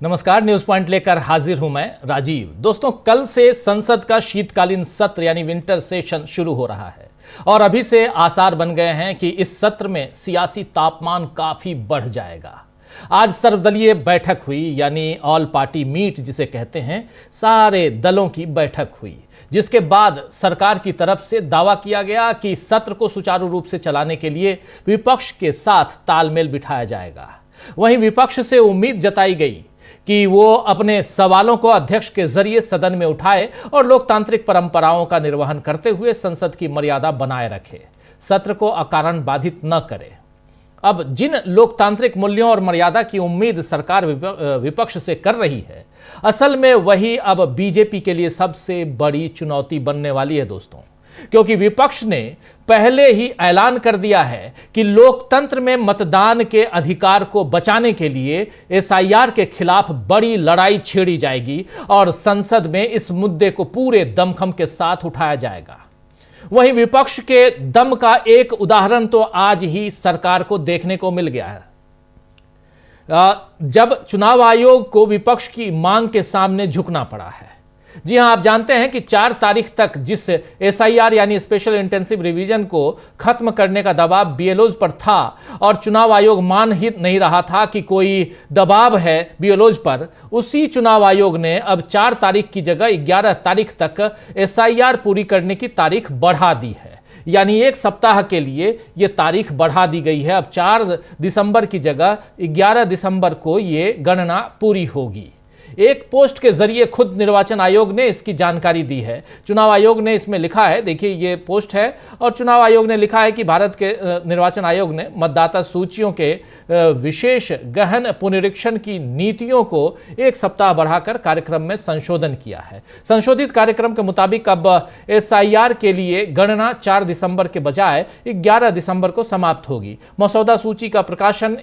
नमस्कार, news point लेकर हाजिर हूं मैं राजीव। दोस्तों, कल से संसद का शीतकालीन सत्र यानी विंटर सेशन शुरू हो रहा है और अभी से आसार बन गए हैं कि इस सत्र में सियासी तापमान काफी बढ़ जाएगा। आज सर्वदलीय बैठक हुई यानी ऑल पार्टी मीट जिसे कहते हैं, सारे दलों की बैठक हुई, जिसके बाद सरकार की तरफ से दावा किया गया कि सत्र को सुचारू रूप से चलाने के लिए विपक्ष के साथ तालमेल बिठाया जाएगा। वहीं विपक्ष से उम्मीद जताई गई कि वो अपने सवालों को अध्यक्ष के जरिए सदन में उठाए और लोकतांत्रिक परंपराओं का निर्वहन करते हुए संसद की मर्यादा बनाए रखे, सत्र को अकारण बाधित न करे। अब जिन लोकतांत्रिक मूल्यों और मर्यादा की उम्मीद सरकार विपक्ष से कर रही है, असल में वही अब बीजेपी के लिए सबसे बड़ी चुनौती बनने वाली है दोस्तों, क्योंकि विपक्ष ने पहले ही ऐलान कर दिया है कि लोकतंत्र में मतदान के अधिकार को बचाने के लिए एसआईआर के खिलाफ बड़ी लड़ाई छेड़ी जाएगी और संसद में इस मुद्दे को पूरे दमखम के साथ उठाया जाएगा। वहीं विपक्ष के दम का एक उदाहरण तो आज ही सरकार को देखने को मिल गया है, जब चुनाव आयोग को विपक्ष की मांग के सामने झुकना पड़ा है। जी हां, आप जानते हैं कि 4 तारीख तक जिस एसआईआर यानी स्पेशल इंटेंसिव रिवीजन को खत्म करने का दबाव बीएलओज पर था और चुनाव आयोग मान ही नहीं रहा था कि कोई दबाव है बीएलओज पर, उसी चुनाव आयोग ने अब 4 तारीख की जगह 11 तारीख तक एसआईआर पूरी करने की तारीख बढ़ा दी है। यानी 1 सप्ताह के लिए यह तारीख बढ़ा दी गई है। अब 4 दिसंबर की जगह 11 दिसंबर को यह गणना पूरी होगी। एक पोस्ट के जरिए खुद निर्वाचन आयोग ने इसकी जानकारी दी है। चुनाव आयोग ने इसमें लिखा है, देखिए ये पोस्ट है, और चुनाव आयोग ने लिखा है कि भारत के निर्वाचन आयोग ने मतदाता सूचियों के विशेष गहन पुनरीक्षण की नीतियों को 1 सप्ताह बढ़ाकर कार्यक्रम में संशोधन किया है। संशोधित कार्यक्रम के मुताबिक अब एसआईआर के लिए गणना 4 दिसंबर के बजाय 11 दिसंबर को समाप्त होगी। मसौदा सूची का प्रकाशन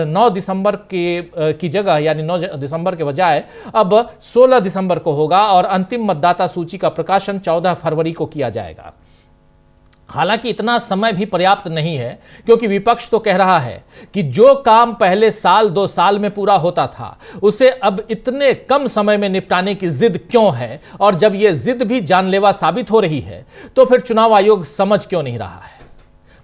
9 दिसंबर की जगह यानी 9 दिसंबर के बजाय अब 16 दिसंबर को होगा और अंतिम मतदाता सूची का प्रकाशन 14 फरवरी को किया जाएगा। हालांकि इतना समय भी पर्याप्त नहीं है, क्योंकि विपक्ष तो कह रहा है कि जो काम पहले साल 2 साल में पूरा होता था उसे अब इतने कम समय में निपटाने की जिद क्यों है, और जब यह जिद भी जानलेवा साबित हो रही है तो फिर चुनाव आयोग समझ क्यों नहीं रहा है।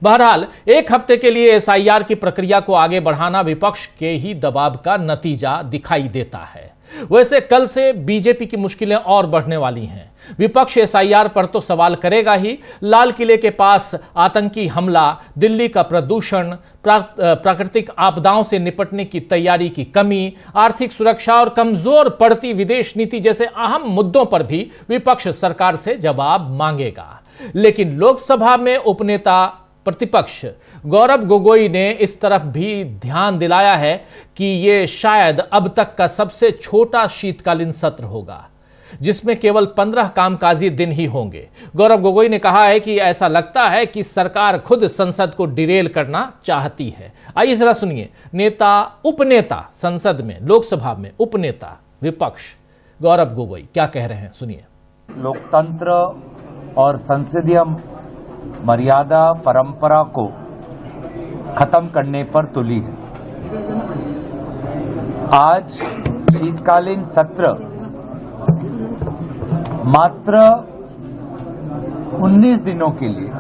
बहरहाल 1 हफ्ते के लिए एसआईआर की प्रक्रिया को आगे बढ़ाना विपक्ष के ही दबाव का नतीजा दिखाई देता है। वैसे कल से बीजेपी की मुश्किलें और बढ़ने वाली हैं। विपक्ष एसआईआर पर तो सवाल करेगा ही, लाल किले के पास आतंकी हमला, दिल्ली का प्रदूषण, प्राकृतिक आपदाओं से निपटने की तैयारी की कमी, आर्थिक सुरक्षा और कमजोर पड़ती विदेश नीति जैसे अहम मुद्दों पर भी विपक्ष सरकार से जवाब मांगेगा। लेकिन लोकसभा में उपनेता प्रतिपक्ष गौरव गोगोई ने इस तरफ भी ध्यान दिलाया है कि यह शायद अब तक का सबसे छोटा शीतकालीन सत्र होगा, जिसमें केवल 15 कामकाजी दिन ही होंगे। गौरव गोगोई ने कहा है कि ऐसा लगता है कि सरकार खुद संसद को डिरेल करना चाहती है। आइए जरा सुनिए नेता उपनेता संसद में, लोकसभा में उपनेता विपक्ष गौरव गोगोई क्या कह रहे हैं, सुनिए। लोकतंत्र और संसदीय मर्यादा परंपरा को खत्म करने पर तुली है। आज शीतकालीन सत्र मात्र 19 दिनों के लिए,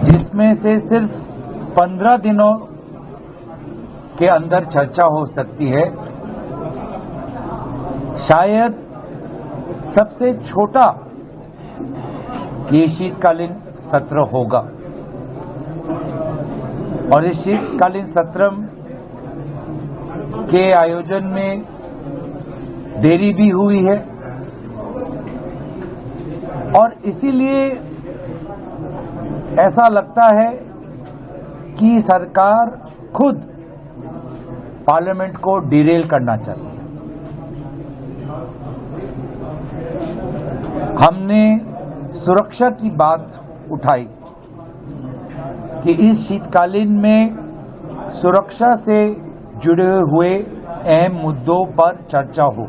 जिसमें से सिर्फ 15 दिनों के अंदर चर्चा हो सकती है, शायद सबसे छोटा ये शीतकालीन सत्र होगा। और इस शीतकालीन सत्र के आयोजन में देरी भी हुई है और इसीलिए ऐसा लगता है कि सरकार खुद पार्लियामेंट को डिरेल करना चाहती है। हमने सुरक्षा की बात उठाई कि इस शीतकालीन में सुरक्षा से जुड़े हुए अहम मुद्दों पर चर्चा हो,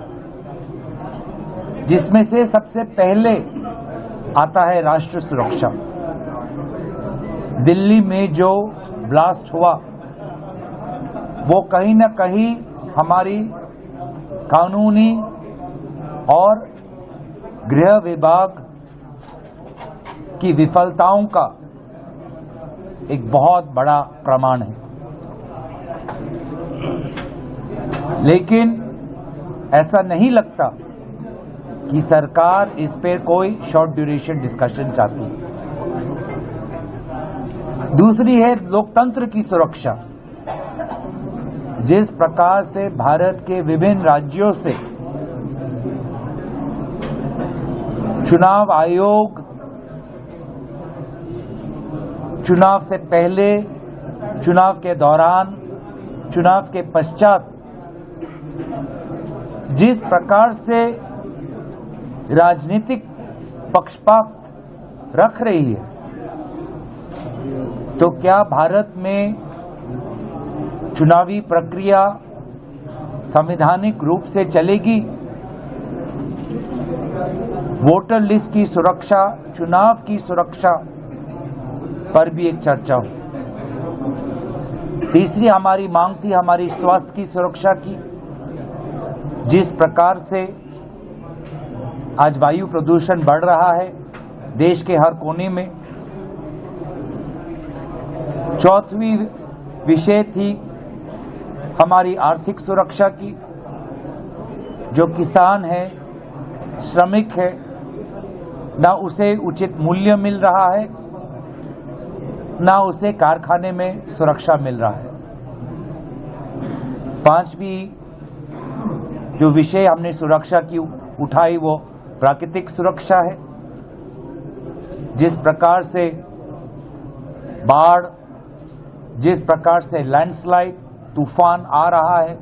जिसमें से सबसे पहले आता है राष्ट्र सुरक्षा। दिल्ली में जो ब्लास्ट हुआ वो कहीं ना कहीं हमारी कानूनी और गृह विभाग की विफलताओं का एक बहुत बड़ा प्रमाण है। लेकिन ऐसा नहीं लगता कि सरकार इस पर कोई शॉर्ट ड्यूरेशन डिस्कशन चाहती है। दूसरी है लोकतंत्र की सुरक्षा। जिस प्रकार से भारत के विभिन्न राज्यों से चुनाव आयोग चुनाव से पहले, चुनाव के दौरान, चुनाव के पश्चात जिस प्रकार से राजनीतिक पक्षपात रख रही है, तो क्या भारत में चुनावी प्रक्रिया संवैधानिक रूप से चलेगी? वोटर लिस्ट की सुरक्षा, चुनाव की सुरक्षा पर भी एक चर्चा हुई। तीसरी हमारी मांग थी हमारी स्वास्थ्य की सुरक्षा की। जिस प्रकार से आज वायु प्रदूषण बढ़ रहा है देश के हर कोने में। चौथी विषय थी हमारी आर्थिक सुरक्षा की। जो किसान है, श्रमिक है, ना उसे उचित मूल्य मिल रहा है, ना उसे कारखाने में सुरक्षा मिल रहा है। पांचवी जो विषय हमने सुरक्षा की उठाई वो प्राकृतिक सुरक्षा है। जिस प्रकार से बाढ़, जिस प्रकार से लैंडस्लाइड, तूफान आ रहा है,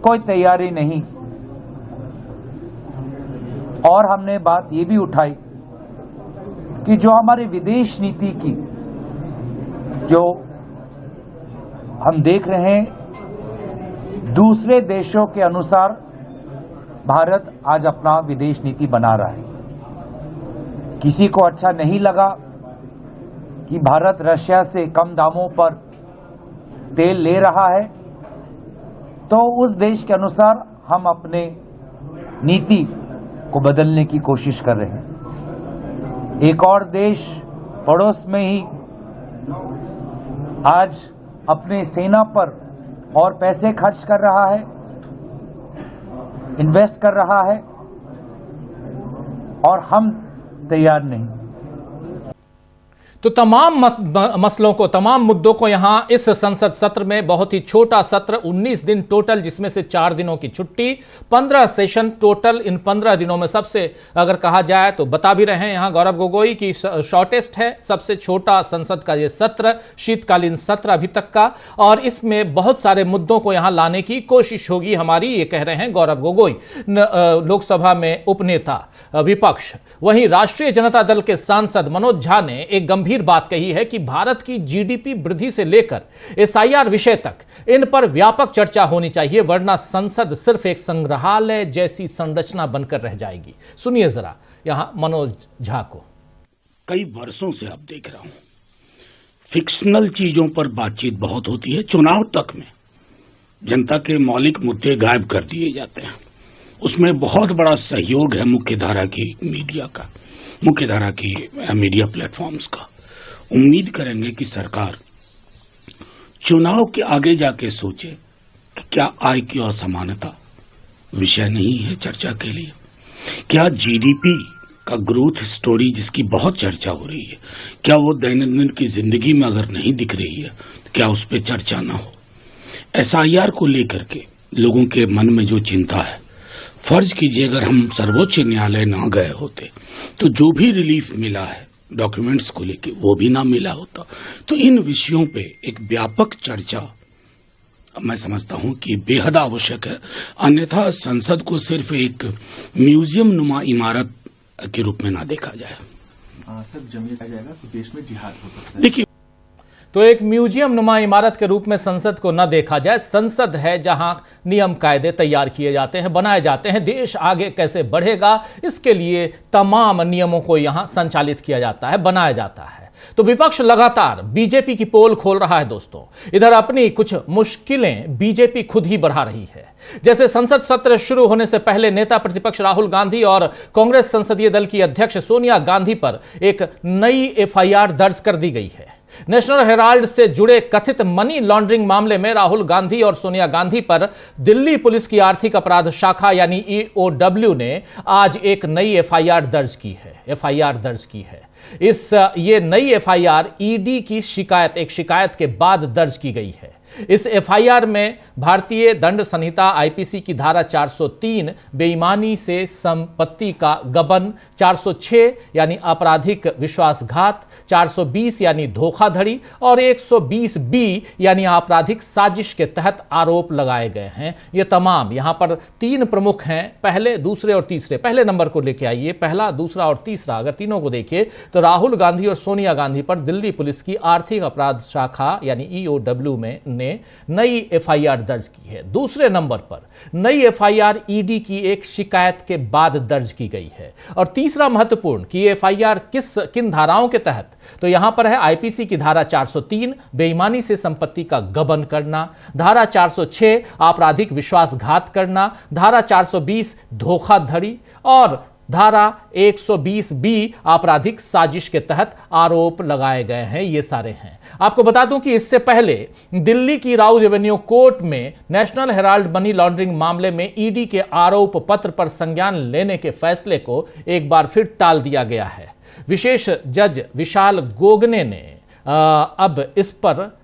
कोई तैयारी नहीं। और हमने बात ये भी उठाई कि जो हमारे विदेश नीति की जो हम देख रहे हैं, दूसरे देशों के अनुसार भारत आज अपना विदेश नीति बना रहा है। किसी को अच्छा नहीं लगा कि भारत रशिया से कम दामों पर तेल ले रहा है, तो उस देश के अनुसार हम अपने नीति को बदलने की कोशिश कर रहे हैं। एक और देश पड़ोस में ही आज अपने सेना पर और पैसे खर्च कर रहा है, इन्वेस्ट कर रहा है, और हम तैयार नहीं। तो तमाम मसलों को, तमाम मुद्दों को यहां इस संसद सत्र में, बहुत ही छोटा सत्र, 19 दिन टोटल, जिसमें से 4 दिनों की छुट्टी, 15 सेशन टोटल। इन 15 दिनों में सबसे अगर कहा जाए तो बता भी रहे हैं यहां गौरव गोगोई की शॉर्टेस्ट है, सबसे छोटा संसद का यह सत्र, शीतकालीन सत्र अभी तक का, और इसमें बहुत सारे मुद्दों को यहां लाने की कोशिश होगी हमारी, ये कह रहे हैं गौरव गोगोई, लोकसभा में उपनेता विपक्ष। वहीं राष्ट्रीय जनता दल के सांसद मनोज झा ने एक गंभीर बात कही है कि भारत की जीडीपी वृद्धि से लेकर एसआईआर विषय तक इन पर व्यापक चर्चा होनी चाहिए, वरना संसद सिर्फ एक संग्रहालय जैसी संरचना बनकर रह जाएगी। सुनिए जरा यहां मनोज झा को। कई वर्षों से अब देख रहा हूं फिक्शनल चीजों पर बातचीत बहुत होती है, चुनाव तक में जनता के मौलिक मुद्दे गायब कर दिए जाते हैं। उसमें बहुत बड़ा सहयोग है मुख्यधारा की मीडिया का, मुख्यधारा की मीडिया प्लेटफॉर्म्स का। उम्मीद करेंगे कि सरकार चुनाव के आगे जाके सोचे कि क्या आय की असमानता विषय नहीं है चर्चा के लिए? क्या जीडीपी का ग्रोथ स्टोरी जिसकी बहुत चर्चा हो रही है, क्या वो दैनंदिन की जिंदगी में अगर नहीं दिख रही है तो क्या उस पर चर्चा ना हो? एसआईआर को लेकर के लोगों के मन में जो चिंता है, फर्ज कीजिए अगर हम सर्वोच्च न्यायालय ना गए होते तो जो भी रिलीफ मिला है डॉक्यूमेंट्स को लेके वो भी ना मिला होता। तो इन विषयों पे एक व्यापक चर्चा मैं समझता हूं कि बेहद आवश्यक है, अन्यथा संसद को सिर्फ एक म्यूजियम नुमा इमारत के रूप में ना देखा जाए। सर जमीन आ जाएगा तो देश में जिहाद हो सकता है। देखिए, तो एक म्यूजियम नुमा इमारत के रूप में संसद को न देखा जाए। संसद है जहां नियम कायदे तैयार किए जाते हैं, बनाए जाते हैं, देश आगे कैसे बढ़ेगा इसके लिए तमाम नियमों को यहां संचालित किया जाता है, बनाया जाता है। तो विपक्ष लगातार बीजेपी की पोल खोल रहा है दोस्तों। इधर अपनी कुछ मुश्किलें बीजेपी खुद ही बढ़ा रही है। जैसे संसद सत्र शुरू होने से पहले नेता प्रतिपक्ष राहुल गांधी और कांग्रेस संसदीय दल की अध्यक्ष सोनिया गांधी पर एक नई एफआईआर दर्ज कर दी गई है। नेशनल हेराल्ड से जुड़े कथित मनी लॉन्ड्रिंग मामले में राहुल गांधी और सोनिया गांधी पर दिल्ली पुलिस की आर्थिक अपराध शाखा यानी ईओडब्ल्यू ने आज एक नई एफआईआर दर्ज की है। ये नई एफआईआर ईडी की एक शिकायत के बाद दर्ज की गई है। इस एफआईआर में भारतीय दंड संहिता आईपीसी की धारा 403 बेईमानी से संपत्ति का गबन, 406 यानी आपराधिक विश्वासघात, 420 यानी धोखाधड़ी और 120 बी यानी आपराधिक साजिश के तहत आरोप लगाए गए हैं। ये तमाम यहां पर 3 प्रमुख हैं, पहले, दूसरे और तीसरे। पहले नंबर को लेके आइए, पहला, दूसरा और तीसरा अगर तीनों को देखिए तो राहुल गांधी और सोनिया गांधी पर दिल्ली पुलिस की आर्थिक अपराध शाखा यानी ईओडब्ल्यू ने नई एफआईआर दर्ज की है। दूसरे नंबर पर नई एफआईआर ईडी की एक शिकायत के बाद दर्ज की गई है। और तीसरा महत्वपूर्ण कि एफआईआर किन धाराओं के तहत, तो यहां पर है आईपीसी की धारा 403 बेईमानी से संपत्ति का गबन करना, धारा 406 आपराधिक विश्वासघात करना, धारा 420 धोखाधड़ी और धारा 120 बी आपराधिक साजिश के तहत आरोप लगाए गए हैं। ये सारे हैं। आपको बता दूं कि इससे पहले दिल्ली की राउज एवेन्यू कोर्ट में नेशनल हेराल्ड मनी लॉन्ड्रिंग मामले में ईडी के आरोप पत्र पर संज्ञान लेने के फैसले को एक बार फिर टाल दिया गया है। विशेष जज विशाल गोगने ने अब इस पर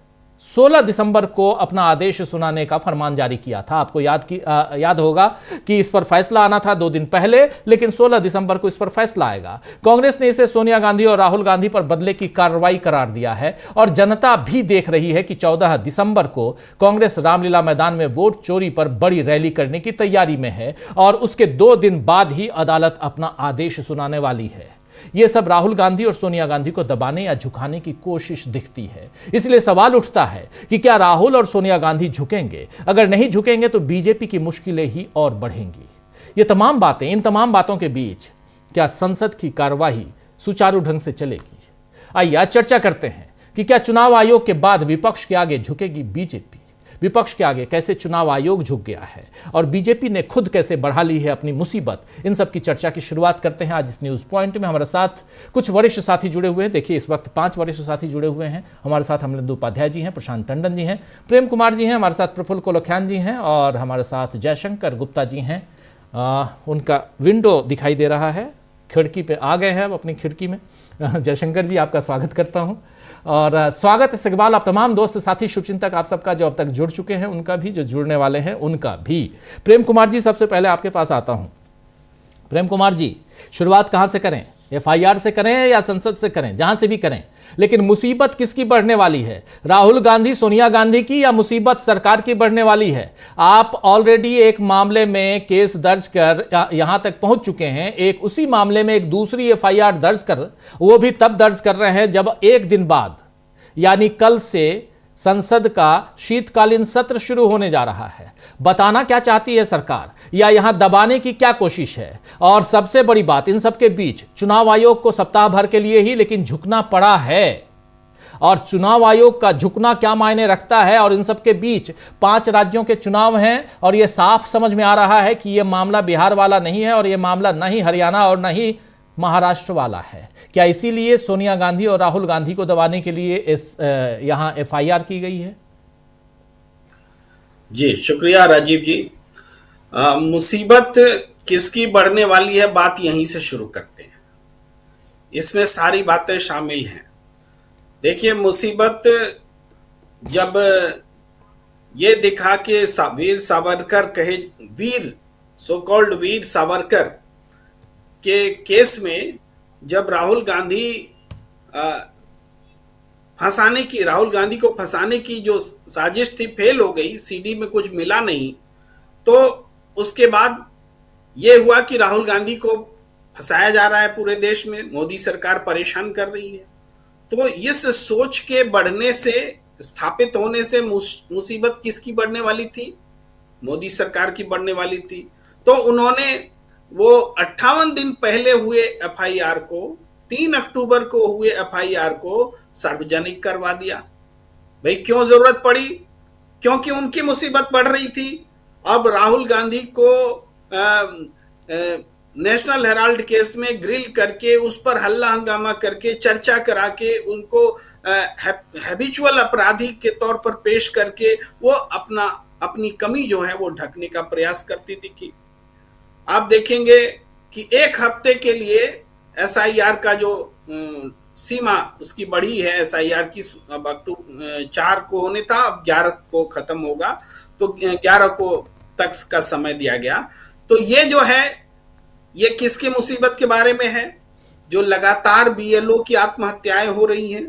16 दिसंबर को अपना आदेश सुनाने का फरमान जारी किया था। आपको याद होगा कि इस पर फैसला आना था 2 दिन पहले, लेकिन 16 दिसंबर को इस पर फैसला आएगा। कांग्रेस ने इसे सोनिया गांधी और राहुल गांधी पर बदले की कार्रवाई करार दिया है और जनता भी देख रही है कि 14 दिसंबर को कांग्रेस रामलीला मैदान में वोट चोरी पर बड़ी रैली करने की तैयारी में है और उसके 2 दिन बाद ही अदालत अपना आदेश सुनाने वाली है। यह सब राहुल गांधी और सोनिया गांधी को दबाने या झुकाने की कोशिश दिखती है। इसलिए सवाल उठता है कि क्या राहुल और सोनिया गांधी झुकेंगे? अगर नहीं झुकेंगे तो बीजेपी की मुश्किलें ही और बढ़ेंगी। इन तमाम बातों के बीच क्या संसद की कार्यवाही सुचारू ढंग से चलेगी? आइए आज चर्चा करते हैं कि क्या चुनाव आयोग के बाद विपक्ष के आगे झुकेगी बीजेपी? विपक्ष के आगे कैसे चुनाव आयोग झुक गया है और बीजेपी ने खुद कैसे बढ़ा ली है अपनी मुसीबत? इन सब की चर्चा की शुरुआत करते हैं आज इस न्यूज पॉइंट में। हमारे साथ कुछ वरिष्ठ साथी जुड़े हुए हैं। देखिए इस वक्त 5 वरिष्ठ साथी जुड़े हुए हैं। हमारे साथ अमलेंदु उपाध्याय जी हैं, प्रशांत टंडन जी हैं, प्रेम कुमार जी हैं, हमारे साथ प्रफुल्ल कोलख्यान जी हैं और हमारे साथ जयशंकर गुप्ता जी हैं। उनका विंडो दिखाई दे रहा है, खिड़की पे आ गए हैं अब अपनी खिड़की में। जयशंकर जी आपका स्वागत करता हूं और स्वागत इस्तकबाल आप तमाम दोस्त साथी शुभचिंतक आप सबका जो अब तक जुड़ चुके हैं उनका भी, जो जुड़ने वाले हैं उनका भी। प्रेम कुमार जी सबसे पहले आपके पास आता हूं। प्रेम कुमार जी शुरुआत कहां से करें? एफआईआर से करें या संसद से करें? जहां से भी करें, लेकिन मुसीबत किसकी बढ़ने वाली है? राहुल गांधी सोनिया गांधी की या मुसीबत सरकार की बढ़ने वाली है? आप ऑलरेडी एक मामले में केस दर्ज कर यहां तक पहुंच चुके हैं। एक उसी मामले में एक दूसरी एफआईआर दर्ज कर, वो भी तब दर्ज कर रहे हैं जब 1 दिन बाद यानी कल से संसद का शीतकालीन सत्र शुरू होने जा रहा है। बताना क्या चाहती है सरकार या यहां दबाने की क्या कोशिश है? और सबसे बड़ी बात इन सबके बीच चुनाव आयोग को सप्ताह भर के लिए ही लेकिन झुकना पड़ा है। और चुनाव आयोग का झुकना क्या मायने रखता है? और इन सबके बीच 5 राज्यों के चुनाव हैं और यह साफ समझ में आ रहा है कि यह मामला बिहार वाला नहीं है और यह मामला न ही हरियाणा और न ही महाराष्ट्र वाला है। क्या इसीलिए सोनिया गांधी और राहुल गांधी को दबाने के लिए यहां एफआईआर की गई है? जी शुक्रिया राजीव जी। मुसीबत किसकी बढ़ने वाली है, बात यहीं से शुरू करते हैं। इसमें सारी बातें शामिल हैं। देखिए मुसीबत जब ये दिखा कि वीर सावरकर कहे, वीर सो कॉल्ड वीर सावरकर के केस में जब राहुल गांधी को फंसाने की जो साजिश थी फेल हो गई, सीडी में कुछ मिला नहीं, तो उसके बाद यह हुआ कि राहुल गांधी को फंसाया जा रहा है पूरे देश में, मोदी सरकार परेशान कर रही है। तो इस सोच के बढ़ने से, स्थापित होने से मुसीबत किसकी बढ़ने वाली थी? मोदी सरकार की बढ़ने वाली थी। तो उन्होंने वो 58 दिन पहले हुए एफआईआर को 3 अक्टूबर को हुए एफआईआर को सार्वजनिक करवा दिया। भाई क्यों जरूरत पड़ी? क्योंकि उनकी मुसीबत बढ़ रही थी। अब राहुल गांधी को नेशनल हेराल्ड केस में ग्रिल करके, उस पर हल्ला हंगामा करके, चर्चा करा के, उनको हैबिचुअल अपराधी के तौर पर पेश करके वो अपनी कमी जो है वो ढकने का प्रयास करती दिखी। आप देखेंगे कि एक हफ्ते के लिए एसआईआर का जो सीमा उसकी बढ़ी है, एसआईआर की अब अक्टूबर 4 को होने था, अब 11 को खत्म होगा, तो 11 को तक का समय दिया गया। तो ये जो है ये किसकी मुसीबत के बारे में है? जो लगातार बीएलओ की आत्महत्याएं हो रही हैं,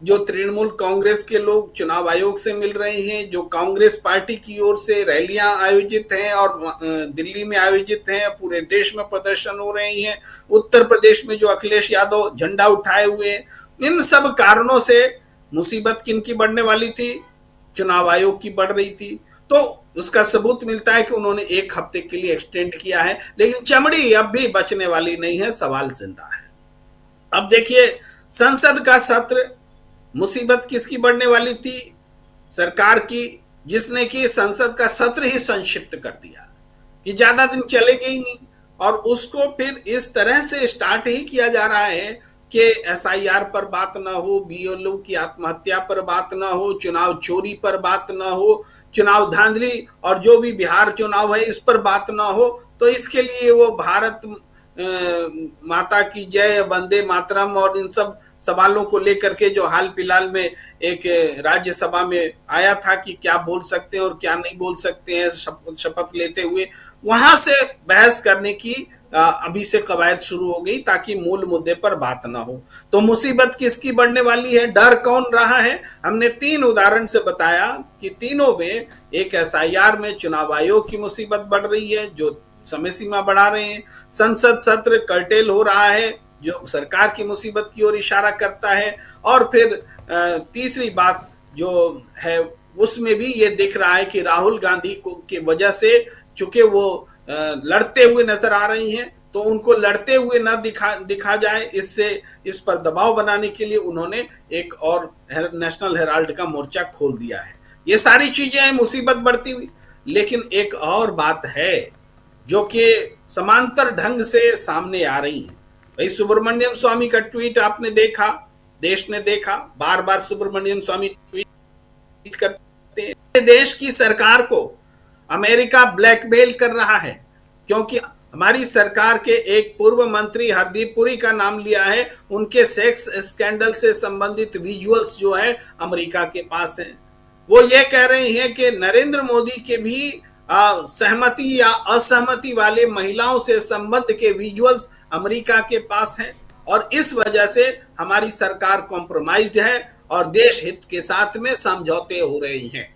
जो तृणमूल कांग्रेस के लोग चुनाव आयोग से मिल रहे हैं, जो कांग्रेस पार्टी की ओर से रैलियां आयोजित हैं और दिल्ली में आयोजित हैं, पूरे देश में प्रदर्शन हो रहे हैं, उत्तर प्रदेश में जो अखिलेश यादव झंडा उठाए हुए हैं, इन सब कारणों से मुसीबत किनकी बढ़ने वाली थी? चुनाव आयोग की बढ़ रही थी। तो उसका सबूत मिलता है कि उन्होंने एक हफ्ते के लिए एक्सटेंड किया है, लेकिन चमड़ी अब भी बचने वाली नहीं है, सवाल जिंदा है। अब देखिए, संसद का सत्र, मुसीबत किसकी बढ़ने वाली थी? सरकार की, जिसने कि संसद का सत्र ही संक्षिप्त कर दिया कि ज्यादा दिन चलेंगे ही नहीं, और उसको फिर इस तरह से स्टार्ट ही किया जा रहा है कि एसआईआर पर बात ना हो, बीएलओ की आत्महत्या पर बात ना हो, चुनाव चोरी पर बात ना हो, चुनाव धांधली और जो भी बिहार चुनाव है इस पर बात ना हो। तो इसके लिए वो भारत माता की जय, वंदे मातरम और इन सब सवालों को लेकर के जो हाल फिलहाल में एक राज्यसभा में आया था कि क्या बोल सकते हैं और क्या नहीं बोल सकते हैं शपथ लेते हुए, वहां से बहस करने की अभी से कवायद शुरू हो गई ताकि मूल मुद्दे पर बात ना हो। तो मुसीबत किसकी बढ़ने वाली है? डर कौन रहा है? हमने 3 उदाहरण से बताया कि तीनों में, एक एसआईआर में चुनाव आयोग की मुसीबत बढ़ रही है जो समय सीमा बढ़ा रहे हैं, संसद सत्र कर्टेल हो रहा है जो सरकार की मुसीबत की ओर इशारा करता है, और फिर तीसरी बात जो है उसमें भी ये दिख रहा है कि राहुल गांधी को की वजह से, चूंकि वो लड़ते हुए नजर आ रही हैं, तो उनको लड़ते हुए न दिखा जाए, इससे इस पर दबाव बनाने के लिए उन्होंने एक और नेशनल हेराल्ड का मोर्चा खोल दिया है। ये सारी चीजें हैं मुसीबत बढ़ती हुई। लेकिन एक और बात है जो कि समांतर ढंग से सामने आ रही है। भाई सुब्रमण्यम स्वामी का ट्वीट आपने देखा, देश ने देखा, बार बार सुब्रमण्यम स्वामी ट्वीट करते हैं। देश की सरकार को अमेरिका ब्लैकमेल कर रहा है क्योंकि हमारी सरकार के एक पूर्व मंत्री हरदीप पुरी का नाम लिया है, उनके सेक्स स्कैंडल से संबंधित विजुअल्स जो है अमेरिका के पास हैं। वो ये कह रहे हैं कि नरेंद्र मोदी के भी सहमति या असहमति वाले महिलाओं से संबंध के विजुअल्स अमेरिका के पास हैं, और इस वजह से हमारी सरकार कॉम्प्रोमाइज्ड है और देश हित के साथ में समझौते हो रहे हैं।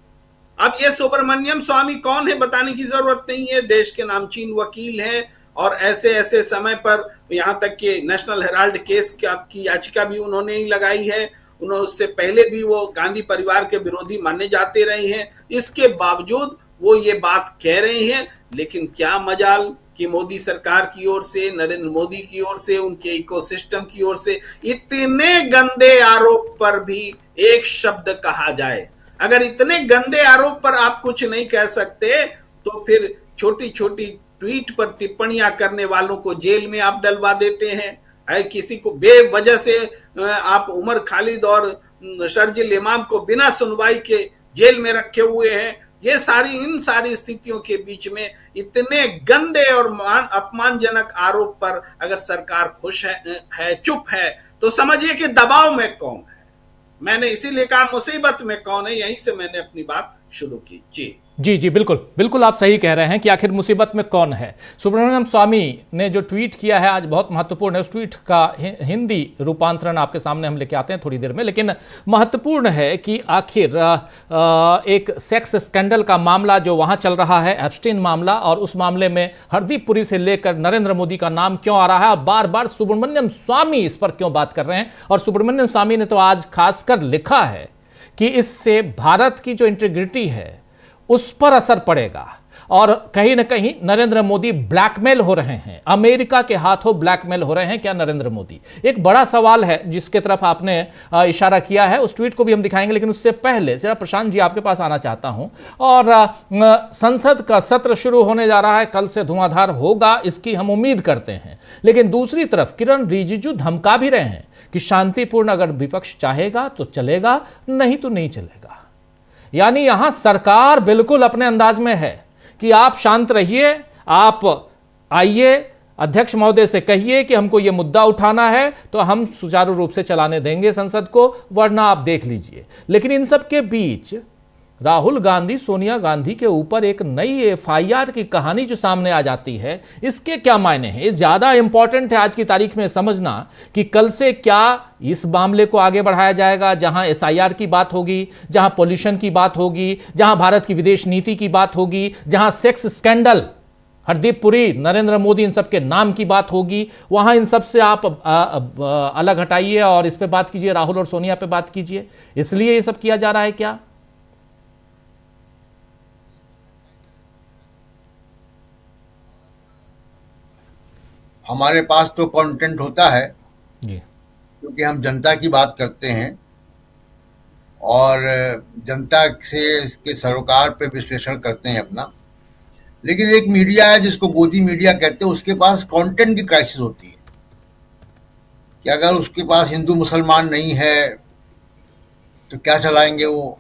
अब ये सुब्रमण्यम स्वामी कौन है बताने की जरूरत नहीं है, देश के नामचीन वकील हैं, और ऐसे समय पर यहाँ तक कि नेशनल हेराल्ड केस की याचिका भी उन्होंने ही लगाई है। उन्होंने उससे पहले भी वो गांधी परिवार के विरोधी माने जाते रहे हैं, इसके बावजूद वो ये बात कह रहे हैं। लेकिन क्या मजाल कि मोदी सरकार की ओर से, नरेंद्र मोदी की ओर से, उनके इकोसिस्टम की ओर से इतने गंदे आरोप पर भी एक शब्द कहा जाए। अगर इतने गंदे आरोप पर आप कुछ नहीं कह सकते तो फिर छोटी छोटी ट्वीट पर टिप्पणियां करने वालों को जेल में आप डलवा देते हैं। किसी को बेवजह से आप उमर खालिद और शर्जिल इमाम को बिना सुनवाई के जेल में रखे हुए हैं। ये इन सारी स्थितियों के बीच में इतने गंदे और अपमानजनक आरोप पर अगर सरकार खुश है, चुप है, तो समझिए कि दबाव में कौन है। मैंने इसीलिए कहा मुसीबत में कौन है, यहीं से मैंने अपनी बात शुरू की। जी बिल्कुल आप सही कह रहे हैं कि आखिर मुसीबत में कौन है। सुब्रमण्यम स्वामी ने जो ट्वीट किया है आज बहुत महत्वपूर्ण है। उस ट्वीट का हिंदी रूपांतरण आपके सामने हम लेके आते हैं थोड़ी देर में, लेकिन महत्वपूर्ण है कि आखिर एक सेक्स स्कैंडल का मामला जो वहां चल रहा है, एप्स्टीन मामला, और उस मामले में हरदीप पुरी से लेकर नरेंद्र मोदी का नाम क्यों आ रहा है, बार बार सुब्रमण्यम स्वामी इस पर क्यों बात कर रहे हैं। और सुब्रमण्यम स्वामी ने तो आज खासकर लिखा है कि इससे भारत की जो इंटीग्रिटी है उस पर असर पड़ेगा, और कहीं ना कहीं नरेंद्र मोदी ब्लैकमेल हो रहे हैं, अमेरिका के हाथों ब्लैकमेल हो रहे हैं क्या नरेंद्र मोदी? एक बड़ा सवाल है जिसके तरफ आपने इशारा किया है, उस ट्वीट को भी हम दिखाएंगे, लेकिन उससे पहले जरा प्रशांत जी आपके पास आना चाहता हूं। और संसद का सत्र शुरू होने जा रहा है, कल से धुआंधार होगा इसकी हम उम्मीद करते हैं, लेकिन दूसरी तरफ किरण रिजिजू धमका भी रहे हैं कि शांतिपूर्ण अगर विपक्ष चाहेगा तो चलेगा, नहीं तो नहीं चलेगा। यानी यहां सरकार बिल्कुल अपने अंदाज में है कि आप शांत रहिए, आप आइए, अध्यक्ष महोदय से कहिए कि हमको यह मुद्दा उठाना है तो हम सुचारू रूप से चलाने देंगे संसद को, वरना आप देख लीजिए। लेकिन इन सब के बीच राहुल गांधी, सोनिया गांधी के ऊपर एक नई एफआईआर की कहानी जो सामने आ जाती है, इसके क्या मायने हैं? ये ज्यादा इंपॉर्टेंट है आज की तारीख में समझना कि कल से क्या इस मामले को आगे बढ़ाया जाएगा, जहां एसआईआर की बात होगी, जहां पॉल्यूशन की बात होगी, जहां भारत की विदेश नीति की बात होगी, जहां सेक्स स्कैंडल, हरदीप पुरी, नरेंद्र मोदी, इन सब के नाम की बात होगी, वहां इन सब से आप अलग हटाइए और इस पे बात कीजिए, राहुल और सोनिया पे बात कीजिए। इसलिए ये सब किया जा रहा है क्या? हमारे पास तो कंटेंट होता है जी, क्योंकि हम जनता की बात करते हैं और जनता से इसके सरोकार पे विश्लेषण करते हैं अपना। लेकिन एक मीडिया है जिसको गोदी मीडिया कहते हैं, उसके पास कंटेंट की क्राइसिस होती है कि अगर उसके पास हिंदू मुसलमान नहीं है तो क्या चलाएंगे वो,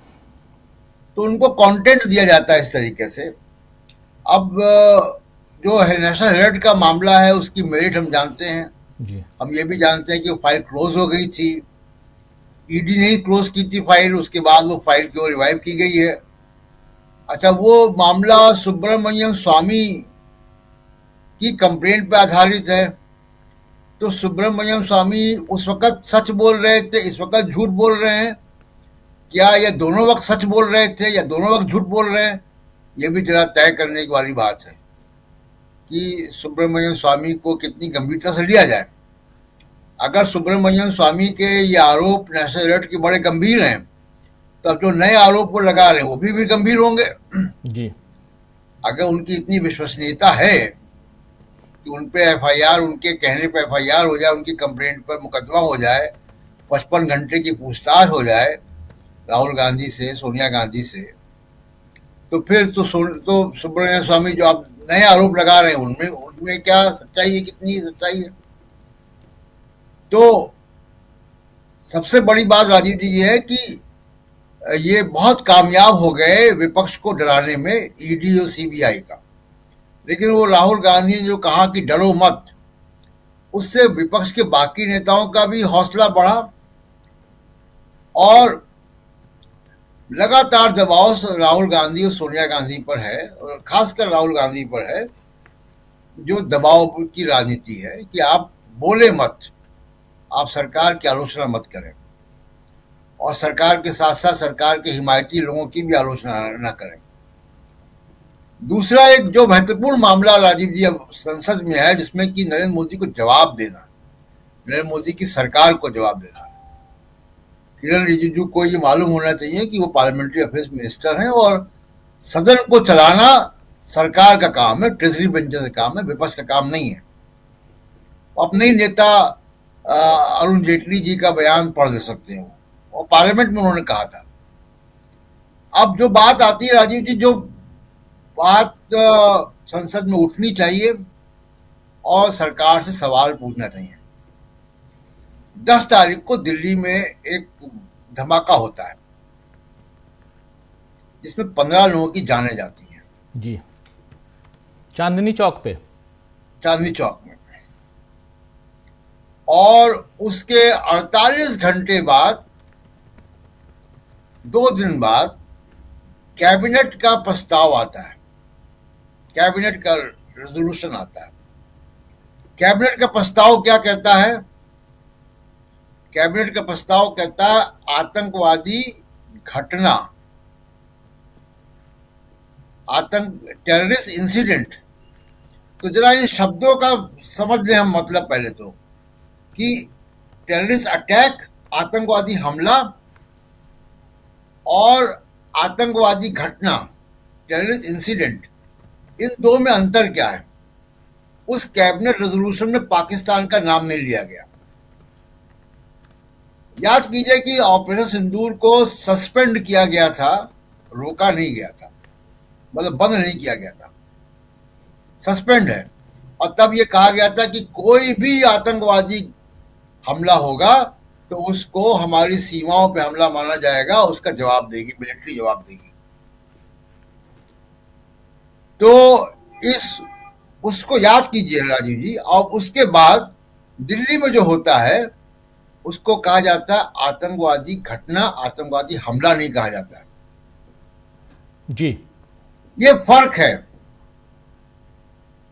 तो उनको कंटेंट दिया जाता है इस तरीके से। अब जो है नेशनल हेराल्ड का मामला है, उसकी मेरिट हम जानते हैं जी। हम ये भी जानते हैं कि वो फाइल क्लोज हो गई थी, ईडी ने ही क्लोज की थी फाइल, उसके बाद वो फाइल क्यों रिवाइव की गई है। अच्छा, वो मामला सुब्रमण्यम स्वामी की कंप्लेंट पे आधारित है, तो सुब्रमण्यम स्वामी उस वक्त सच बोल रहे थे, इस वक्त झूठ बोल रहे हैं क्या, या दोनों वक्त सच बोल रहे थे या दोनों वक्त झूठ बोल रहे हैं? ये भी जरा तय करने वाली बात है कि सुब्रमण्यम स्वामी को कितनी गंभीरता से लिया जाए। अगर सुब्रमण्यम स्वामी के ये आरोप नेशनल हेराल्ड के बड़े गंभीर हैं, तो अब जो नए आरोप वो लगा रहे हैं वो भी गंभीर होंगे जी। अगर उनकी इतनी विश्वसनीयता है कि उन पे एफआईआर, उनके कहने पे एफआईआर हो जाए, उनकी कंप्लेंट पर मुकदमा हो जाए, 55 घंटे की पूछताछ हो जाए राहुल गांधी से, सोनिया गांधी से, तो फिर तो सुब्रमण्यम स्वामी जो आप नए आरोप लगा रहे हैं उनमें क्या सच्चाई है, कितनी सच्चाई है? तो सबसे बड़ी बात राजीव जी ये है कि ये बहुत कामयाब हो गए विपक्ष को डराने में, ईडी और सीबीआई का। लेकिन वो राहुल गांधी ने जो कहा कि डरो मत, उससे विपक्ष के बाकी नेताओं का भी हौसला बढ़ा और लगातार दबाव राहुल गांधी और सोनिया गांधी पर है, और खासकर राहुल गांधी पर है, जो दबाव की राजनीति है कि आप बोले मत, आप सरकार की आलोचना मत करें और सरकार के साथ साथ सरकार के हिमायती लोगों की भी आलोचना न करें। दूसरा एक जो महत्वपूर्ण मामला राजीव जी अब संसद में है, जिसमें कि नरेंद्र मोदी को जवाब देना, नरेंद्र मोदी की सरकार को जवाब देना है। किरण रिजिजू को ये मालूम होना चाहिए कि वो पार्लियामेंट्री अफेयर्स मिनिस्टर हैं और सदन को चलाना सरकार का काम है, ट्रेजरी बेंचेस का काम है, विपक्ष का काम नहीं है। अपने ही नेता अरुण जेटली जी का बयान पढ़ दे सकते हैं और पार्लियामेंट में उन्होंने कहा था। अब जो बात आती है राजीव जी, जो बात संसद में उठनी चाहिए और सरकार से सवाल पूछना चाहिए। 10 तारीख को दिल्ली में एक धमाका होता है जिसमें 15 लोगों की जानें जाती हैं जी, चांदनी चौक पे, चांदनी चौक में, और उसके 48 घंटे बाद, 2 दिन बाद कैबिनेट का प्रस्ताव आता है, कैबिनेट का रेजोल्यूशन आता है। कैबिनेट का प्रस्ताव क्या कहता है? कैबिनेट का प्रस्ताव कहता है आतंकवादी घटना, टेररिस्ट इंसिडेंट। तो जरा इन शब्दों का समझ लें हम मतलब पहले तो, कि टेररिस्ट अटैक, आतंकवादी हमला और आतंकवादी घटना, टेररिस्ट इंसिडेंट, इन दो में अंतर क्या है? उस कैबिनेट रेजोल्यूशन में पाकिस्तान का नाम नहीं लिया गया। याद कीजिए कि ऑपरेशन सिंदूर को सस्पेंड किया गया था, रोका नहीं गया था, मतलब बंद नहीं किया गया था, सस्पेंड है। और तब ये कहा गया था कि कोई भी आतंकवादी हमला होगा तो उसको हमारी सीमाओं पे हमला माना जाएगा, उसका जवाब देगी, मिलिट्री जवाब देगी। तो उसको याद कीजिए राजीव जी। और उसके बाद दिल्ली में जो होता है उसको कहा जाता है आतंकवादी घटना, आतंकवादी हमला नहीं कहा जाता है जी। ये फर्क है।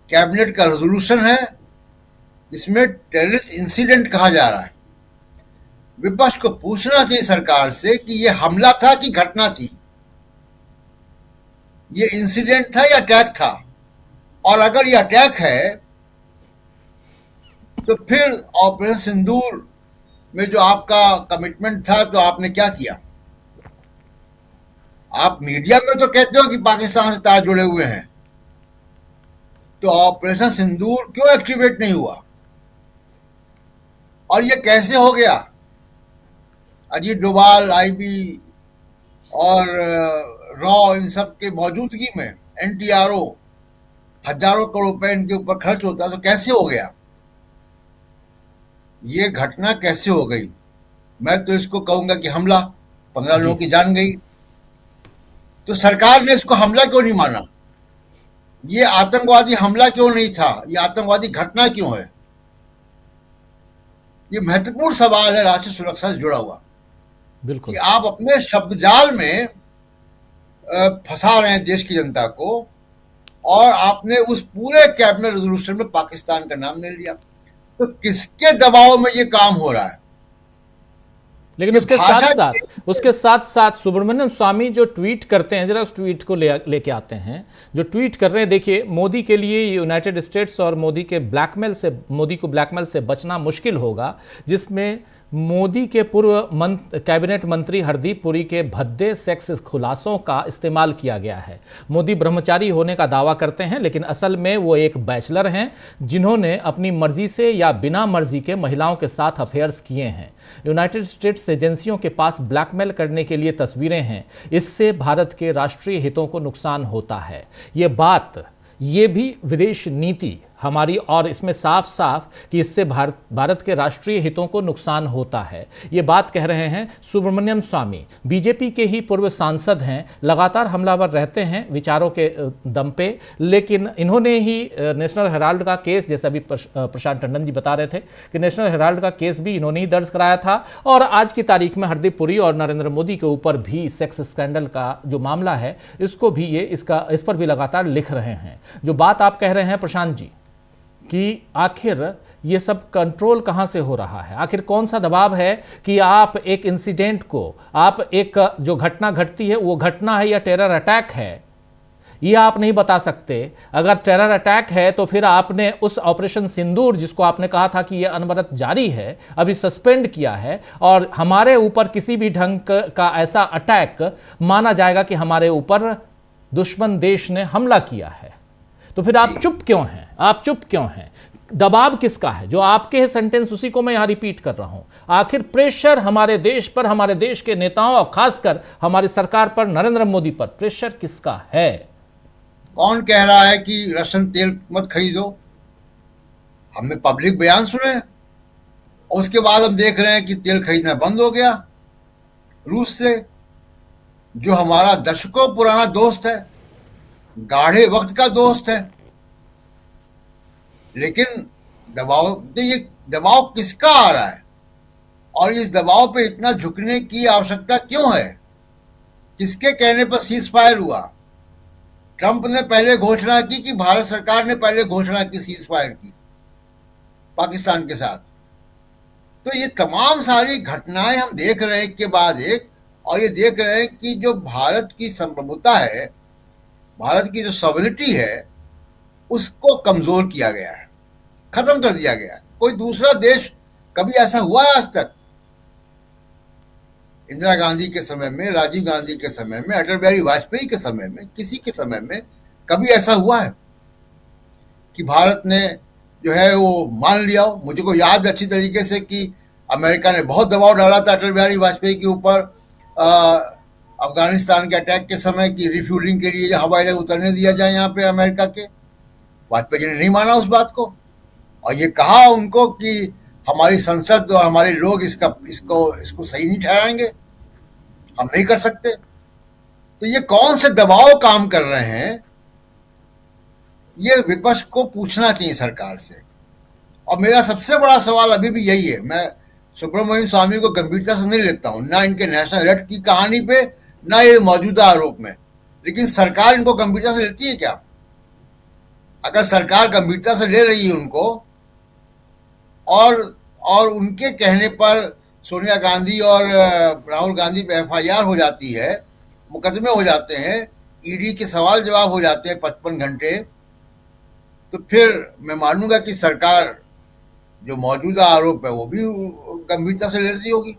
कैबिनेट का रेजोल्यूशन है जिसमें टेररिस्ट इंसिडेंट कहा जा रहा है। विपक्ष को पूछना चाहिए सरकार से कि ये हमला था कि घटना थी, ये इंसिडेंट था या अटैक था। और अगर ये अटैक है तो फिर ऑपरेशन सिंदूर में जो आपका कमिटमेंट था तो आपने क्या किया? आप मीडिया में तो कहते हो कि पाकिस्तान से तार जुड़े हुए हैं, तो ऑपरेशन सिंदूर क्यों एक्टिवेट नहीं हुआ? और ये कैसे हो गया? अजीत डोभाल, आईबी और रॉ इन सब के मौजूदगी में एनटीआरओ हजारों करोड़ रुपए इनके ऊपर खर्च होता, तो कैसे हो गया? ये घटना कैसे हो गई? मैं तो इसको कहूंगा कि हमला, 15 लोगों की जान गई। तो सरकार ने इसको हमला क्यों नहीं माना? ये आतंकवादी हमला क्यों नहीं था? ये आतंकवादी घटना क्यों है? ये महत्वपूर्ण सवाल है राष्ट्रीय सुरक्षा से जुड़ा हुआ, बिल्कुल कि आप अपने शब्दजाल में फंसा रहे हैं देश की जनता को, और आपने उस पूरे कैबिनेट रेजोल्यूशन में पाकिस्तान का नाम नहीं लिया। तो किसके दबाव में ये काम हो रहा है? लेकिन उसके साथ साथ सुब्रमण्यम स्वामी जो ट्वीट करते हैं, जरा उस ट्वीट को लेके आते हैं। जो ट्वीट कर रहे हैं, देखिए, मोदी के लिए यूनाइटेड स्टेट्स और मोदी को ब्लैकमेल से बचना मुश्किल होगा, जिसमें मोदी के पूर्व कैबिनेट मंत्री हरदीप पुरी के भद्दे सेक्स खुलासों का इस्तेमाल किया गया है। मोदी ब्रह्मचारी होने का दावा करते हैं, लेकिन असल में वो एक बैचलर हैं जिन्होंने अपनी मर्जी से या बिना मर्जी के महिलाओं के साथ अफेयर्स किए हैं। यूनाइटेड स्टेट्स एजेंसियों के पास ब्लैकमेल करने के लिए तस्वीरें हैं। इससे भारत के राष्ट्रीय हितों को नुकसान होता है। ये भी विदेश नीति हमारी, और इसमें साफ साफ कि इससे भारत के राष्ट्रीय हितों को नुकसान होता है। ये बात कह रहे हैं सुब्रमण्यम स्वामी, बीजेपी के ही पूर्व सांसद हैं, लगातार हमलावर रहते हैं विचारों के दम पे। लेकिन इन्होंने ही नेशनल हेराल्ड का केस, जैसा अभी प्रशांत टंडन जी बता रहे थे कि नेशनल हेराल्ड का केस भी इन्होंने ही दर्ज कराया था। और आज की तारीख में हरदीप पुरी और नरेंद्र मोदी के ऊपर भी सेक्स स्कैंडल का जो मामला है, इसको भी इस पर भी लगातार लिख रहे हैं। जो बात आप कह रहे हैं प्रशांत जी कि आखिर ये सब कंट्रोल कहां से हो रहा है, आखिर कौन सा दबाव है कि आप एक इंसिडेंट को, आप एक जो घटना घटती है वो घटना है या टेरर अटैक है, ये आप नहीं बता सकते। अगर टेरर अटैक है तो फिर आपने उस ऑपरेशन सिंदूर, जिसको आपने कहा था कि ये अनवरत जारी है, अभी सस्पेंड किया है, और हमारे ऊपर किसी भी ढंग का ऐसा अटैक माना जाएगा कि हमारे ऊपर दुश्मन देश ने हमला किया है, तो फिर आप चुप क्यों हैं? आप चुप क्यों हैं? दबाव किसका है? जो आपके सेंटेंस, उसी को मैं यहां रिपीट कर रहा हूं। आखिर प्रेशर हमारे देश पर, हमारे देश के नेताओं और खासकर हमारी सरकार पर, नरेंद्र मोदी पर प्रेशर किसका है? कौन कह रहा है कि रशियन तेल मत खरीदो? हमने पब्लिक बयान सुने, उसके बाद हम देख रहे हैं कि तेल खरीदना बंद हो गया रूस से, जो हमारा दशकों पुराना दोस्त है, गाढ़े वक्त का दोस्त है। लेकिन ये दबाव किसका आ रहा है, और इस दबाव पे इतना झुकने की आवश्यकता क्यों है? किसके कहने पर सीज फायर हुआ? ट्रंप ने पहले घोषणा की कि भारत सरकार ने पहले घोषणा की सीज फायर की पाकिस्तान के साथ। तो ये तमाम सारी घटनाएं हम देख रहे हैं एक के बाद एक, और ये देख रहे हैं कि जो भारत की संप्रभुता है, भारत की जो सॉवरेनिटी है, उसको कमजोर किया गया है, खत्म कर दिया गया है। कोई दूसरा देश, कभी ऐसा हुआ है आज तक? इंदिरा गांधी के समय में, राजीव गांधी के समय में, अटल बिहारी वाजपेयी के समय में, किसी के समय में कभी ऐसा हुआ है कि भारत ने जो है वो मान लिया हो? मुझे को याद अच्छी तरीके से कि अमेरिका ने बहुत दबाव डाला था अटल बिहारी वाजपेयी के ऊपर अफगानिस्तान के अटैक के समय की रिफ्यूलिंग के लिए हवाई जहाज उतरने दिया जाए यहाँ पे अमेरिका के। वाजपेयी जी ने नहीं माना उस बात को और ये कहा उनको कि हमारी संसद और हमारे लोग इसको सही नहीं ठहराएंगे, हम नहीं कर सकते। तो ये कौन से दबाव काम कर रहे हैं, ये विपक्ष को पूछना चाहिए सरकार से। और मेरा सबसे बड़ा सवाल अभी भी यही है, मैं सुब्रमण्यम स्वामी को गंभीरता से नहीं लेता हूं, ना इनके नेशनल हेराल्ड की कहानी पे, ना ये मौजूदा आरोप में, लेकिन सरकार इनको गंभीरता से लेती है क्या? अगर सरकार गंभीरता से ले रही है उनको और उनके कहने पर सोनिया गांधी और राहुल गांधी पे FIR हो जाती है, मुकदमे हो जाते हैं, ईडी के सवाल जवाब हो जाते हैं 55 घंटे, तो फिर मैं मानूंगा कि सरकार जो मौजूदा आरोप है वो भी गंभीरता से ले रही होगी।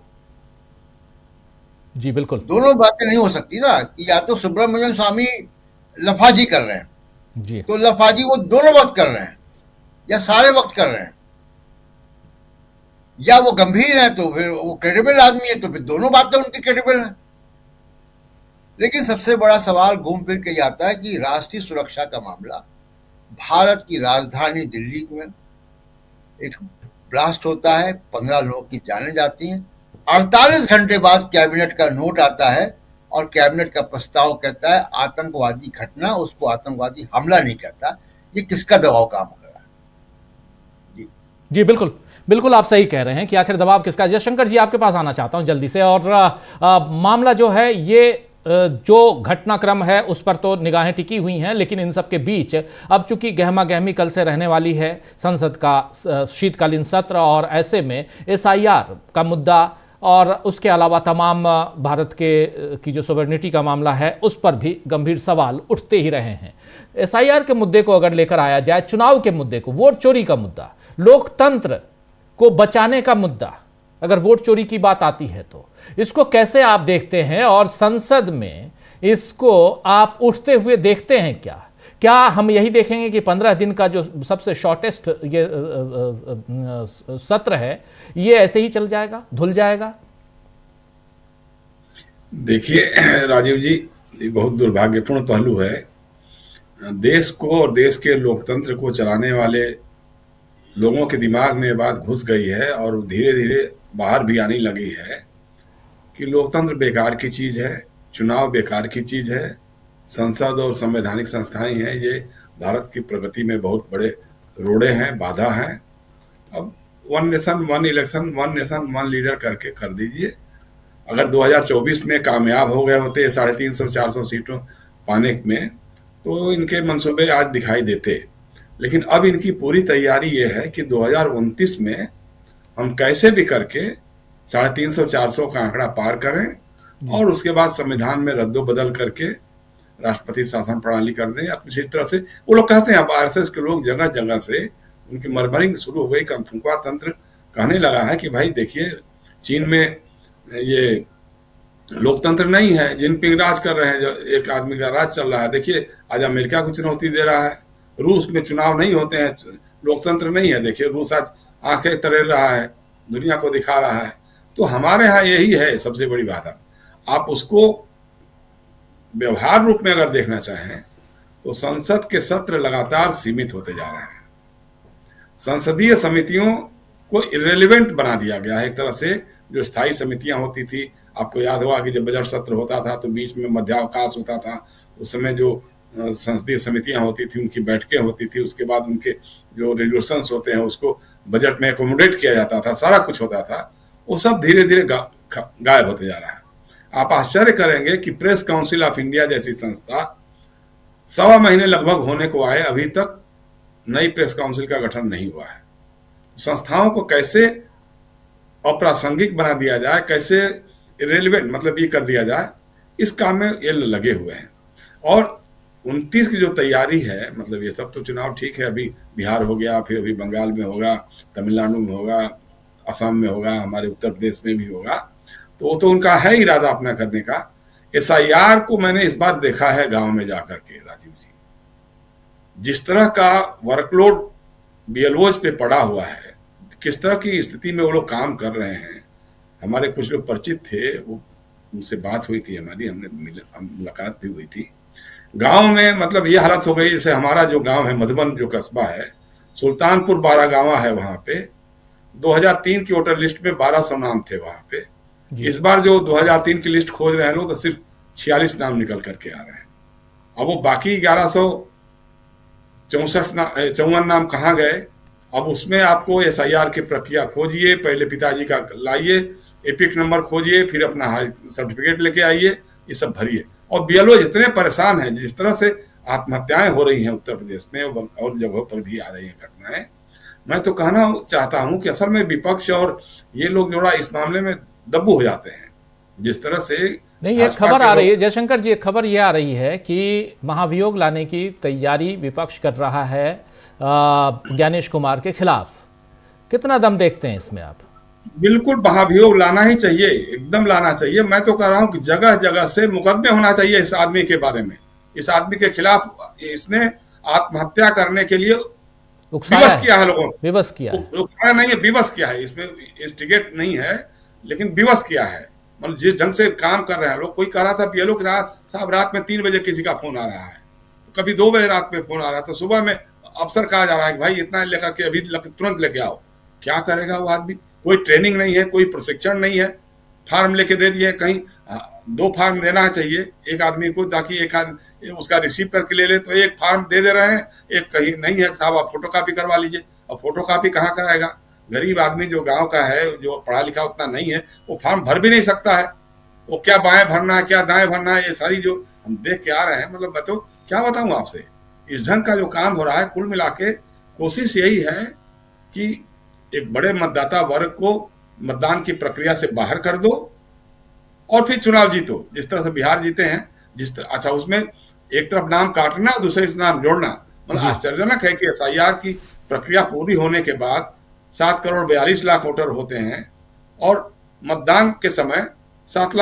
जी बिल्कुल, दोनों बातें नहीं हो सकती ना कि या तो सुब्रमण्यम स्वामी लफाजी कर रहे हैं जी तो लफाजी वो दोनों वक्त कर रहे हैं या सारे वक्त कर रहे हैं, या वो गंभीर है तो फिर वो क्रेडिबल आदमी है तो फिर दोनों बातें उनकी क्रेडिबल हैं। लेकिन सबसे बड़ा सवाल घूम फिर के आता है कि राष्ट्रीय सुरक्षा का मामला, भारत की राजधानी दिल्ली में एक ब्लास्ट होता है, 15 लोगों की जानें जाती हैं, 48 घंटे बाद कैबिनेट का नोट आता है और कैबिनेट का प्रस्ताव कहता है आतंकवादी घटना, उसको आतंकवादी हमला नहीं कहता। ये किसका दबाव काम कर रहा है? जी बिल्कुल बिल्कुल, आप सही कह रहे हैं कि आखिर दबाव किसका। जयशंकर जी, आपके पास आना चाहता हूं जल्दी से। और मामला जो है ये जो घटनाक्रम है उस पर तो निगाहें टिकी हुई हैं, लेकिन इन सब के बीच अब चूंकि गहमा गहमी कल से रहने वाली है संसद का शीतकालीन सत्र, और ऐसे में SIR का मुद्दा और उसके अलावा तमाम भारत के की जो सॉवरेनिटी का मामला है उस पर भी गंभीर सवाल उठते ही रहे हैं। SIR के मुद्दे को अगर लेकर आया जाए, चुनाव के मुद्दे को, वोट चोरी का मुद्दा, लोकतंत्र को बचाने का मुद्दा, अगर वोट चोरी की बात आती है तो इसको कैसे आप देखते हैं और संसद में इसको आप उठते हुए देखते हैं क्या? क्या हम यही देखेंगे कि 15 दिन का जो सबसे शॉर्टेस्ट ये सत्र है ये ऐसे ही चल जाएगा, धुल जाएगा? देखिए राजीव जी, ये बहुत दुर्भाग्यपूर्ण पहलू है। देश को और देश के लोकतंत्र को चलाने वाले लोगों के दिमाग में बात घुस गई है और धीरे धीरे बाहर भी आने लगी है कि लोकतंत्र बेकार की चीज है, चुनाव बेकार की चीज है, संसद और संवैधानिक संस्थाएं हैं ये भारत की प्रगति में बहुत बड़े रोड़े हैं, बाधा हैं। अब 1 नेशन 1 इलेक्शन, 1 नेशन 1 लीडर करके कर दीजिए। अगर 2024 में कामयाब हो गए होते 350-400 सीटों पाने में तो इनके मंसूबे आज दिखाई देते, लेकिन अब इनकी पूरी तैयारी ये है कि 2029 में हम कैसे भी करके 350-400 का आंकड़ा पार करें और उसके बाद संविधान में रद्दो बदल करके राष्ट्रपति शासन प्रणाली कर दें या कुछ इस तरह से। वो लोग कहते हैं, अब RSS के लोग जगह जगह से उनकी मरमरिंग शुरू हो गई, कंफुकवा तंत्र कहने लगा है कि भाई देखिए चीन में ये लोकतंत्र नहीं है, जिनपिंग राज कर रहे हैं, जो एक आदमी का राज चल रहा है। देखिए आज अमेरिका को चुनौती दे रहा है, रूस में चुनाव नहीं होते हैं, लोकतंत्र नहीं है, देखिए रूस आज आंखें तरेर रहा है, दुनिया को दिखा रहा है। तो हमारे यहाँ यही है सबसे बड़ी बात। आप उसको व्यवहार रूप में अगर देखना चाहें तो संसद के सत्र लगातार सीमित होते जा रहे हैं, संसदीय समितियों को इर्रेलेवेंट बना दिया गया है एक तरह से। जो स्थायी समितियां होती थी, आपको याद होगा कि जब बजट सत्र होता था तो बीच में मध्यावकाश होता था, उस समय जो संसदीय समितियां होती थी उनकी बैठकें होती थी, उसके बाद उनके जो रेजोल्यूशंस होते हैं उसको बजट में एकोमोडेट किया जाता था, सारा कुछ होता था। वो सब धीरे धीरे गायब होते जा रहा है। आप आश्चर्य करेंगे कि प्रेस काउंसिल ऑफ इंडिया जैसी संस्था 1.25 महीने लगभग होने को आए, अभी तक नई प्रेस काउंसिल का गठन नहीं हुआ है। संस्थाओं को कैसे अप्रासंगिक बना दिया जाए, कैसे इरेलीवेंट मतलब ये कर दिया जाए, इस काम में ये लगे हुए हैं। और 29 की जो तैयारी है, मतलब ये सब तो चुनाव ठीक है, अभी बिहार हो गया, फिर अभी बंगाल में होगा, तमिलनाडु में होगा, असम में होगा, हमारे उत्तर प्रदेश में भी होगा, तो वो तो उनका है इरादा अपना करने का। SIR को मैंने इस बार देखा है गांव में जाकर के राजीव जी, जिस तरह का वर्कलोड बीएलओज पे पड़ा हुआ है, किस तरह की स्थिति में वो लोग काम कर रहे हैं। हमारे कुछ लोग परिचित थे, वो उनसे बात हुई थी हमारी, हमने मुलाकात भी हुई थी। गांव में मतलब ये हालत हो गई, जैसे हमारा जो गांव है मधुबन जो कस्बा है, सुल्तानपुर बारागांवा है, वहां पे 2003 की वोटर लिस्ट में 1200 नाम थे वहां पे। इस बार जो 2003 की लिस्ट खोज रहे हैं लोग, तो सिर्फ 46 नाम निकल करके आ रहे हैं। अब वो बाकी 1154 नाम कहाँ गए? अब उसमें आपको SIR की प्रक्रिया खोजिए, पहले पिताजी का लाइए, एपिक नंबर खोजिए, फिर अपना सर्टिफिकेट लेके आइए, ये सब भरिए। और बीएलओ इतने परेशान हैं, जिस तरह से आत्महत्याएं हो रही हैं उत्तर प्रदेश में और जगहों पर भी आ रही हैं घटनाएं, मैं तो कहना चाहता हूं कि असल में विपक्ष और ये लोग थोड़ा इस मामले में दब्बू हो जाते हैं। जिस तरह से नहीं, ये खबर आ रही है जयशंकर जी, एक खबर ये आ रही है कि महाभियोग लाने की तैयारी विपक्ष कर रहा है ज्ञानेश कुमार के खिलाफ। कितना दम देखते हैं इसमें आप? बिल्कुल महाभियोग लाना ही चाहिए, एकदम लाना चाहिए। मैं तो कह रहा हूं कि जगह जगह से मुकदमे होना चाहिए इस आदमी के बारे में, इस आदमी के खिलाफ। इसने आत्महत्या करने के लिए विवश किया है लोगों को, विवश किया है, उकसाया नहीं है, विवश किया है। इसमें इंस्टिगेट नहीं है, लेकिन विवश किया है। मतलब जिस ढंग से काम कर रहे हैं लोग, कोई कह रहा था बीएलओ कि साहब रात में 3 बजे किसी का फोन आ रहा है, तो कभी 2 बजे रात में फोन आ रहा है, तो सुबह में अफसर कहा जा रहा है कि भाई इतना लेकर के अभी तुरंत लेके आओ। क्या करेगा वो आदमी? कोई ट्रेनिंग नहीं है, कोई प्रशिक्षण नहीं है, फार्म लेके दे दिए। कहीं 2 फार्म देना चाहिए एक आदमी को, ताकि एक आदमी उसका रिसीव करके ले ले, तो एक फार्म दे रहे हैं, एक कहीं नहीं है, साहब आप फोटोकॉपी करवा लीजिए। अब फोटोकॉपी कहाँ कराएगा? गरीब आदमी जो गांव का है, जो पढ़ा लिखा उतना नहीं है, वो फार्म भर भी नहीं सकता है। वो क्या बाएं भरना है, क्या दाएं भरना है, ये सारी जो हम देख के आ रहे हैं, मतलब मैं तो क्या बताऊं आपसे, इस ढंग का जो काम हो रहा है। कुल मिला के कोशिश यही है कि एक बड़े मतदाता वर्ग को मतदान की प्रक्रिया से बाहर कर दो और फिर चुनाव जीतो। जिस तरह से बिहार जीते हैं, जिस तरह, अच्छा उसमें एक तरफ नाम काटना और दूसरी तरफ नाम जोड़ना, मतलब आश्चर्यजनक है कि SIR की प्रक्रिया पूरी होने के बाद 7 करोड़ 42 लाख वोटर होते हैं और मतदान के समय 7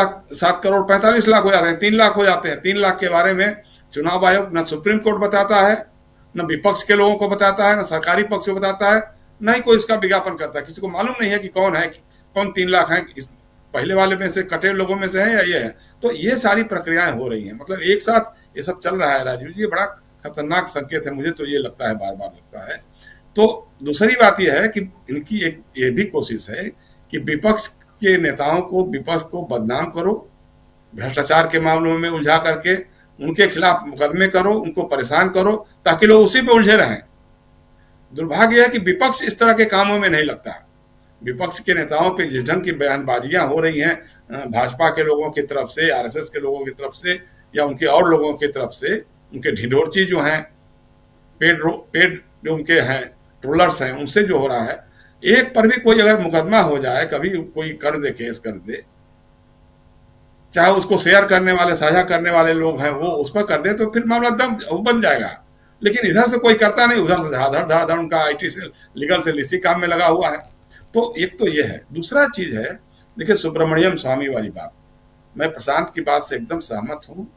करोड़ 45 लाख हो जाते हैं, 3 लाख हो जाते हैं। 3 लाख के बारे में चुनाव आयोग न सुप्रीम कोर्ट बताता है, न विपक्ष के लोगों को बताता है, न सरकारी पक्ष को बताता है, न ही कोई इसका विज्ञापन करता है। किसी को मालूम नहीं है कि कौन है, कौन 3 लाख है, पहले वाले में से कटे लोगों में से है या ये है। तो ये सारी प्रक्रियाएं हो रही हैं, मतलब एक साथ ये सब चल रहा है। राजीव जी, ये बड़ा खतरनाक संकेत है, मुझे तो ये लगता है, बार बार लगता है। तो दूसरी बात यह है कि इनकी एक ये भी कोशिश है कि विपक्ष के नेताओं को, विपक्ष को बदनाम करो, भ्रष्टाचार के मामलों में उलझा करके उनके खिलाफ मुकदमे करो, उनको परेशान करो, ताकि लोग उसी पे उलझे रहें। दुर्भाग्य है कि विपक्ष इस तरह के कामों में नहीं लगता। विपक्ष के नेताओं पे जिस ढंग की बयानबाजियां हो रही हैं, भाजपा के लोगों की तरफ से, RSS के लोगों की तरफ से, या उनके और लोगों की तरफ से, उनके ढिंढोरची जो हैं, पेड जो उनके हैं ट्रोलर्स हैं, उनसे जो हो रहा है, एक पर भी कोई अगर मुकदमा हो जाए, कभी कोई कर दे, केस कर दे, चाहे उसको शेयर करने वाले, साझा करने वाले लोग हैं, वो उस पर कर दे, तो फिर मामला दम बन जाएगा। लेकिन इधर से कोई करता नहीं, उधर से धड़ाधड़ उनका IT से, लीगल से इसी काम में लगा हुआ है। तो एक तो ये है। दूसरा चीज है, देखिए सुब्रमण्यम स्वामी वाली बात, मैं प्रशांत की बात से एकदम सहमत हूँ।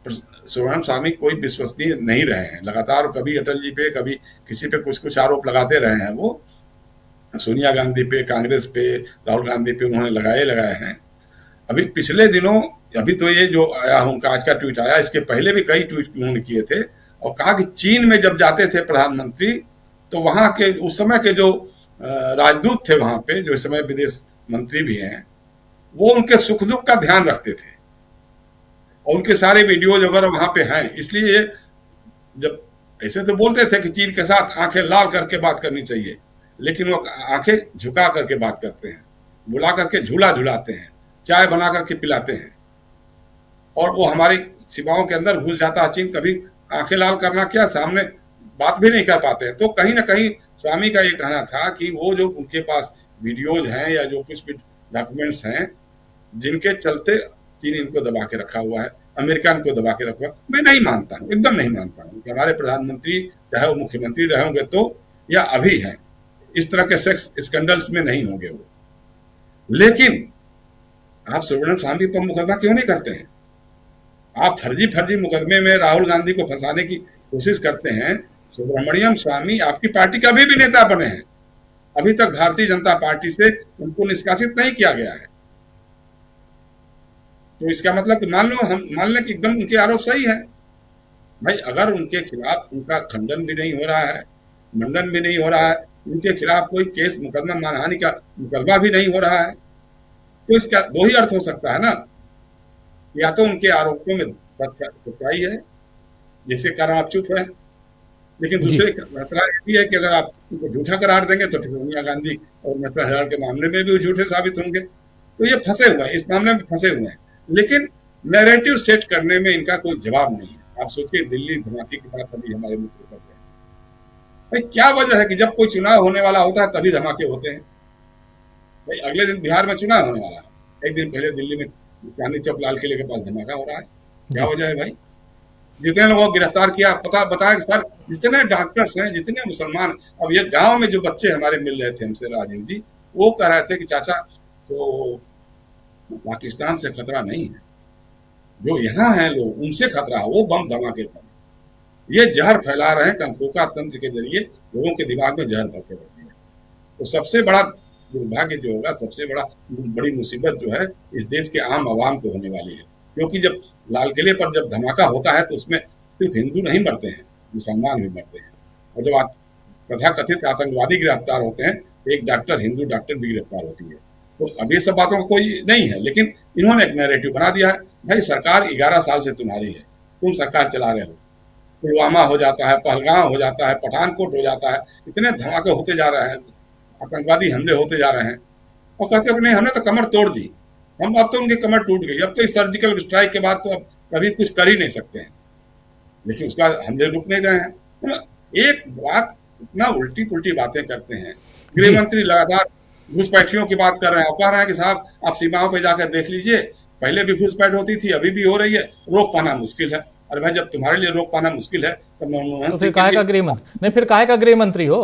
सुब्रमण्यम स्वामी कोई विश्वसनीय नहीं रहे हैं, लगातार कभी अटल जी पे, कभी किसी पे कुछ आरोप लगाते रहे हैं। वो सोनिया गांधी पे, कांग्रेस पे, राहुल गांधी पे उन्होंने लगाए हैं। अभी पिछले दिनों, अभी तो ये जो आया उनका आज का ट्वीट आया, इसके पहले भी कई ट्वीट उन्होंने किए थे और कहा कि चीन में जब जाते थे प्रधानमंत्री, तो वहां के उस समय के जो राजदूत थे वहां पे, जो इस समय विदेश मंत्री भी हैं, वो उनके सुख दुख का ध्यान रखते थे और उनके सारे वीडियोज वगैरह वहां पे हैं। इसलिए जब ऐसे तो बोलते थे कि चीन के साथ आंखें लाल करके बात करनी चाहिए, लेकिन वो आंखें झुका करके बात करते हैं, बुला करके झूला झुलाते हैं, चाय बना करके पिलाते हैं, और वो हमारी सीमाओं के अंदर घुस जाता है चीन। कभी आंखें लाल करना क्या, सामने बात भी नहीं कर पाते हैं। तो कहीं ना कहीं स्वामी का ये कहना था कि वो जो उनके पास वीडियोज हैं या जो कुछ भी डॉक्यूमेंट्स हैं, जिनके चलते चीन इनको दबा के रखा हुआ है, अमेरिका इनको दबा के रखा हुआ है, मैं नहीं मानता हूँ, एकदम नहीं मानता हूँ कि हमारे प्रधानमंत्री चाहे वो मुख्यमंत्री रहे होंगे तो, या अभी हैं, इस तरह के सेक्स स्कैंडल्स में नहीं होंगे वो। लेकिन आप सुब्रमण्यम स्वामी पर मुकदमा क्यों नहीं करते हैं? आप फर्जी मुकदमे में राहुल गांधी को फंसाने की कोशिश करते हैं, सुब्रमण्यम स्वामी आपकी पार्टी का अभी भी नेता बने हैं, अभी तक भारतीय जनता पार्टी से उनको निष्कासित नहीं किया गया है। तो इसका मतलब कि हम मान लें कि एकदम उनके आरोप सही है। भाई अगर उनके खिलाफ उनका खंडन भी नहीं हो रहा है, मंडन भी नहीं हो रहा है, उनके खिलाफ कोई केस मुकदमा मानहानि का मुकदमा भी नहीं हो रहा है, तो इसका दो ही अर्थ हो सकता है ना, या तो उनके आरोपों में सच्चाई है जिसके कारण आप चुप है, लेकिन दूसरे खतरा ये भी है कि अगर आप उनको झूठा करार देंगे तो फिर सोनिया गांधी और नेशनल हेराल्ड के मामले में भी वो झूठे साबित होंगे। तो ये फंसे हुए हैं, इस मामले में फंसे हुए हैं, लेकिन नैरेटिव सेट करने में इनका कोई जवाब नहीं है। आप सोचिए दिल्ली धमाके की बात अभी हमारे मित्र कर रहे हैं, भाई क्या वजह है कि जब कोई चुनाव होने वाला होता है तभी धमाके होते हैं। भाई अगले दिन बिहार में चुनाव होने वाला है, एक दिन पहले दिल्ली में चांदनी चौक लाल किले के पास धमाका हो रहा है, क्या वजह है भाई? जितने लोगों को गिरफ्तार किया बताया कि सर जितने डॉक्टर्स हैं, जितने मुसलमान, अब ये गांव में जो बच्चे हमारे मिल रहे थे हमसे राजीव जी, वो कह रहे थे कि चाचा तो पाकिस्तान से खतरा नहीं है, जो यहाँ हैं लोग उनसे खतरा है, वो बम धमाके पर ये जहर फैला रहे हैं, कंफोका तंत्र के जरिए लोगों के दिमाग में जहर भर के रखते हैं। तो सबसे बड़ा दुर्भाग्य जो होगा, सबसे बड़ी मुसीबत जो है इस देश के आम आवाम को होने वाली है, क्योंकि जब लाल किले पर जब धमाका होता है तो उसमें सिर्फ हिंदू नहीं मरते हैं, मुसलमान भी मरते हैं। और जब तथाकथित आतंकवादी गिरफ्तार होते हैं, एक डॉक्टर, हिंदू डॉक्टर भी गिरफ्तार होती है। तो अब ये सब बातों का कोई नहीं है, लेकिन इन्होंने एक नैरेटिव बना दिया है। भाई सरकार 11 साल से तुम्हारी है, तुम सरकार चला रहे हो, पुलवामा हो जाता है, पहलगाम हो जाता है, पठानकोट हो जाता है, इतने धमाके होते जा रहे हैं, आतंकवादी हमले होते जा रहे हैं, और कहते हैं नहीं हमने तो कमर तोड़ दी, हम अब तो उनकी कमर टूट गई, अब तो इस सर्जिकल स्ट्राइक के बाद तो अब कभी कुछ कर ही नहीं सकते हैं, लेकिन उसका हमले रुक नहीं रहे हैं। एक बात इतना उल्टी पुल्टी बातें करते हैं। गृह मंत्री लगातार घुसपैठियों की बात कर रहे हैं और कह रहे हैं कि साहब आप सीमाओं पे जाकर देख लीजिए, पहले भी घुसपैठ होती थी, अभी भी हो रही है, रोक पाना मुश्किल है। अरे भाई जब तुम्हारे लिए रोक पाना मुश्किल है तो मनमोहन सिंह काहे का गृह मंत्री नहीं, फिर काहे का गृह मंत्री हो?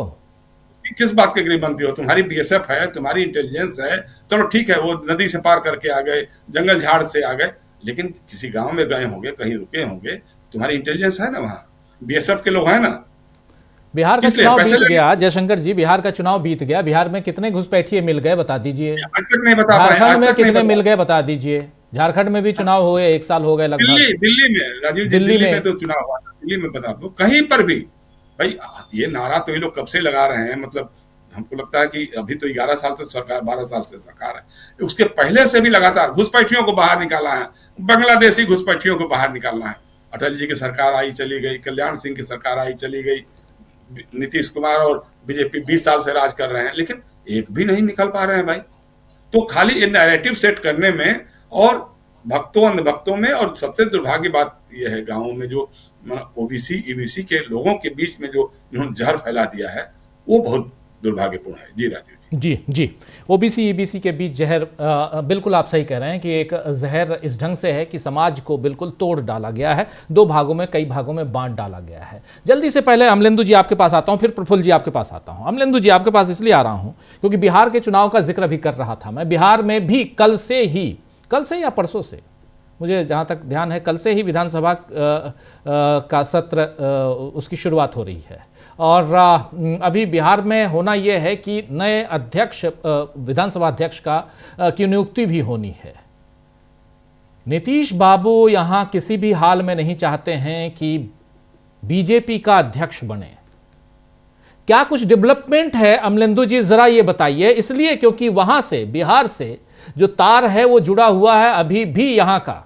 किस बात के गृह मंत्री हो? तुम्हारी बीएसएफ है, तुम्हारी इंटेलिजेंस है, चलो ठीक है, वो नदी से पार करके आ गए, जंगल झाड़ से आ गए, लेकिन किसी गांव में गए होंगे, कहीं रुके होंगे, तुम्हारी इंटेलिजेंस है ना, वहाँ बीएसएफ के लोग हैं ना। बिहार का चुनाव बीत गया जयशंकर जी, बिहार का चुनाव बीत गया, बिहार में कितने घुसपैठिए मिल गए बता दीजिए? आज तक नहीं बता पाए। झारखंड में कितने मिल गए बता दीजिए? झारखंड में भी चुनाव हुए, 1 साल हो गए लगभग। दिल्ली में राजीव जी, दिल्ली में तो चुनाव हुआ, दिल्ली में बता दो कहीं पर भी। भाई ये नारा तो ये लोग कब से लगा रहे हैं, मतलब हमको लगता है कि अभी तो 11 साल से सरकार, 12 साल से सरकार है, उसके पहले से भी लगातार घुसपैठियों को बाहर निकाला है, बांग्लादेशी घुसपैठियों को बाहर निकालना है। अटल जी की सरकार आई चली गई, कल्याण सिंह की सरकार आई चली गई, नीतीश कुमार और बीजेपी 20 साल से राज कर रहे हैं, लेकिन एक भी नहीं निकल पा रहे हैं भाई। तो खाली ये नैरेटिव सेट करने में और भक्तों अंधभक्तों में, और सबसे दुर्भाग्य बात यह है गांवों में जो ओबीसी ईबीसी के लोगों के बीच में जो इन्होंने जहर फैला दिया है, वो बहुत दुर्भाग्यपूर्ण है। जी राजीव जी, ओबीसी ईबीसी के बीच जहर, बिल्कुल आप सही कह रहे हैं कि एक जहर इस ढंग से है कि समाज को बिल्कुल तोड़ डाला गया है, 2 भागों में, कई भागों में बांट डाला गया है। जल्दी से पहले अमलेंदु जी आपके पास आता हूं, फिर प्रफुल्ल जी आपके पास आता हूं। अमलेंदु जी आपके पास इसलिए आ रहा हूं क्योंकि बिहार के चुनाव का जिक्र भी कर रहा था मैं। बिहार में भी कल से या परसों से, मुझे जहां तक ध्यान है कल से ही विधानसभा का सत्र उसकी शुरुआत हो रही है, और अभी बिहार में होना यह है कि नए अध्यक्ष, विधानसभा अध्यक्ष की नियुक्ति भी होनी है। नीतीश बाबू यहां किसी भी हाल में नहीं चाहते हैं कि बीजेपी का अध्यक्ष बने। क्या कुछ डेवलपमेंट है अमलेंदु जी, जरा ये बताइए। इसलिए क्योंकि वहां से, बिहार से जो तार है वो जुड़ा हुआ है अभी भी, यहां का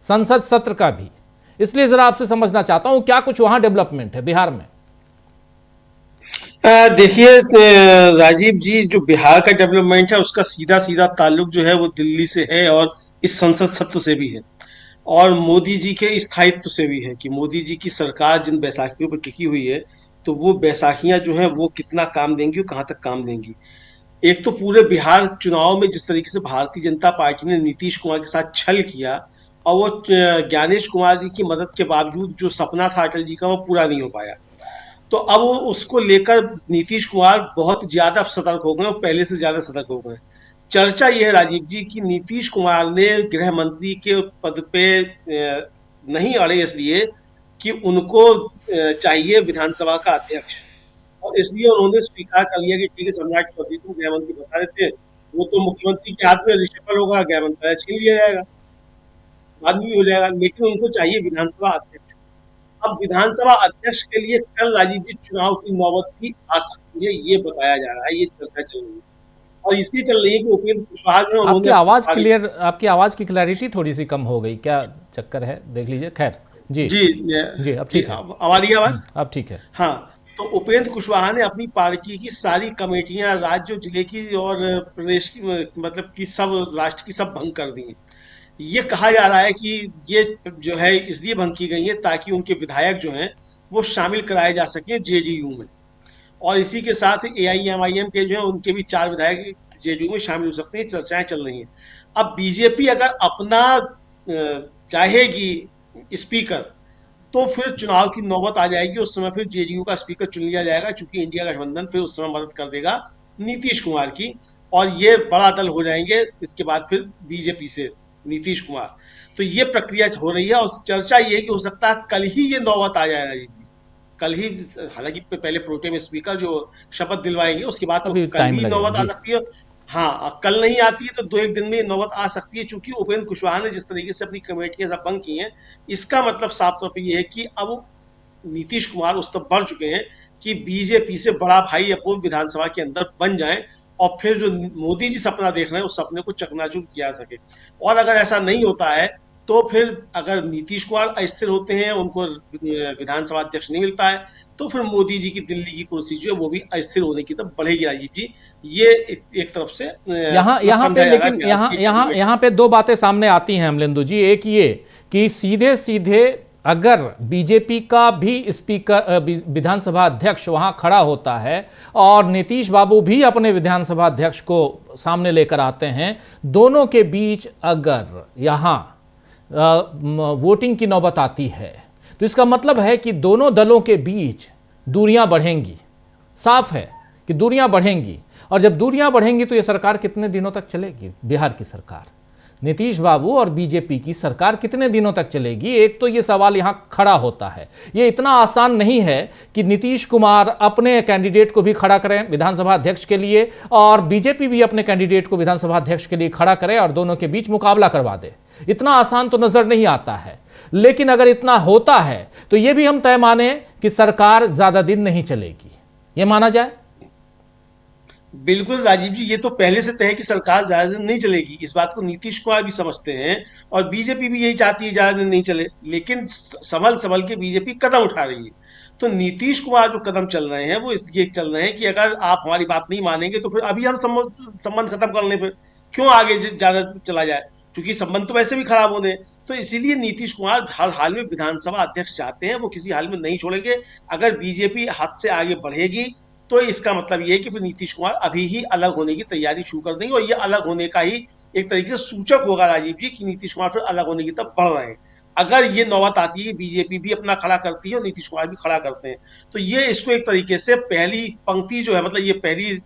संसद सत्र का भी, इसलिए जरा आपसे समझना चाहता हूं क्या कुछ वहां डेवलपमेंट है बिहार में। देखिए राजीव जी, जो बिहार का डेवलपमेंट है उसका सीधा सीधा ताल्लुक जो है वो दिल्ली से है, और इस संसद सत्र से भी है, और मोदी जी के स्थायित्व से भी है कि मोदी जी की सरकार जिन बैसाखियों पर टिकी हुई है, तो वो बैसाखियां जो हैं वो कितना काम देंगी और कहाँ तक काम देंगी। एक तो पूरे बिहार चुनाव में जिस तरीके से भारतीय जनता पार्टी ने नीतीश कुमार के साथ छल किया, और वो ज्ञानेश कुमार जी की मदद के बावजूद जो सपना था अटल जी का वो पूरा नहीं हो पाया, तो अब वो उसको लेकर नीतीश कुमार बहुत ज्यादा सतर्क हो गए और पहले से ज्यादा सतर्क हो गए। चर्चा यह है राजीव जी कि नीतीश कुमार ने गृह मंत्री के पद पे नहीं अड़े, इसलिए कि उनको चाहिए विधानसभा का अध्यक्ष, और इसलिए उन्होंने स्वीकार कर लिया कि ठीक है, सम्राट चौधरी को गृह मंत्री बता देते हैं, वो तो मुख्यमंत्री के हाथ में रिशफल होगा, गृह मंत्रालय छीन लिया जाएगा, बाद में भी हो जाएगा, लेकिन उनको चाहिए विधानसभा अध्यक्ष। अब विधानसभा अध्यक्ष के लिए कल राजीव जी चुनाव की नौबत भी आ सकती है, ये बताया जा रहा है, ये चर्चा चल रही है, और इसलिए चल रही है कि उपेंद्र कुशवाहा जो है उन्होंने आपकी आवाज की क्लैरिटी थोड़ी सी कम हो गई, क्या चक्कर है देख लीजिए। खैर जी जी जी, अब ठीक है, अब आ रही है आवाज। अब ठीक है। हाँ, तो उपेंद्र कुशवाहा ने अपनी पार्टी की सारी कमेटियां राज्य, जिले की और प्रदेश की, मतलब कि सब राष्ट्र की सब भंग कर दी हैं। ये कहा जा रहा है कि ये जो है इसलिए भंग की गई है ताकि उनके विधायक जो हैं वो शामिल कराए जा सके जेडीयू में, और इसी के साथ एआईएमआईएम के जो है उनके भी 4 विधायक जेडीयू में शामिल हो सकते हैं, चर्चाएं चल रही हैं। अब बीजेपी अगर अपना चाहेगी स्पीकर, तो फिर चुनाव की नौबत आ जाएगी, उस समय फिर जेडीयू का स्पीकर चुन लिया जाएगा, क्योंकि इंडिया गठबंधन फिर उस समय मदद कर देगा नीतीश कुमार की, और ये बड़ा दल हो जाएंगे इसके बाद फिर बीजेपी से नीतीश कुमार। तो ये प्रक्रिया हो रही है, और चर्चा ये है कि हो सकता है कल ही ये नौबत आ जाए राजीव जी, कल ही, हालांकि पहले प्रोटेम स्पीकर जो शपथ दिलवाएंगे उसके बाद तो कल ही नौबत आ सकती है। हाँ, कल नहीं आती है तो 2-1 दिन में नौबत आ सकती है, चूंकि उपेंद्र कुशवाहा ने जिस तरीके से अपनी कमेटियां सब भंग की हैं, इसका मतलब साफ तौर पर यह है कि अब नीतीश कुमार उस तक बढ़ चुके हैं कि बीजेपी से बड़ा भाई अब वो विधानसभा के अंदर बन जाए, और फिर जो मोदी जी सपना देख रहे हैं उस सपने को चकनाचूर किया जा सके। और अगर ऐसा नहीं होता है तो फिर अगर नीतीश कुमार अस्थिर होते हैं, उनको विधानसभा अध्यक्ष नहीं मिलता है, तो फिर मोदी जी की दिल्ली की कुर्सी जो है वो भी अस्थिर होने की तरफ बढ़ेगी राजीव जी। ये एक तरफ से यहाँ पे, लेकिन यहाँ पे 2 बातें सामने आती हैं अमलेंदु जी। एक ये कि सीधे सीधे अगर बीजेपी का भी स्पीकर, विधानसभा अध्यक्ष वहां खड़ा होता है और नीतीश बाबू भी अपने विधानसभा अध्यक्ष को सामने लेकर आते हैं, दोनों के बीच अगर यहां वोटिंग की नौबत आती है, तो इसका मतलब है कि दोनों दलों के बीच दूरियां बढ़ेंगी। साफ है कि दूरियां बढ़ेंगी, और जब दूरियां बढ़ेंगी तो यह सरकार कितने दिनों तक चलेगी? बिहार की सरकार, नीतीश बाबू और बीजेपी की सरकार कितने दिनों तक चलेगी? एक तो ये सवाल यहां खड़ा होता है। ये इतना आसान नहीं है कि नीतीश कुमार अपने कैंडिडेट को भी खड़ा करें विधानसभा अध्यक्ष के लिए, और बीजेपी भी अपने कैंडिडेट को विधानसभा अध्यक्ष के लिए खड़ा करे और दोनों के बीच मुकाबला करवा दे। इतना आसान तो नजर नहीं आता है, लेकिन अगर इतना होता है तो यह भी हम तय माने कि सरकार ज्यादा दिन नहीं चलेगी, यह माना जाए। बिल्कुल राजीव जी, ये तो पहले से तय है कि सरकार ज्यादा दिन नहीं चलेगी, इस बात को नीतीश कुमार भी समझते हैं, और बीजेपी भी यही चाहती है ज्यादा दिन नहीं चले, लेकिन संभल संभल के बीजेपी कदम उठा रही है। तो नीतीश कुमार जो कदम चल रहे हैं वो इसलिए चल रहे हैं कि अगर आप हमारी बात नहीं मानेंगे तो फिर अभी हम संबंध खत्म कर लें, फिर क्यों आगे ज्यादा चला जाए, क्योंकि संबंध तो वैसे भी खराब होने। तो इसीलिए नीतीश कुमार हर हाल में विधानसभा अध्यक्ष चाहते हैं, वो किसी हाल में नहीं छोड़ेंगे। अगर बीजेपी हद से आगे बढ़ेगी तो इसका मतलब ये है कि फिर नीतीश कुमार अभी ही अलग होने की तैयारी शुरू कर देंगे, और ये अलग होने का ही एक तरीके से सूचक होगा राजीव जी कि नीतीश कुमार फिर अलग होने की तरफ बढ़ रहे हैं। अगर ये नौबत आती है, बीजेपी भी अपना खड़ा करती है और नीतीश कुमार भी खड़ा करते हैं, तो ये इसको एक तरीके से पहली पंक्ति जो है, मतलब ये पहली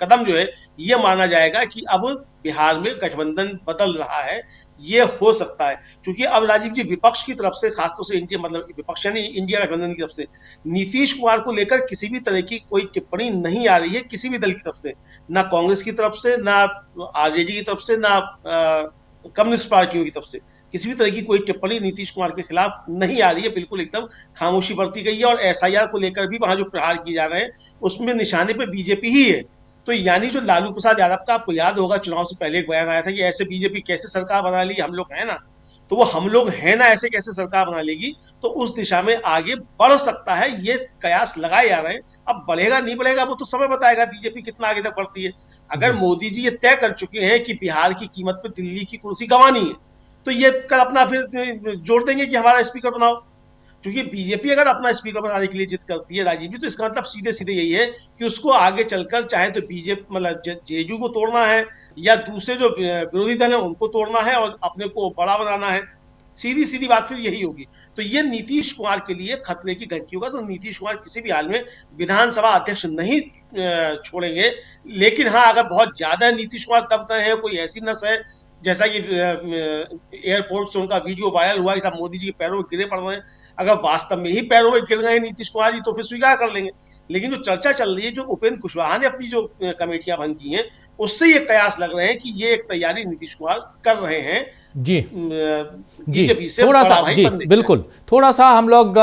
कदम जो है, ये माना जाएगा कि अब बिहार में गठबंधन बदल रहा है। ये हो सकता है, क्योंकि अब राजीव जी विपक्ष की तरफ से, खासतौर से इंडिया, मतलब विपक्ष यानी इंडिया गठबंधन की तरफ से नीतीश कुमार को लेकर किसी भी तरह की कोई टिप्पणी नहीं आ रही है, किसी भी दल की तरफ से, ना कांग्रेस की तरफ से, ना आरजेडी की तरफ से, ना कम्युनिस्ट पार्टियों की तरफ से किसी भी तरह की कोई टिप्पणी नीतीश कुमार के खिलाफ नहीं आ रही है। बिल्कुल एकदम खामोशी बरती गई है, और एसआईआर को लेकर भी वहां जो प्रहार किए जा रहे हैं उसमें निशाने पे बीजेपी ही है। तो यानी जो लालू प्रसाद यादव का, आपको याद होगा चुनाव से पहले एक बयान आया था कि ऐसे बीजेपी कैसे सरकार बना ली, हम लोग हैं ना, तो वो हम लोग हैं ना ऐसे कैसे सरकार बना लेगी, तो उस दिशा में आगे बढ़ सकता है, ये कयास लगाए जा रहे हैं। अब बढ़ेगा नहीं बढ़ेगा वो तो समय बताएगा, बीजेपी कितना आगे तक बढ़ती है। अगर मोदी जी ये तय कर चुके हैं कि बिहार की कीमत पे दिल्ली की कुर्सी गंवानी है, तो ये कल अपना फिर जोड़ देंगे कि हमारा स्पीकर बनाओ, क्योंकि बीजेपी अगर अपना स्पीकर बनाने के लिए जिद करती है राजीव जी, तो इसका मतलब सीधे सीधे यही है कि उसको आगे चलकर चाहे तो बीजेपी, मतलब जेडीयू को तोड़ना है, या दूसरे जो विरोधी दल है उनको तोड़ना है और अपने को बड़ा बनाना है। सीधी सीधी बात फिर यही होगी। तो ये नीतीश कुमार के लिए खतरे की घंटी होगा। तो नीतीश कुमार किसी भी हाल में विधानसभा अध्यक्ष नहीं छोड़ेंगे, लेकिन हाँ, अगर बहुत ज्यादा नीतीश कुमार दब गए हैं, कोई ऐसी नस है, जैसा कि एयरपोर्ट से उनका वीडियो वायरल हुआ कि साहब मोदी जी के पैरों में गिरे पड़ रहे हैं, अगर वास्तव में ही पैरों में गिर गए नीतीश कुमार जी तो फिर स्वीकार कर लेंगे। लेकिन जो चर्चा चल रही है, जो उपेंद्र कुशवाहा ने अपनी जो कमेटियां भंग की हैं, उससे ये कयास लग रहे हैं कि ये एक तैयारी नीतीश कुमार कर रहे हैं जी बीजेपी से थोड़ा सा जी बिल्कुल थोड़ा सा हम लोग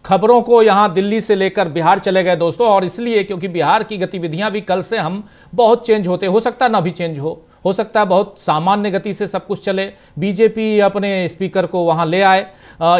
खबरों को यहां दिल्ली से लेकर बिहार चले गए दोस्तों, और इसलिए क्योंकि बिहार की गतिविधियां भी कल से हम बहुत चेंज होते, हो सकता है ना भी चेंज हो सकता है बहुत सामान्य गति से सब कुछ चले, बीजेपी अपने स्पीकर को वहां ले आए,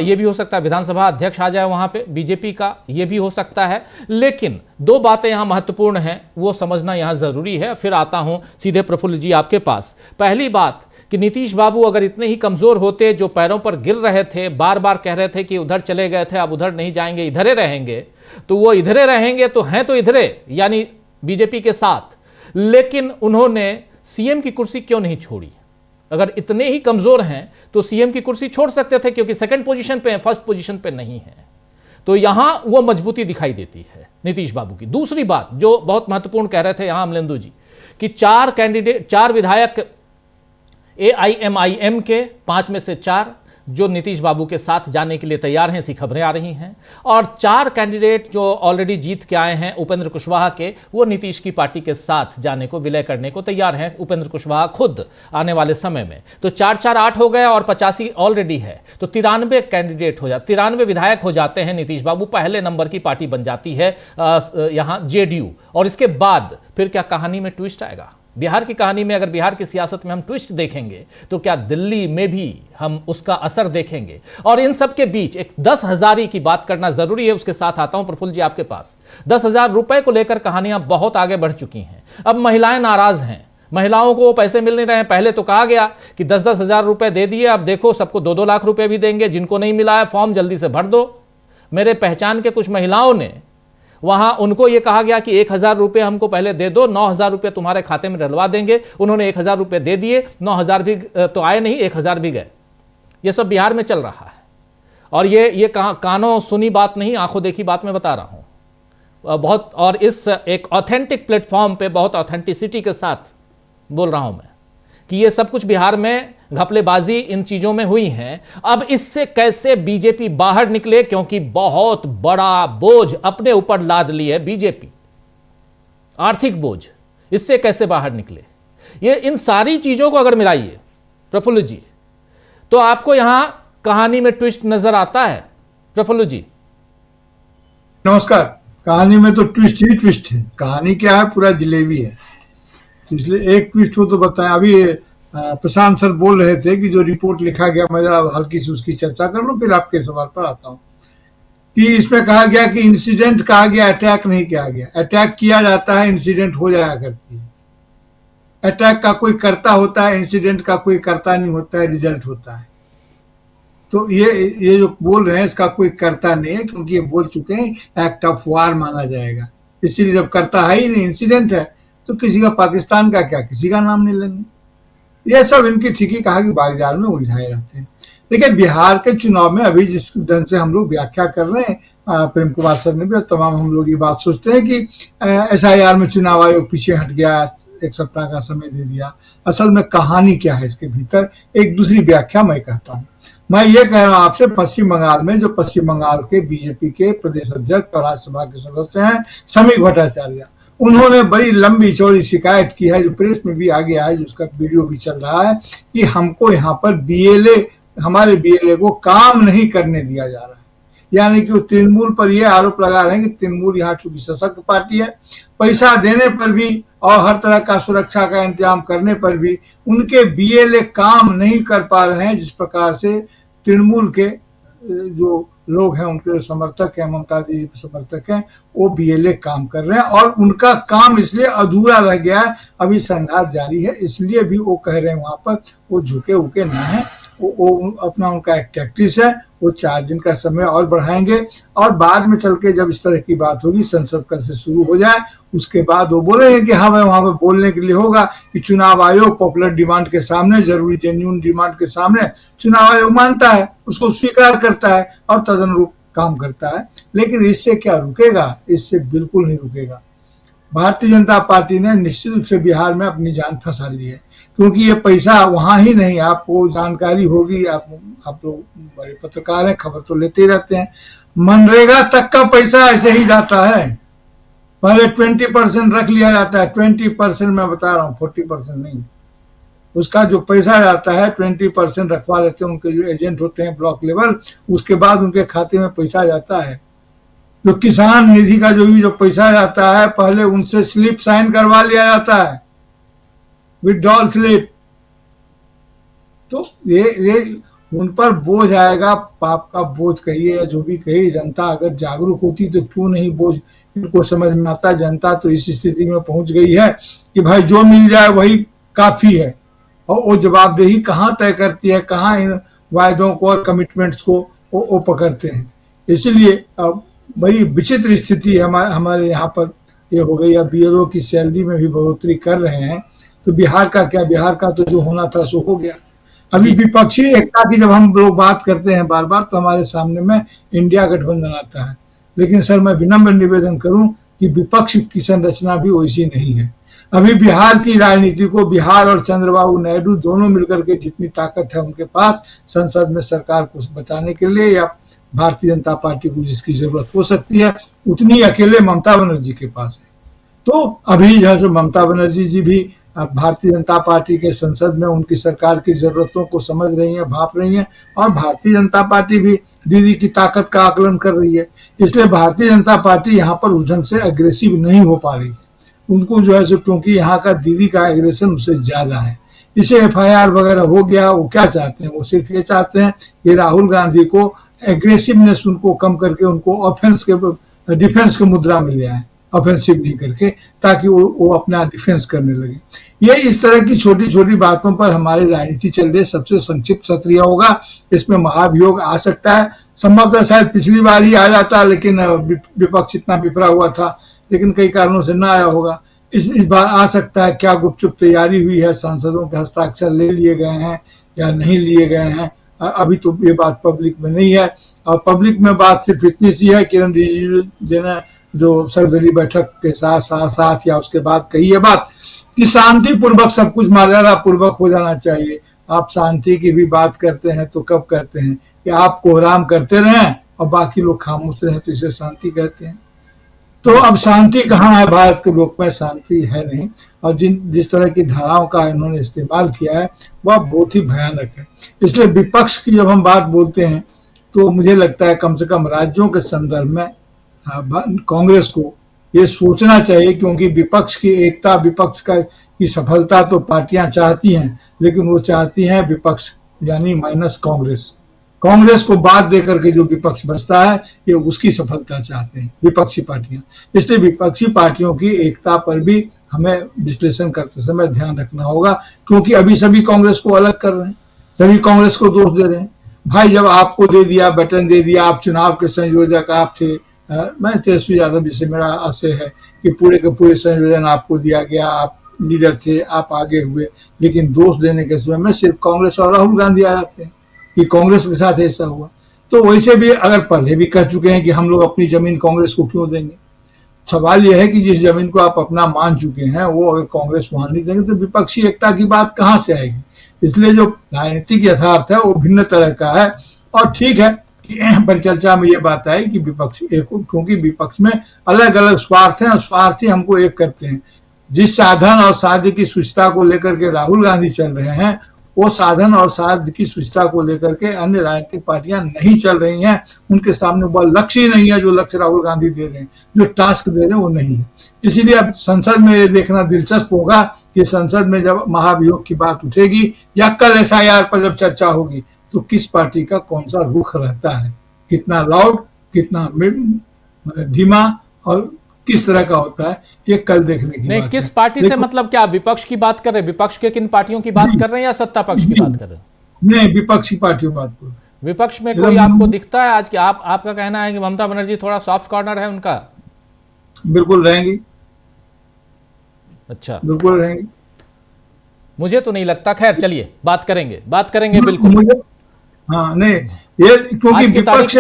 ये भी हो सकता है विधानसभा अध्यक्ष आ जाए वहां पे बीजेपी का, ये भी हो सकता है। लेकिन दो बातें यहां महत्वपूर्ण हैं, वो समझना यहां जरूरी है। फिर आता हूं सीधे प्रफुल्ल जी आपके पास। पहली बात कि नीतीश बाबू अगर इतने ही कमजोर होते, जो पैरों पर गिर रहे थे, बार बार कह रहे थे कि उधर चले गए थे, अब उधर नहीं जाएंगे, इधरे रहेंगे, तो वो इधरे रहेंगे तो हैं तो इधरे यानी बीजेपी के साथ, लेकिन उन्होंने सीएम की कुर्सी क्यों नहीं छोड़ी? अगर इतने ही कमजोर हैं तो सीएम की कुर्सी छोड़ सकते थे, क्योंकि सेकंड पोजीशन पे हैं, फर्स्ट पोजीशन पे नहीं है। तो यहां वो मजबूती दिखाई देती है नीतीश बाबू की। दूसरी बात जो बहुत महत्वपूर्ण कह रहे थे यहां अमलेंदु जी, कि 4 विधायक AIMIM के 5 में से 4 जो नीतीश बाबू के साथ जाने के लिए तैयार हैं, ऐसी खबरें आ रही हैं, और 4 कैंडिडेट जो ऑलरेडी जीत के आए हैं उपेंद्र कुशवाहा के, वो नीतीश की पार्टी के साथ जाने को, विलय करने को तैयार हैं उपेंद्र कुशवाहा खुद आने वाले समय में। तो 4-4 8 हो गए और 85 ऑलरेडी है, तो 93 कैंडिडेट हो जाते, 93 विधायक हो जाते हैं नीतीश बाबू, पहले नंबर की पार्टी बन जाती है यहां JDU। और इसके बाद फिर क्या कहानी में ट्विस्ट आएगा? बिहार की कहानी में, अगर बिहार की सियासत में हम ट्विस्ट देखेंगे तो क्या दिल्ली में भी हम उसका असर देखेंगे? और इन सब के बीच एक 10,000 की बात करना जरूरी है। उसके साथ आता हूं प्रफुल्ल जी आपके पास। 10,000 रुपए को लेकर कहानियां बहुत आगे बढ़ चुकी हैं। अब महिलाएं नाराज हैं, महिलाओं को पैसे मिल नहीं रहे हैं। पहले तो कहा गया कि 10-10 हजार रुपए दे दिए, अब देखो सबको 2-2 लाख रुपए भी देंगे, जिनको नहीं मिला है फॉर्म जल्दी से भर दो। मेरे पहचान के कुछ महिलाओं ने वहां, उनको यह कहा गया कि 1,000 रुपए हमको पहले दे दो, 9,000 रुपए तुम्हारे खाते में डलवा देंगे। उन्होंने 1,000 रुपए दे दिए, 9,000 भी तो आए नहीं, 1,000 भी गए। यह सब बिहार में चल रहा है, और ये कानों सुनी बात नहीं, आंखों देखी बात मैं बता रहा हूं बहुत, और इस एक ऑथेंटिक प्लेटफॉर्म पे बहुत ऑथेंटिसिटी के साथ बोल रहा हूं मैं कि ये सब कुछ बिहार में घपलेबाजी इन चीजों में हुई है। अब इससे कैसे बीजेपी बाहर निकले, क्योंकि बहुत बड़ा बोझ अपने ऊपर लाद ली है बीजेपी, आर्थिक बोझ, इससे कैसे बाहर निकले? ये इन सारी चीजों को अगर मिलाइए प्रफुल्ल जी, तो आपको यहां कहानी में ट्विस्ट नजर आता है? प्रफुल्ल जी नमस्कार। कहानी में तो ट्विस्ट ही ट्विस्ट है। कहानी क्या है? पूरा जलेबी है। इसलिए एक ट्विस्ट हो तो बताएं। अभी प्रशांत सर बोल रहे थे कि जो रिपोर्ट लिखा गया, मैं जरा हल्की सी उसकी चर्चा कर लूं, फिर आपके सवाल पर आता हूं। कि इसमें कहा गया कि इंसिडेंट कहा गया, अटैक नहीं किया गया। अटैक किया जाता है, इंसिडेंट हो जाया करती है। अटैक का कोई करता होता है, इंसिडेंट का कोई करता नहीं होता है, रिजल्ट होता है। तो ये जो बोल रहे हैं इसका कोई करता नहीं है, क्योंकि ये बोल चुके हैं एक्ट ऑफ वार माना जाएगा। इसीलिए जब करता है ही नहीं, इंसिडेंट है, तो किसी का पाकिस्तान का क्या, किसी का नाम नहीं लेंगे। ये सब इनकी ठीक ही कहा कि बागजाल में उलझाए रहते हैं। देखिए बिहार के चुनाव में अभी जिस ढंग से हम लोग व्याख्या कर रहे हैं, प्रेम कुमार सर ने भी और तमाम हम लोग ये बात सोचते हैं कि SIR में चुनाव आयोग पीछे हट गया, 1 सप्ताह का समय दे दिया। असल में कहानी क्या है इसके भीतर, एक दूसरी व्याख्या मैं कहता हूँ। मैं ये कह रहा हूँ आपसे, पश्चिम बंगाल में जो पश्चिम बंगाल के बीजेपी के प्रदेश अध्यक्ष और राज्यसभा के सदस्य हैं समीक भट्टाचार्य, उन्होंने बड़ी लंबी चौड़ी शिकायत की है, जो प्रेस में भी आ गया है, जिसका वीडियो भी चल रहा है, कि हमको यहाँ पर हमारे BLA को काम नहीं करने दिया जा रहा है। यानी कि वो तृणमूल पर ये आरोप लगा रहे हैं कि तृणमूल यहाँ चूंकि सशक्त पार्टी है, पैसा देने पर भी और हर तरह का सुरक्षा का इंतजाम करने पर भी उनके BLA काम नहीं कर पा रहे हैं। जिस प्रकार से तृणमूल के जो लोग हैं, उनके समर्थक हैं, ममता दीदी के समर्थक हैं, वो BLA काम कर रहे हैं, और उनका काम इसलिए अधूरा रह गया है, अभी संघर्ष जारी है। इसलिए भी वो कह रहे हैं वहां पर वो झुके उके नहीं है, वो अपना उनका एक टैक्टिस है। वो 4 दिन का समय और बढ़ाएंगे, और बाद में चल के जब इस तरह की बात होगी, संसद कल से शुरू हो जाए, उसके बाद वो बोलेंगे कि हाँ भाई वहां पर बोलने के लिए होगा कि चुनाव आयोग पॉपुलर डिमांड के सामने, जरूरी जेन्युइन डिमांड के सामने चुनाव आयोग मानता है, उसको स्वीकार करता है और तदनुरूप काम करता है। लेकिन इससे क्या रुकेगा? इससे बिल्कुल नहीं रुकेगा। भारतीय जनता पार्टी ने निश्चित रूप से बिहार में अपनी जान फंसा ली है, क्योंकि ये पैसा वहां ही नहीं, आपको जानकारी होगी, आप लोग बड़े पत्रकार हैं, खबर तो लेते ही रहते हैं, मनरेगा तक का पैसा ऐसे ही जाता है। पहले 20% रख लिया जाता है, 20% मैं बता रहा हूँ, 40% नहीं। उसका जो पैसा जाता है 20% रखवा लेते हैं उनके जो एजेंट होते हैं ब्लॉक लेवल, उसके बाद उनके खाते में पैसा जाता है। जो किसान निधि का जो पैसा जाता है, पहले उनसे स्लिप साइन करवा लिया जाता है, विथड्रॉल स्लिप। तो ये उन पर बोझ आएगा, पाप का बोझ कहिए या जो भी कहिए। जनता अगर जागरूक होती तो क्यों नहीं बोझ इनको समझ में आता। जनता तो इस स्थिति में पहुंच गई है कि भाई जो मिल जाए वही काफी है, और वो जवाबदेही कहाँ तय करती है, कहाँ इन वायदों को और कमिटमेंट्स को वो पकड़ते हैं। इसलिए अब बड़ी विचित्र स्थिति हमारे यहाँ पर ये हो गई। अब बीएलओ की सैलरी में भी बढ़ोतरी कर रहे हैं, तो बिहार का क्या, बिहार का तो जो होना था सो हो गया। अभी विपक्षी एकता की जब हम लोग बात करते हैं बार बार, तो हमारे सामने में इंडिया गठबंधन आता है। लेकिन सर, मैं विनम्र निवेदन करूं कि विपक्ष की संरचना भी वैसी नहीं है। अभी बिहार की राजनीति को, बिहार और चंद्रबाबू नायडू दोनों मिलकर के जितनी ताकत है उनके पास संसद में सरकार को बचाने के लिए, या भारतीय जनता पार्टी को जिसकी जरूरत हो सकती है, उतनी अकेले ममता बनर्जी के पास है। तो अभी जैसे ममता बनर्जी जी भी भारतीय जनता पार्टी के संसद में उनकी सरकार की जरूरतों को समझ रही हैं, भाप रही हैं, और भारतीय जनता पार्टी भी दीदी की ताकत का आकलन कर रही है। इसलिए भारतीय जनता पार्टी यहाँ पर उस ढंग से अग्रेसिव नहीं हो पा रही है। उनको जो है सो, क्योंकि यहाँ का दीदी का एग्रेशन उससे ज्यादा है। इसे एफआईआर वगैरह हो गया, वो क्या चाहते हैं, वो सिर्फ ये चाहते हैं कि राहुल गांधी को एग्रेसिवनेस उनको कम करके उनको ऑफेंस के डिफेंस के मुद्रा में ले आए, ऑफेंसिव नहीं करके, ताकि वो अपना डिफेंस करने लगे। ये इस तरह की छोटी छोटी बातों पर हमारी राजनीति चल रही है। सबसे संक्षिप्त सत्र यह होगा, इसमें महाभियोग आ सकता है, संभवतः शायद पिछली बार ही आ जाता, लेकिन विपक्ष इतना बिफरा हुआ था, लेकिन कई कारणों से ना आया होगा। इस बार आ सकता है। क्या गुपचुप तैयारी हुई है, सांसदों के हस्ताक्षर ले लिए गए हैं या नहीं लिए गए हैं, अभी तो ये बात पब्लिक में नहीं है। और पब्लिक में बात सिर्फ इतनी सी है, किरण रिजिजू ने जो सर्वदलीय बैठक के साथ या उसके बाद कही है बात कि शांति पूर्वक सब कुछ मर्यादा पूर्वक हो जाना चाहिए। आप शांति की भी बात करते हैं तो कब करते हैं कि आप कोहराम करते रहें और बाकी लोग खामोश रहें, तो इसे शांति कहते हैं। तो अब शांति कहाँ है? भारत के लोक में शांति है नहीं, और जिस तरह की धाराओं का इन्होंने इस्तेमाल किया है वह बहुत ही भयानक है। इसलिए विपक्ष की जब हम बात बोलते हैं तो मुझे लगता है कम से कम राज्यों के संदर्भ में कांग्रेस को ये सोचना चाहिए, क्योंकि विपक्ष की एकता, विपक्ष की सफलता तो पार्टियां चाहती हैं, लेकिन वो चाहती हैं विपक्ष यानी माइनस कांग्रेस। कांग्रेस को बात देकर के जो विपक्ष बचता है, ये उसकी सफलता चाहते हैं विपक्षी पार्टियां। इसलिए विपक्षी पार्टियों की एकता पर भी हमें विश्लेषण करते समय ध्यान रखना होगा, क्योंकि अभी सभी कांग्रेस को अलग कर रहे हैं, सभी कांग्रेस को दोष दे रहे हैं। भाई जब आपको दे दिया, बटन दे दिया, आप चुनाव के संयोजक आप थे, मैं तेजस्वी यादव जी से मेरा आशय है कि पूरे के पूरे संयोजन आपको दिया गया, आप लीडर थे, आप आगे हुए, लेकिन दोष देने के समय में सिर्फ कांग्रेस और राहुल गांधी आ जाते हैं कि कांग्रेस के साथ ऐसा हुआ। तो वैसे भी अगर पहले भी कह चुके हैं कि हम लोग अपनी जमीन कांग्रेस को क्यों देंगे, सवाल यह है कि जिस जमीन को आप अपना मान चुके हैं वो अगर कांग्रेस वहां नहीं देंगे तो विपक्षी एकता की बात कहाँ से आएगी। इसलिए जो राजनीतिक यथार्थ है वो भिन्न तरह का है। और ठीक है कि परिचर्चा में ये बात आई कि विपक्ष क्योंकि विपक्ष में अलग अलग स्वार्थ हैं और स्वार्थी हमको एक करते हैं। जिस साधन और साध्य की सूचिता को लेकर के राहुल गांधी चल रहे हैं, वो साधन और साध्य की सूचिता को लेकर के अन्य राजनीतिक पार्टियां नहीं चल रही हैं। उनके सामने वह लक्ष्य ही नहीं है जो लक्ष्य राहुल गांधी दे रहे हैं, जो टास्क दे रहे हैं वो नहीं है। इसीलिए अब संसद में ये देखना दिलचस्प होगा कि संसद में जब महाभियोग की बात उठेगी या कल एसआईआर पर जब चर्चा होगी तो किस पार्टी का कौन सा रुख रहता है, कितना लाउड, कितना धीमा और किस तरह का होता है, ये कल देखने की नहीं, बात किस है। पार्टी से मतलब क्या विपक्ष की बात कर रहे हैं? विपक्ष के किन पार्टियों की बात कर रहे हैं या सत्ता पक्ष की बात कर रहे हैं? नहीं, विपक्षी पार्टियों की बात कर रहे हैं। विपक्ष में कोई आपको दिखता है आज कि आपका कहना है कि ममता बनर्जी थोड़ा सॉफ्ट कॉर्नर है उनका? बिल्कुल रहेंगी, अच्छा, बिल्कुल रहेंगी। मुझे तो नहीं लगता। खैर चलिए बात करेंगे बिल्कुल। हाँ नहीं, ये क्योंकि विपक्ष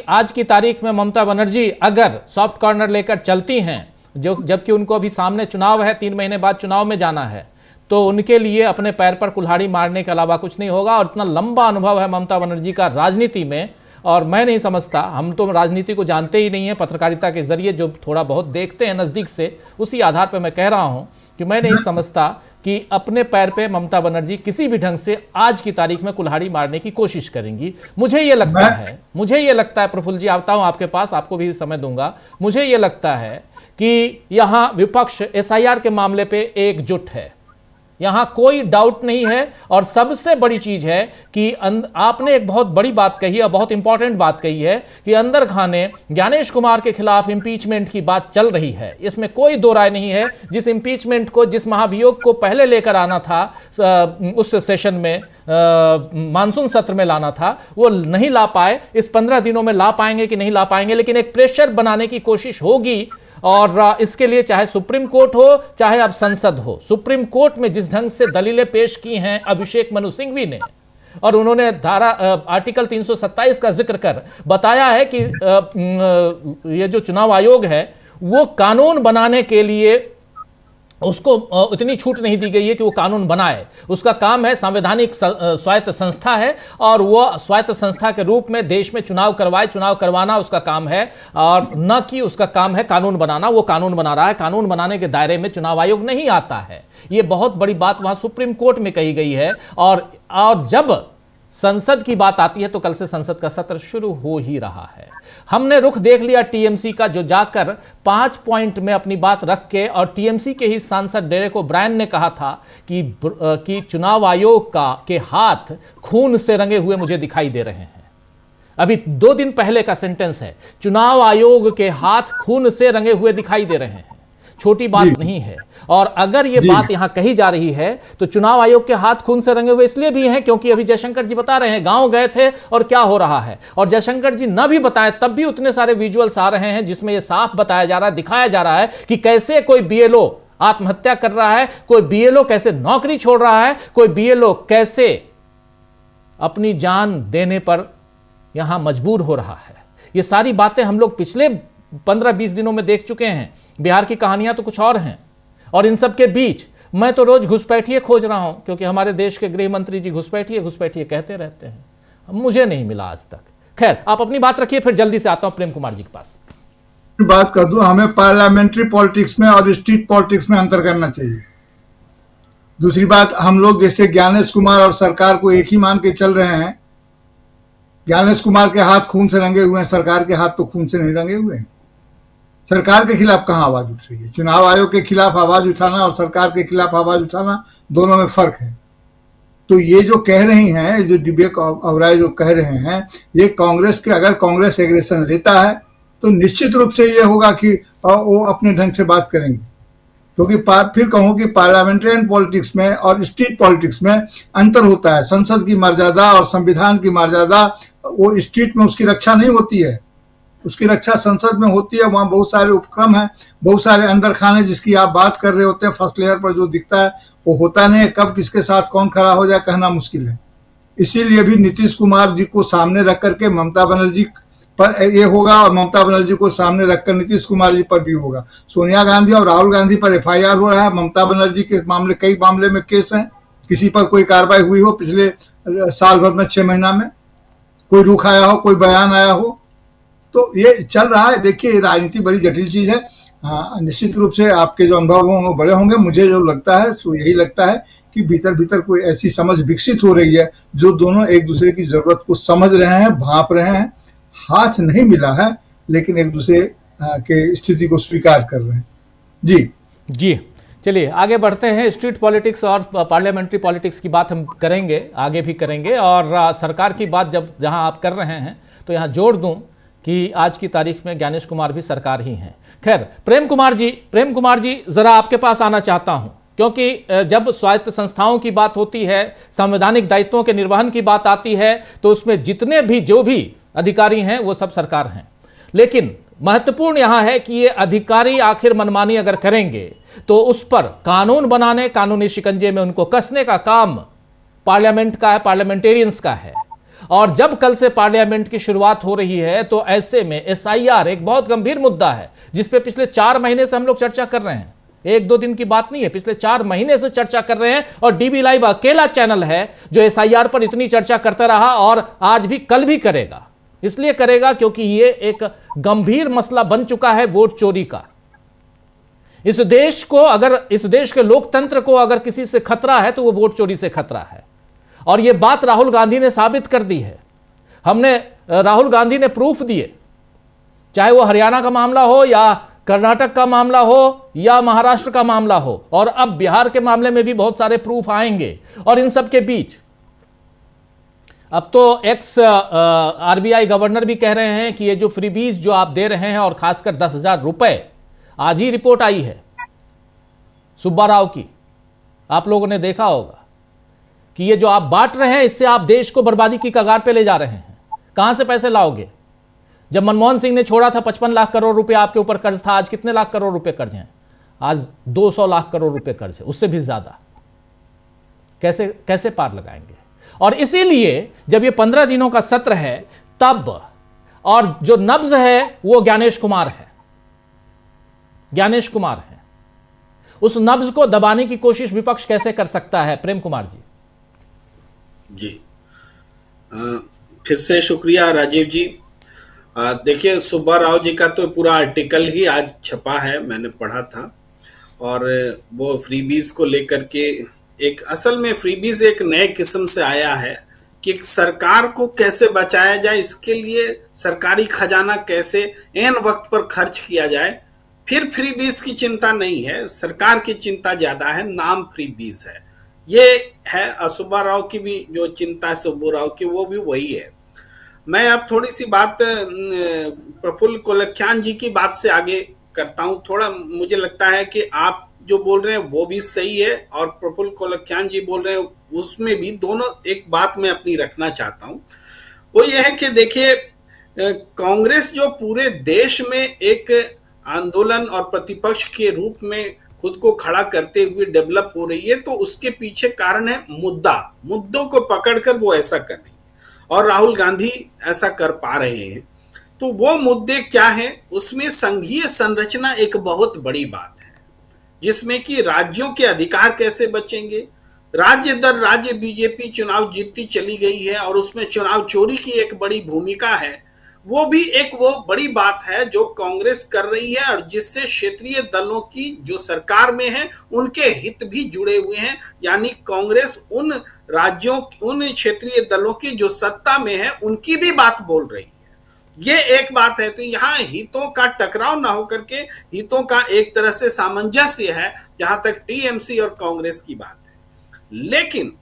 आज की तारीख में ममता बनर्जी अगर सॉफ्ट कॉर्नर लेकर चलती हैं जो जबकि उनको अभी सामने चुनाव है, 3 महीने बाद चुनाव में जाना है, तो उनके लिए अपने पैर पर कुल्हाड़ी मारने के अलावा कुछ नहीं होगा। और इतना लंबा अनुभव है ममता बनर्जी का राजनीति में, और मैं नहीं समझता, हम तो राजनीति को जानते ही नहीं है, पत्रकारिता के जरिए जो थोड़ा बहुत देखते हैं नज़दीक से, उसी आधार पर मैं कह रहा हूं कि मैं नहीं समझता कि अपने पैर पे ममता बनर्जी किसी भी ढंग से आज की तारीख में कुल्हाड़ी मारने की कोशिश करेंगी। मुझे ये लगता है प्रफुल्ल जी, आता हूं आपके पास, आपको भी समय दूंगा। मुझे ये लगता है कि यहां विपक्ष एसआईआर के मामले पे एकजुट है, यहां कोई डाउट नहीं है। और सबसे बड़ी चीज है कि आपने एक बहुत बड़ी बात कही और बहुत इंपॉर्टेंट बात कही है कि अंदर खाने ज्ञानेश कुमार के खिलाफ इंपीचमेंट की बात चल रही है, इसमें कोई दो राय नहीं है। जिस इंपीचमेंट को, जिस महाभियोग को पहले लेकर आना था उस सेशन में, मानसून सत्र में लाना था, वो नहीं ला पाए। इस 15 दिनों में ला पाएंगे कि नहीं ला पाएंगे, लेकिन एक प्रेशर बनाने की कोशिश होगी। और इसके लिए चाहे सुप्रीम कोर्ट हो, चाहे अब संसद हो, सुप्रीम कोर्ट में जिस ढंग से दलीलें पेश की हैं अभिषेक मनु सिंघवी ने, और उन्होंने आर्टिकल 327 का जिक्र कर बताया है कि ये जो चुनाव आयोग है वो कानून बनाने के लिए उसको इतनी छूट नहीं दी गई है कि वो कानून बनाए। उसका काम है, संवैधानिक स्वायत्त संस्था है, और वो स्वायत्त संस्था के रूप में देश में चुनाव करवाए, चुनाव करवाना उसका काम है, और न कि उसका काम है कानून बनाना। वो कानून बना रहा है, कानून बनाने के दायरे में चुनाव आयोग नहीं आता है। ये बहुत बड़ी बात वहां सुप्रीम कोर्ट में कही गई है। और जब संसद की बात आती है तो कल से संसद का सत्र शुरू हो ही रहा है। हमने रुख देख लिया टीएमसी का, जो जाकर 5 पॉइंट में अपनी बात रख के, और टीएमसी के ही सांसद डेरेक ओब्रायन ने कहा था कि चुनाव आयोग के हाथ खून से रंगे हुए मुझे दिखाई दे रहे हैं। अभी 2 दिन पहले का सेंटेंस है, चुनाव आयोग के हाथ खून से रंगे हुए दिखाई दे रहे हैं। छोटी बात नहीं है। और अगर ये बात यहां कही जा रही है तो चुनाव आयोग के हाथ खून से रंगे हुए इसलिए भी हैं क्योंकि अभी जयशंकर जी बता रहे हैं गांव गए थे और क्या हो रहा है। और जयशंकर जी न भी बताएं तब भी उतने सारे विजुअल्स आ रहे हैं जिसमें यह साफ बताया जा रहा है, दिखाया जा रहा है कि कैसे कोई बीएलओ आत्महत्या कर रहा है, कोई बीएलओ कैसे नौकरी छोड़ रहा है, कोई बीएलओ कैसे अपनी जान देने पर यहां मजबूर हो रहा है। ये सारी बातें हम लोग पिछले 15-20 दिनों में देख चुके हैं। बिहार की कहानियां तो कुछ और हैं। और इन सब के बीच मैं तो रोज घुसपैठिए खोज रहा हूं, क्योंकि हमारे देश के गृह मंत्री जी घुसपैठिए कहते रहते हैं, मुझे नहीं मिला आज तक। खैर, आप अपनी बात रखिए, फिर जल्दी से आता हूं प्रेम कुमार जी के पास। बात कर दूं, हमें पार्लियामेंट्री पॉलिटिक्स में और स्ट्रीट पॉलिटिक्स में अंतर करना चाहिए। दूसरी बात, हम लोग जैसे ज्ञानेश कुमार और सरकार को एक ही मान के चल रहे हैं। ज्ञानेश कुमार के हाथ खून से रंगे हुए हैं, सरकार के हाथ तो खून से नहीं रंगे हुए हैं। सरकार के खिलाफ कहां आवाज उठ रही है? चुनाव आयोग के खिलाफ आवाज उठाना और सरकार के खिलाफ आवाज उठाना, दोनों में फर्क है। तो ये जो कह रही हैं, जो दिव्या ओबराय जो कह रहे हैं, ये कांग्रेस के, अगर कांग्रेस एग्रेशन लेता है तो निश्चित रूप से ये होगा कि वो अपने ढंग से बात करेंगे। क्योंकि फिर कहूं कि पार्लियामेंट्रियन पॉलिटिक्स में और स्ट्रीट पॉलिटिक्स में अंतर होता है। संसद की मर्यादा और संविधान की मर्यादा, वो स्ट्रीट में उसकी रक्षा नहीं होती है, उसकी रक्षा संसद में होती है। वहां बहुत सारे उपक्रम हैं, बहुत सारे अंदर खाने जिसकी आप बात कर रहे होते हैं, फर्स्ट लेयर पर जो दिखता है वो होता नहीं है। कब किसके साथ कौन खड़ा हो जाए कहना मुश्किल है। इसीलिए भी नीतीश कुमार जी को सामने रख करके ममता बनर्जी पर ये होगा, और ममता बनर्जी को सामने रखकर नीतीश कुमार जी पर भी होगा। सोनिया गांधी और राहुल गांधी पर एफआईआर हो रहा है। ममता बनर्जी के मामले, कई मामले में केस हैं, किसी पर कोई कार्रवाई हुई हो पिछले साल भर में, 6 महीना में कोई रुख आया हो, कोई बयान आया हो, तो ये चल रहा है। देखिए, राजनीति बड़ी जटिल चीज है। निश्चित रूप से आपके जो अनुभव होंगे बड़े होंगे। मुझे जो लगता है तो यही लगता है कि भीतर भीतर कोई ऐसी समझ विकसित हो रही है जो दोनों एक दूसरे की जरूरत को समझ रहे हैं, भांप रहे हैं। हाथ नहीं मिला है लेकिन एक दूसरे के स्थिति को स्वीकार कर रहे हैं। जी चलिए आगे बढ़ते हैं। स्ट्रीट पॉलिटिक्स और पार्लियामेंट्री पॉलिटिक्स की बात हम करेंगे, आगे भी करेंगे। और सरकार की बात जब जहां आप कर रहे हैं तो यहां जोड़ दूं कि आज की तारीख में ज्ञानेश कुमार भी सरकार ही हैं। खैर, प्रेम कुमार जी जरा आपके पास आना चाहता हूं, क्योंकि जब स्वायत्त संस्थाओं की बात होती है, संवैधानिक दायित्वों के निर्वहन की बात आती है, तो उसमें जितने भी जो भी अधिकारी हैं वो सब सरकार हैं। लेकिन महत्वपूर्ण यहां है कि ये अधिकारी आखिर मनमानी अगर करेंगे तो उस पर कानून बनाने, कानूनी शिकंजे में उनको कसने का काम पार्लियामेंट का है, पार्लियामेंटेरियंस का है। और जब कल से पार्लियामेंट की शुरुआत हो रही है तो ऐसे में एसआईआर एक बहुत गंभीर मुद्दा है जिस पे पिछले 4 महीने से हम लोग चर्चा कर रहे हैं। 1-2 दिन की बात नहीं है, पिछले 4 महीने से चर्चा कर रहे हैं और डीबी लाइव अकेला चैनल है जो एसआईआर पर इतनी चर्चा करता रहा और आज भी कल भी करेगा। इसलिए करेगा क्योंकि यह एक गंभीर मसला बन चुका है वोट चोरी का। इस देश के लोकतंत्र को अगर किसी से खतरा है तो वो वोट चोरी से खतरा है और यह बात राहुल गांधी ने साबित कर दी है। राहुल गांधी ने प्रूफ दिए, चाहे वो हरियाणा का मामला हो या कर्नाटक का मामला हो या महाराष्ट्र का मामला हो, और अब बिहार के मामले में भी बहुत सारे प्रूफ आएंगे। और इन सब के बीच अब तो एक्स आरबीआई गवर्नर भी कह रहे हैं कि ये जो फ्रीबीज जो आप दे रहे हैं और खासकर 10,000 रुपए, आज ही रिपोर्ट आई है सुब्बा राव की, आप लोगों ने देखा होगा कि ये जो आप बांट रहे हैं इससे आप देश को बर्बादी की कगार पे ले जा रहे हैं। कहां से पैसे लाओगे? जब मनमोहन सिंह ने छोड़ा था 55 लाख करोड़ रुपए आपके ऊपर कर्ज था, आज कितने लाख करोड़ रुपए कर्ज हैं? आज 200 लाख करोड़ रुपए कर्ज है, उससे भी ज्यादा। कैसे पार लगाएंगे? और इसीलिए जब ये 15 दिनों का सत्र है तब, और जो नब्ज है वो ज्ञानेश कुमार है, उस नब्ज को दबाने की कोशिश विपक्ष कैसे कर सकता है? प्रेम कुमार जी। फिर से शुक्रिया राजीव जी। देखिए, सुब्बा राव जी का तो पूरा आर्टिकल ही आज छपा है, मैंने पढ़ा था, और वो फ्रीबीज को लेकर के असल में फ्रीबीज एक नए किस्म से आया है कि सरकार को कैसे बचाया जाए, इसके लिए सरकारी खजाना कैसे एन वक्त पर खर्च किया जाए। फिर फ्रीबीज की चिंता नहीं है, सरकार की चिंता ज्यादा है, नाम फ्रीबीज है। ये है सुब्बा राव की भी जो चिंता है, सुब्बा राव की, वो भी वही है। मैं अब थोड़ी सी बात प्रफुल्ल कोलख्यान जी की बात से आगे करता हूं। थोड़ा मुझे लगता है कि आप जो बोल रहे हैं वो भी सही है और प्रफुल्ल कोलख्यान जी बोल रहे हैं उसमें भी, दोनों एक बात मैं अपनी रखना चाहता हूं। वो ये है कि देखिए, कांग्रेस जो पूरे देश में एक आंदोलन और प्रतिपक्ष के रूप में खुद को खड़ा करते हुए डेवलप हो रही है, तो उसके पीछे कारण है मुद्दों को पकड़कर वो ऐसा कर रही है और राहुल गांधी ऐसा कर पा रहे हैं। तो वो मुद्दे क्या हैं? उसमें संघीय संरचना एक बहुत बड़ी बात है, जिसमें कि राज्यों के अधिकार कैसे बचेंगे। राज्य दर राज्य बीजेपी चुनाव जीतती चली गई है और उसमें चुनाव चोरी की एक बड़ी भूमिका है। वो भी एक वो बड़ी बात है जो कांग्रेस कर रही है और जिससे क्षेत्रीय दलों की जो सरकार में है उनके हित भी जुड़े हुए हैं। यानी कांग्रेस उन राज्यों, उन क्षेत्रीय दलों की जो सत्ता में है उनकी भी बात बोल रही है। ये एक बात है। तो यहाँ हितों का टकराव ना होकर के हितों का एक तरह से सामंजस्य है, जहां तक टीएमसी और कांग्रेस की बात है। लेकिन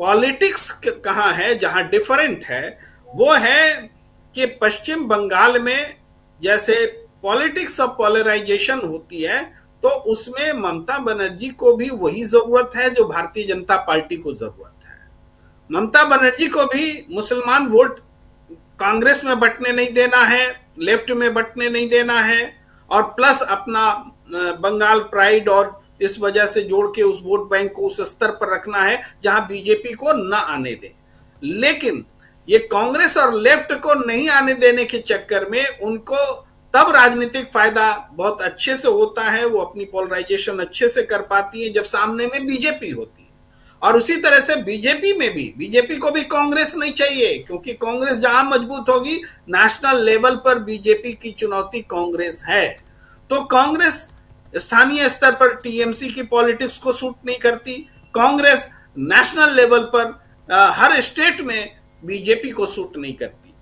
पॉलिटिक्स कहाँ है, जहां डिफरेंट है, वो है कि पश्चिम बंगाल में जैसे पॉलिटिक्स ऑफ पोलराइजेशन होती है, तो उसमें ममता बनर्जी को भी वही जरूरत है जो भारतीय जनता पार्टी को जरूरत है। ममता बनर्जी को भी मुसलमान वोट कांग्रेस में बंटने नहीं देना है, लेफ्ट में बंटने नहीं देना है, और प्लस अपना बंगाल प्राइड और इस वजह से जोड़ के उस वोट बैंक को उस स्तर पर रखना है जहां बीजेपी को न आने दे। लेकिन ये कांग्रेस और लेफ्ट को नहीं आने देने के चक्कर में उनको तब राजनीतिक फायदा बहुत अच्छे से होता है, वो अपनी पोलराइजेशन अच्छे से कर पाती है जब सामने में बीजेपी होती है। और उसी तरह से बीजेपी में भी, बीजेपी को भी कांग्रेस नहीं चाहिए, क्योंकि कांग्रेस जहां मजबूत होगी, नेशनल लेवल पर बीजेपी की चुनौती कांग्रेस है। तो कांग्रेस स्थानीय स्तर पर टीएमसी की पॉलिटिक्स को सूट नहीं करती, कांग्रेस नेशनल लेवल पर हर स्टेट में बीजेपी को सूट नहीं करती।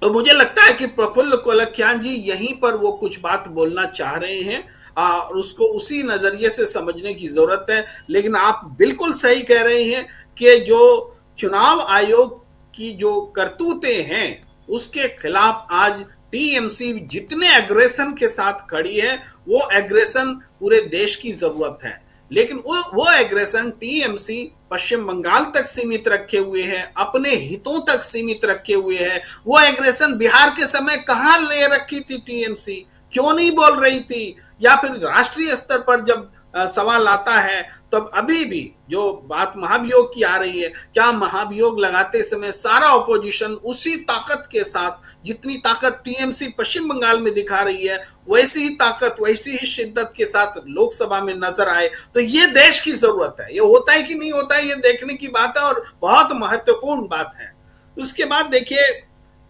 तो मुझे लगता है कि प्रफुल्ल कोलख्यान जी यहीं पर वो कुछ बात बोलना चाह रहे हैं और उसको उसी नजरिए से समझने की जरूरत है। लेकिन आप बिल्कुल सही कह रहे हैं कि जो चुनाव आयोग की जो करतूतें हैं उसके खिलाफ आज टीएमसी जितने एग्रेशन के साथ खड़ी है, वो एग्रेशन पूरे देश की जरूरत है। लेकिन वो एग्रेशन टीएमसी पश्चिम बंगाल तक सीमित रखे हुए है, अपने हितों तक सीमित रखे हुए है। वो एग्रेशन बिहार के समय कहां ले रखी थी टीएमसी, क्यों नहीं बोल रही थी? या फिर राष्ट्रीय स्तर पर जब सवाल आता है तब अभी भी जो बात महाभियोग की आ रही है, क्या महाभियोग लगाते समय सारा ऑपोजिशन उसी ताकत के साथ, जितनी ताकत टीएमसी पश्चिम बंगाल में दिखा रही है, वैसी ही ताकत, वैसी ही शिद्दत के साथ लोकसभा में नजर आए, तो ये देश की जरूरत है। ये होता है कि नहीं होता है, ये देखने की बात है और बहुत महत्वपूर्ण बात है। उसके बाद देखिए,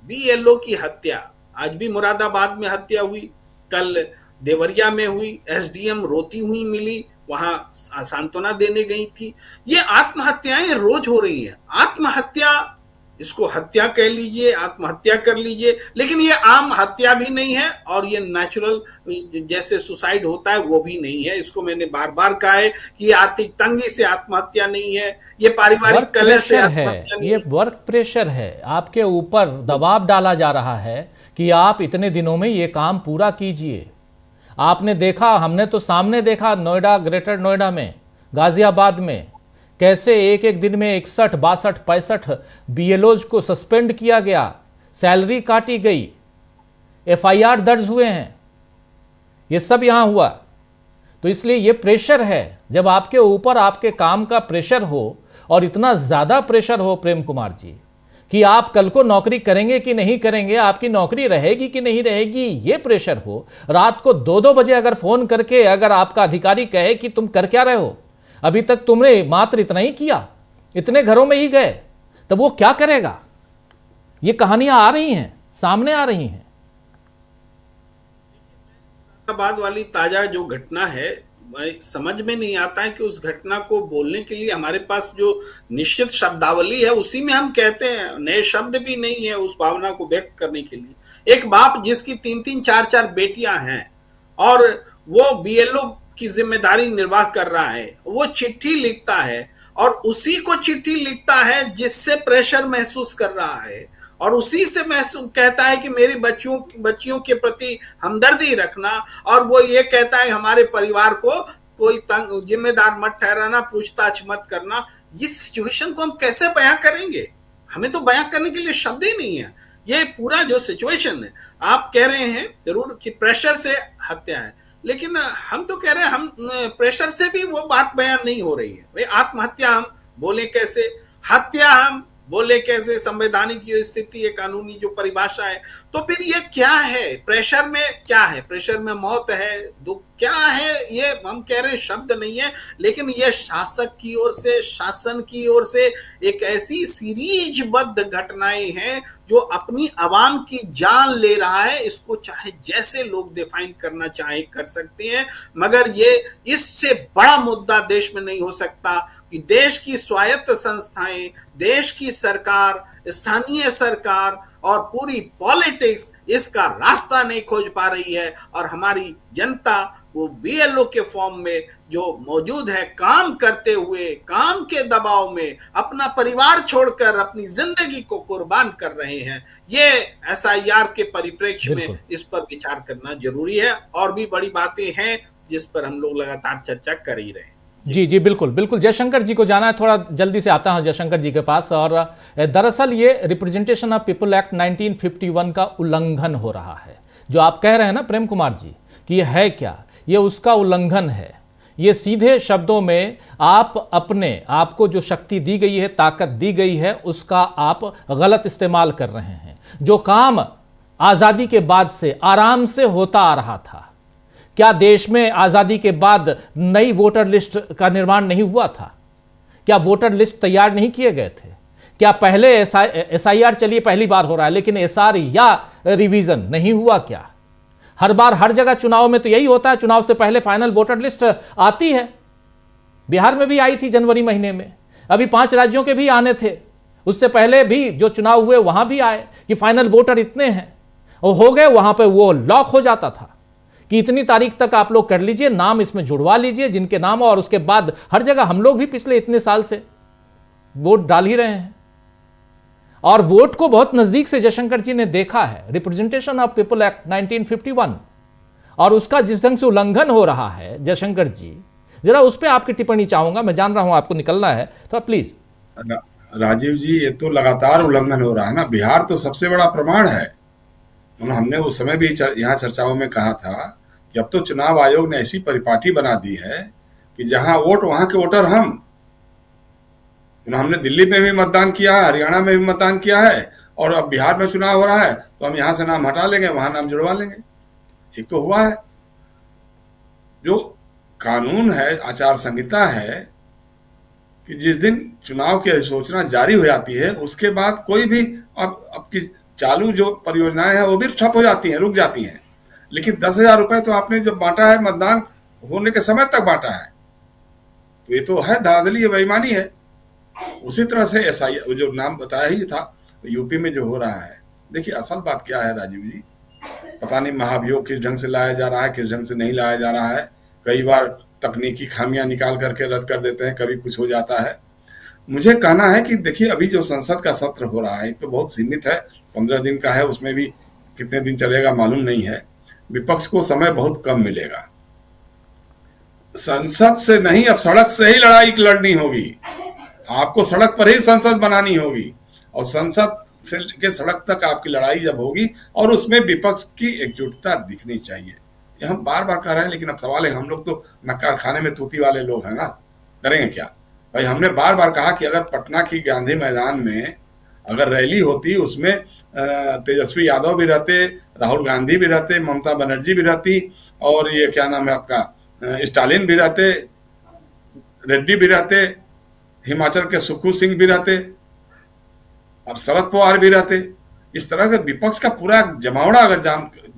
बीएलओ की हत्या, आज भी मुरादाबाद में हत्या हुई, कल देवरिया में हुई, एसडीएम रोती हुई मिली, वहां सांत्वना देने गई थी। ये आत्महत्याएं रोज हो रही है। आत्महत्या, इसको हत्या कह लीजिए, आत्महत्या कर लीजिए, लेकिन ये आम हत्या भी नहीं है और ये नेचुरल जैसे सुसाइड होता है वो भी नहीं है। इसको मैंने बार बार कहा है कि ये आर्थिक तंगी से आत्महत्या नहीं है, ये पारिवारिक कलह से आत्महत्या नहीं है। ये वर्क प्रेशर है, आपके ऊपर दबाव डाला जा रहा है कि आप इतने दिनों में ये काम पूरा कीजिए। आपने देखा, हमने तो सामने देखा नोएडा, ग्रेटर नोएडा में, गाजियाबाद में, कैसे एक एक दिन में 61, 62, 65 बीएलओज को सस्पेंड किया गया, सैलरी काटी गई, एफआईआर दर्ज हुए हैं। ये सब यहां हुआ। तो इसलिए ये प्रेशर है, जब आपके ऊपर आपके काम का प्रेशर हो और इतना ज्यादा प्रेशर हो प्रेम कुमार जी कि आप कल को नौकरी करेंगे कि नहीं करेंगे, आपकी नौकरी रहेगी कि नहीं रहेगी, ये प्रेशर हो। रात को 2-2 बजे अगर फोन करके अगर आपका अधिकारी कहे कि तुम कर क्या रहे हो, अभी तक तुमने मात्र इतना ही किया, इतने घरों में ही गए, तब वो क्या करेगा? ये कहानियां आ रही हैं, सामने आ रही हैं। बाद वाली ताजा जो घटना है, समझ में नहीं आता है कि उस घटना को बोलने के लिए हमारे पास जो निश्चित शब्दावली है उसी में हम कहते हैं, नए शब्द भी नहीं है उस भावना को व्यक्त करने के लिए। एक बाप जिसकी 3-3, 4-4 बेटियां हैं और वो बीएलओ की जिम्मेदारी निर्वाह कर रहा है, वो चिट्ठी लिखता है और उसी को चिट्ठी लिखता है जिससे प्रेशर महसूस कर रहा है और उसी से महसूस कहता है कि मेरी बच्चियों के प्रति हमदर्दी रखना, और वो ये कहता है हमारे परिवार को कोई जिम्मेदार मत ठहराना, पूछताछ मत करना। इस सिचुएशन को हम कैसे बयां करेंगे? हमें तो बयां करने के लिए शब्द ही नहीं है। ये पूरा जो सिचुएशन है, आप कह रहे हैं जरूर कि प्रेशर से हत्या है, लेकिन हम तो कह रहे हैं हम प्रेशर से भी वो बात बयान नहीं हो रही है। भाई आत्महत्या हम बोले कैसे, हत्या हम बोले कैसे, संवैधानिक जो स्थिति है, कानूनी जो परिभाषा है, तो फिर ये क्या है? प्रेशर में क्या है? प्रेशर में मौत है, दुख क्या है? ये हम कह रहे हैं शब्द नहीं है, लेकिन ये शासक की ओर से, शासन की ओर से एक ऐसी सीरीजबद्ध घटनाएं हैं जो अपनी आवाम की जान ले रहा है। इसको चाहे जैसे लोग डिफाइन करना चाहे कर सकते हैं, मगर ये इससे बड़ा मुद्दा देश में नहीं हो सकता कि देश की स्वायत्त संस्थाएं, देश की सरकार, स्थानीय सरकार और पूरी पॉलिटिक्स इसका रास्ता नहीं खोज पा रही है और हमारी जनता वो बीएलओ के फॉर्म में जो मौजूद है, काम करते हुए, काम के दबाव में अपना परिवार छोड़कर अपनी जिंदगी को कुर्बान कर रहे हैं। ये एसआईआर के परिप्रेक्ष्य में इस पर विचार करना जरूरी है। और भी बड़ी बातें हैं जिस पर हम लोग लगातार चर्चा कर ही रहे हैं। जी बिल्कुल बिल्कुल। जयशंकर जी को जाना है, थोड़ा जल्दी से आता हूं जयशंकर जी के पास। और दरअसल ये रिप्रेजेंटेशन ऑफ पीपल एक्ट 1951 का उल्लंघन हो रहा है। जो आप कह रहे हैं ना प्रेम कुमार जी कि ये है क्या, ये उसका उल्लंघन है। ये सीधे शब्दों में आप अपने आपको जो शक्ति दी गई है, ताकत दी गई है, उसका आप गलत इस्तेमाल कर रहे हैं। जो काम आजादी के बाद से आराम से होता आ रहा था, क्या देश में आजादी के बाद नई वोटर लिस्ट का निर्माण नहीं हुआ था? क्या वोटर लिस्ट तैयार नहीं किए गए थे? क्या पहले एसआईआर, चलिए पहली बार हो रहा है, लेकिन एसआर या रिवीजन नहीं हुआ क्या? हर बार हर जगह चुनाव में तो यही होता है, चुनाव से पहले फाइनल वोटर लिस्ट आती है। बिहार में भी आई थी जनवरी महीने में, अभी 5 राज्यों के भी आने थे, उससे पहले भी जो चुनाव हुए वहां भी आए कि फाइनल वोटर इतने हैं, और हो गए। वहां पे वो लॉक हो जाता था कि इतनी तारीख तक आप लोग कर लीजिए, नाम इसमें जुड़वा लीजिए जिनके नाम, और उसके बाद हर जगह हम लोग भी पिछले इतने साल से वोट डाल ही रहे हैं। और वोट को बहुत नजदीक से जयशंकर जी ने देखा है। रिप्रेजेंटेशन ऑफ पीपल एक्ट 1951 और उसका जिस ढंग से उल्लंघन हो रहा है, जयशंकर जी जरा उस पर आपकी टिप्पणी चाहूंगा। मैं जान रहा हूं आपको निकलना है, तो प्लीज। राजीव जी, ये तो लगातार उल्लंघन हो रहा है ना। बिहार तो सबसे बड़ा प्रमाण है। हमने उस समय भी यहाँ चर्चाओं में कहा था कि अब तो चुनाव आयोग ने ऐसी परिपाटी बना दी है कि जहां वोट वहां के वोटर हमने दिल्ली में भी मतदान किया है, हरियाणा में भी मतदान किया है, और अब बिहार में चुनाव हो रहा है तो हम यहां से नाम हटा लेंगे, वहां नाम जुड़वा लेंगे। एक तो हुआ है। जो कानून है, आचार संहिता है, कि जिस दिन चुनाव की अधिसूचना जारी हो जाती है उसके बाद कोई भी अब की चालू जो परियोजनाएं हैं वो भी ठप हो जाती हैं, रुक जाती हैं। लेकिन 10,000 रुपए तो आपने जब बांटा है मतदान होने के समय तक बांटा है, तो ये तो है धांधली, बेईमानी है। उसी तरह से SIR जो नाम बताया ही था यूपी में जो हो रहा है, देखिए असल बात क्या है राजीव जी, पता नहीं महाभियोग किस ढंग से लाया जा रहा है, किस ढंग से नहीं लाया जा रहा है। कई बार तकनीकी खामियां निकाल करके रद्द कर देते हैं, कभी कुछ हो जाता है। मुझे कहना है कि देखिए अभी जो संसद का सत्र हो रहा है तो बहुत सीमित है, 15 दिन का है, उसमें भी कितने दिन चलेगा मालूम नहीं है। विपक्ष को समय बहुत कम मिलेगा। संसद से नहीं, अब सड़क से ही लड़ाई लड़नी होगी। आपको सड़क पर ही संसद बनानी होगी, और संसद से लेकर सड़क तक आपकी लड़ाई जब होगी, और उसमें विपक्ष की एकजुटता दिखनी चाहिए। ये हम बार बार कह रहे हैं, लेकिन अब सवाल है, हम लोग तो न कारखाने में तूती वाले लोग हैं ना, करेंगे क्या भाई। हमने बार बार कहा कि अगर पटना की गांधी मैदान में अगर रैली होती, उसमें तेजस्वी यादव भी रहते, राहुल गांधी भी रहते, ममता बनर्जी भी रहती, और ये क्या नाम है आपका स्टालिन भी रहते, रेड्डी भी रहते, हिमाचल के सुखू सिंह भी रहते, और शरद पवार भी रहते। इस तरह के विपक्ष का पूरा जमावड़ा अगर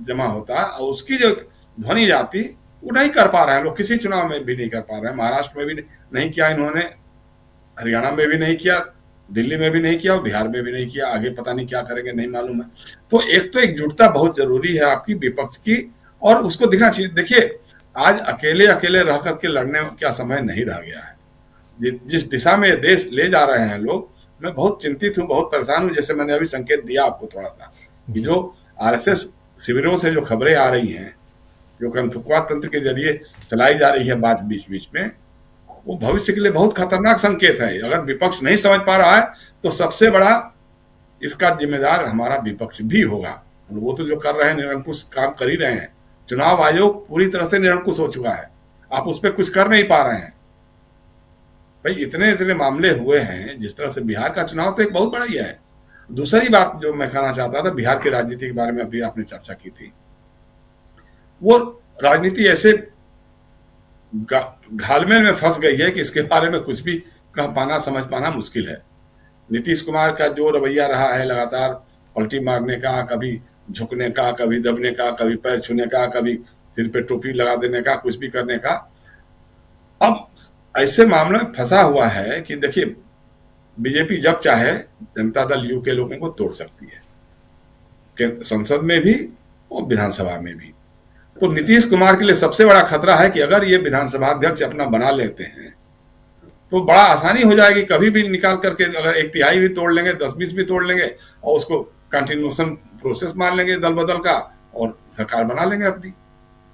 जमा होता और उसकी जो ध्वनि जाती, वो नहीं कर पा रहे हैं लोग, किसी चुनाव में भी नहीं कर पा रहे हैं। महाराष्ट्र में भी नहीं किया इन्होंने, हरियाणा में भी नहीं किया, दिल्ली में भी नहीं किया, और बिहार में भी नहीं किया। आगे पता नहीं क्या करेंगे, नहीं मालूम है। तो एक तो एकजुटता बहुत जरूरी है आपकी विपक्ष की, और उसको दिखना चाहिए। देखिए आज अकेले अकेले रह करके लड़ने का समय नहीं रह गया है। जिस दिशा में देश ले जा रहे हैं लोग, मैं बहुत चिंतित हूँ, बहुत परेशान हूँ। जैसे मैंने अभी संकेत दिया आपको थोड़ा सा, कि जो RSS शिविरों से जो खबरें आ रही हैं, जो कनफुकवा तंत्र के जरिए चलाई जा रही है बात बीच में, वो भविष्य के लिए बहुत खतरनाक संकेत है। अगर विपक्ष नहीं समझ पा रहा है तो सबसे बड़ा इसका जिम्मेदार हमारा विपक्ष भी होगा। वो तो जो कर रहे हैं निरंकुश काम कर ही रहे हैं। चुनाव आयोग पूरी तरह से निरंकुश हो चुका है, आप उस पर कुछ कर नहीं पा रहे हैं भाई। इतने मामले हुए हैं, जिस तरह से बिहार का चुनाव तो एक बहुत बड़ा ही है। दूसरी बात जो मैं कहना चाहता था, बिहार की राजनीति के बारे में अभी आपने चर्चा की थी, वो राजनीति ऐसे घालमेल में फंस गई है कि इसके बारे में कुछ भी कह पाना, समझ पाना मुश्किल है। नीतीश कुमार का जो रवैया रहा है, लगातार पलटी मारने का, कभी झुकने का, कभी दबने का, कभी पैर छूने का, कभी सिर पे टोपी लगा देने का, कुछ भी करने का, अब ऐसे मामले में फंसा हुआ है कि देखिए बीजेपी जब चाहे जनता दल यू के लोगों को तोड़ सकती है, संसद में भी और विधानसभा में भी। तो नीतीश कुमार के लिए सबसे बड़ा खतरा है कि अगर ये विधानसभा अध्यक्ष अपना बना लेते हैं तो बड़ा आसानी हो जाएगी, कभी भी निकाल करके अगर 1/3 भी तोड़ लेंगे, 10-20 भी तोड़ लेंगे, और उसको कंटिन्यूएशन प्रोसेस मान लेंगे दल बदल का, और सरकार बना लेंगे अपनी।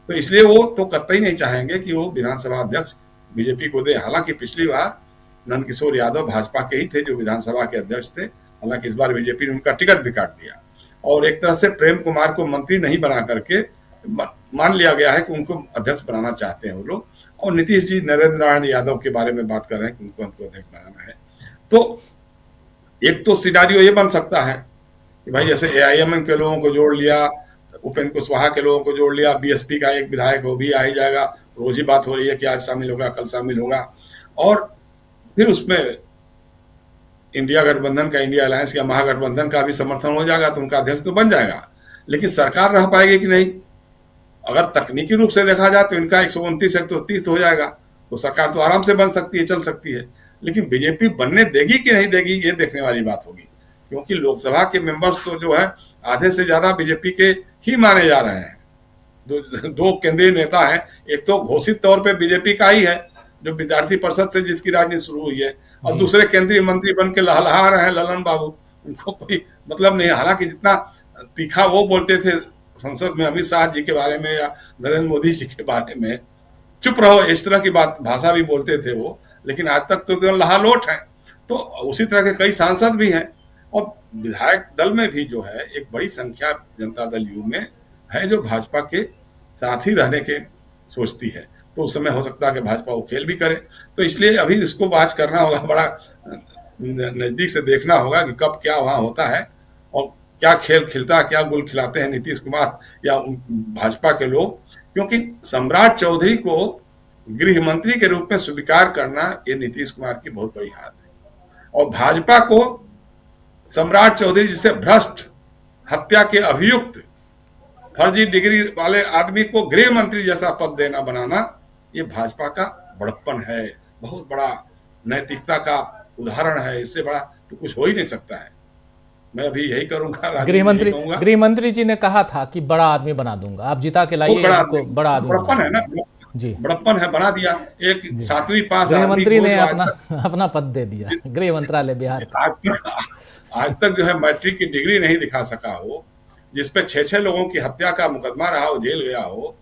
तो इसलिए वो तो कतई नहीं चाहेंगे कि वो विधानसभा अध्यक्ष बीजेपी को दे। हालांकि पिछली बार नंदकिशोर यादव भाजपा के ही थे जो विधानसभा के अध्यक्ष थे, हालांकि इस बार बीजेपी ने उनका टिकट भी काट दिया, और एक तरह से प्रेम कुमार को मंत्री नहीं बना करके मान लिया गया है कि उनको अध्यक्ष बनाना चाहते हैं वो लोग। और नीतीश जी नरेंद्र नारायण यादव के बारे में बात कर रहे हैं कि उनको हमको अध्यक्ष बनाना है। तो एक तो सिनारियो ये बन सकता है कि भाई जैसे AIMM के लोगों को जोड़ लिया, उपेंद्र कुशवाहा के लोगों को जोड़ लिया, BSP का एक विधायक वो भी आ ही जाएगा, रोज ही बात हो रही है कि आज शामिल होगा, कल शामिल होगा, और फिर उसमें इंडिया गठबंधन का, इंडिया अलायंस या महागठबंधन का भी समर्थन हो जाएगा, तो उनका अध्यक्ष तो बन जाएगा। लेकिन सरकार रह पाएगी कि नहीं? अगर तकनीकी रूप से देखा जाए तो इनका 129-130 तो हो जाएगा, तो सरकार तो आराम से बन सकती है, चल सकती है। लेकिन बीजेपी बनने देगी कि नहीं देगी, ये देखने वाली बात होगी, क्योंकि लोकसभा के मेंबर्स तो जो है आधे से ज्यादा बीजेपी के ही माने जा रहे हैं। दो केंद्रीय नेता हैं, एक तो घोषित तौर पे बीजेपी का ही है जो विद्यार्थी परिषद से जिसकी राजनीति शुरू हुई है, और दूसरे केंद्रीय मंत्री बन के लहलहा रहे हैं ललन बाबू, उनको कोई मतलब नहीं। हालांकि जितना तीखा वो बोलते थे संसद में अमित शाह जी के बारे में या नरेंद्र मोदी जी के बारे में, चुप रहो इस तरह की बात भाषा भी बोलते थे वो, लेकिन आज तक तो लहालोट है। तो उसी तरह के कई सांसद भी हैं, और विधायक दल में भी जो है एक बड़ी संख्या जनता दल यू में है जो भाजपा के साथ ही रहने के सोचती है। तो उस समय हो सकता है कि भाजपा वो खेल भी करे। तो इसलिए अभी इसको वाच करना होगा, बड़ा नजदीक से देखना होगा कि कब क्या वहां होता है और क्या खेल खिलता है, क्या गुल खिलाते हैं नीतीश कुमार या भाजपा के लोग। क्योंकि सम्राट चौधरी को गृह मंत्री के रूप में स्वीकार करना ये नीतीश कुमार की बहुत बड़ी हार है। और भाजपा को सम्राट चौधरी जिसे भ्रष्ट, हत्या के अभियुक्त, फर्जी डिग्री वाले आदमी को गृह मंत्री जैसा पद देना बनाना, ये भाजपा का बड़प्पन है, बहुत बड़ा नैतिकता का उदाहरण है। इससे बड़ा तो कुछ हो ही नहीं सकता है। मैं अभी यही करूंगा। गृह मंत्री जी ने कहा था कि बड़ा आदमी बना दूंगा, आप जिता के लाइए, बड़ा आदमी बड़प्पन है ना जी, बड़प्पन है, बना दिया। एक 7वीं पास गृह मंत्री ने अपना पद दे दिया, गृह मंत्रालय बिहार का। आज तक जो है मैट्रिक की डिग्री नहीं दिखा सका हो, जिसपे 6 लोगों की हत्या का मुकदमा रहा हो, जेल गया हो,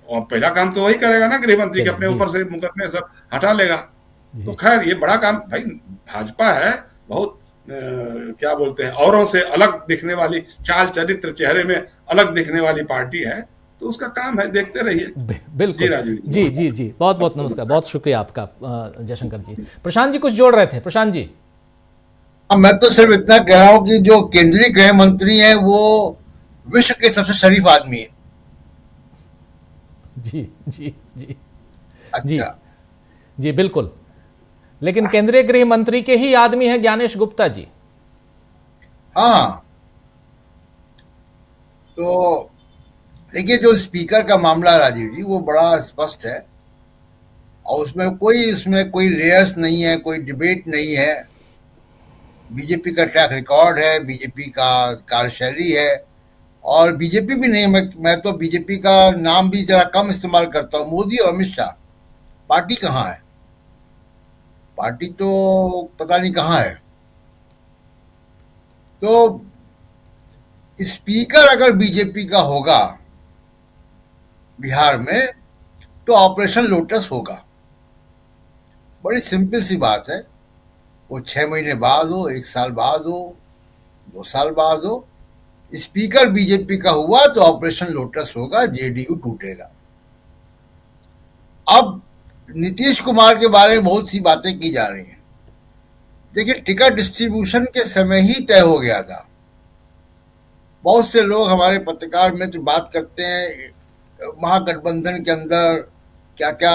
और पहला काम तो वही करेगा ना गृह मंत्री के, अपने ऊपर से मुकदमे सब हटा लेगा। तो खैर ये बड़ा काम भाई, भाजपा है बहुत क्या बोलते हैं, औरों से अलग दिखने वाली, चाल चरित्र चेहरे में अलग दिखने वाली पार्टी है, तो उसका काम है, देखते रहिए। बिल्कुल जी राजीव जी जी जी, बहुत बहुत नमस्कार, बहुत शुक्रिया आपका जयशंकर जी। प्रशांत जी कुछ जोड़ रहे थे? प्रशांत जी। मैं तो सिर्फ इतना कह रहा हूं कि जो केंद्रीय गृह मंत्री है वो विश्व के सबसे शरीफ आदमी है। जी जी जी अच्छा। जी जी बिल्कुल, लेकिन केंद्रीय गृह मंत्री के ही आदमी है ज्ञानेश गुप्ता जी। हाँ, तो देखिए जो स्पीकर का मामला राजीव जी, वो बड़ा स्पष्ट है और उसमें कोई रेयर्स नहीं है, कोई डिबेट नहीं है। बीजेपी का ट्रैक रिकॉर्ड है, बीजेपी का कार्यशैली है, और बीजेपी भी नहीं, मैं तो बीजेपी का नाम भी जरा कम इस्तेमाल करता हूँ। मोदी और अमित शाह, पार्टी कहाँ है? पार्टी तो पता नहीं कहाँ है। तो स्पीकर अगर बीजेपी का होगा बिहार में तो ऑपरेशन लोटस होगा। बड़ी सिंपल सी बात है, वो 6 महीने बाद हो, 1 साल बाद हो, 2 साल बाद हो, स्पीकर बीजेपी का हुआ तो ऑपरेशन लोटस होगा, जेडीयू टूटेगा। अब नीतीश कुमार के बारे में बहुत सी बातें की जा रही हैं। देखिए टिकट डिस्ट्रीब्यूशन के समय ही तय हो गया था। बहुत से लोग हमारे पत्रकार मित्र बात करते हैं महागठबंधन के अंदर क्या क्या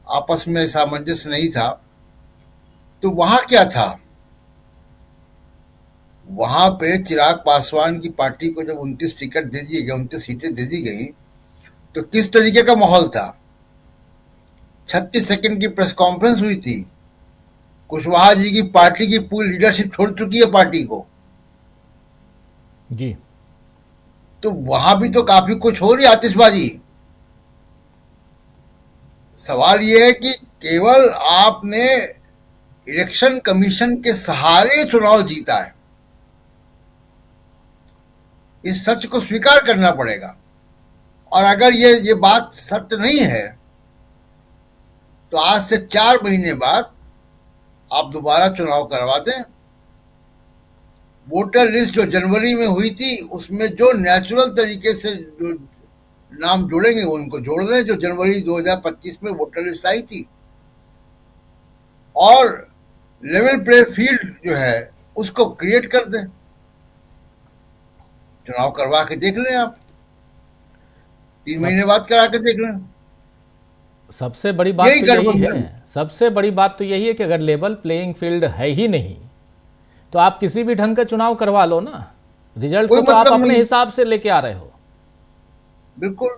आपस में सामंजस्य नहीं था। तो वहां क्या था? वहां पे चिराग पासवान की पार्टी को जब 29 टिकट दे दी गई, 29 सीटें दे दी गई, तो किस तरीके का माहौल था? 36 सेकंड की प्रेस कॉन्फ्रेंस हुई थी। कुशवाहा जी की पार्टी की पूरी लीडरशिप छोड़ चुकी है पार्टी को जी। तो वहां भी तो काफी कुछ हो रही है, आतिशबाजी। सवाल यह है कि केवल आपने इलेक्शन कमीशन के सहारे चुनाव जीता है, इस सच को स्वीकार करना पड़ेगा। और अगर ये बात सत्य नहीं है तो आज से 4 महीने बाद आप दोबारा चुनाव करवा दें। वोटर लिस्ट जो जनवरी में हुई थी उसमें जो नेचुरल तरीके से जो नाम जोड़ेंगे उनको जोड़ दें, जो जनवरी 2025 में वोटर लिस्ट आई थी। और लेवल प्ले फील्ड जो है उसको क्रिएट कर दें, चुनाव करवा के देख लें आप, 3 महीने बाद करा के देख लें। सबसे बड़ी बात तो यही है, सबसे बड़ी बात तो यही है कि अगर लेवल प्लेइंग फील्ड है ही नहीं तो आप किसी भी ढंग का चुनाव करवा लो ना, रिजल्ट को तो आप अपने हिसाब से लेके आ रहे हो। बिल्कुल।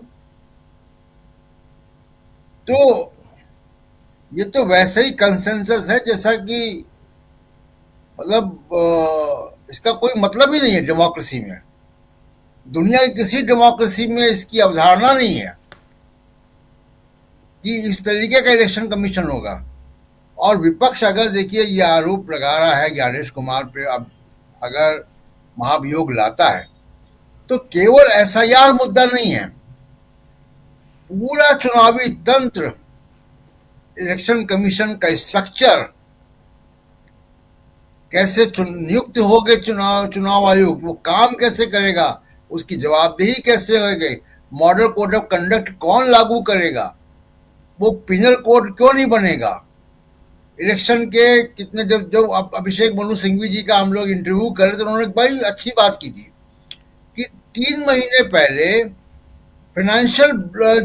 तो ये तो वैसे ही कंसेंसस है जैसा कि मतलब इसका कोई मतलब ही नहीं है डेमोक्रेसी में। दुनिया की किसी डेमोक्रेसी में इसकी अवधारणा नहीं है कि इस तरीके का इलेक्शन कमीशन होगा। और विपक्ष अगर देखिए ये आरोप लगा रहा है ज्ञानेश कुमार पे, अब अगर महाभियोग लाता है तो केवल एसआईआर मुद्दा नहीं है, पूरा चुनावी तंत्र, इलेक्शन कमीशन का स्ट्रक्चर, कैसे नियुक्त हो गए चुनाव आयोग, वो काम कैसे करेगा, उसकी जवाबदेही कैसे होगी, मॉडल कोड ऑफ कंडक्ट कौन लागू करेगा, वो पिनल कोड क्यों नहीं बनेगा। इलेक्शन के कितने जब अभिषेक मनु सिंघवी जी का हम लोग इंटरव्यू कर रहे थे, उन्होंने बड़ी अच्छी बात की थी कि 3 महीने पहले फाइनेंशियल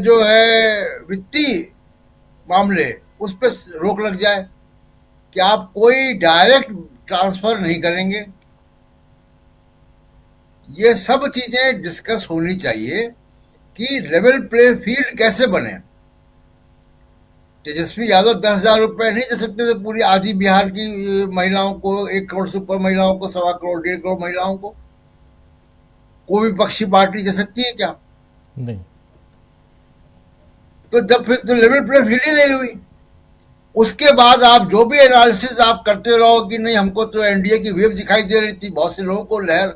जो है वित्तीय मामले उस पर रोक लग जाए कि आप कोई डायरेक्ट ट्रांसफर नहीं करेंगे। ये सब चीजें डिस्कस होनी चाहिए कि लेवल प्ले फील्ड कैसे बने। तेजस्वी यादव 10,000 रुपए नहीं दे सकते थे पूरी आधी बिहार की महिलाओं को, 1 करोड़ से ऊपर महिलाओं को, 1.25 करोड़ 1.5 करोड़ महिलाओं को। कोई विपक्षी पार्टी दे सकती है क्या? नहीं। तो जब फिर तो लेवल प्ले फील्ड ही नहीं हुई, उसके बाद आप जो भी एनालिसिस आप करते रहो कि नहीं हमको तो एनडीए की वेव दिखाई दे रही थी, बहुत से लोगों को लहर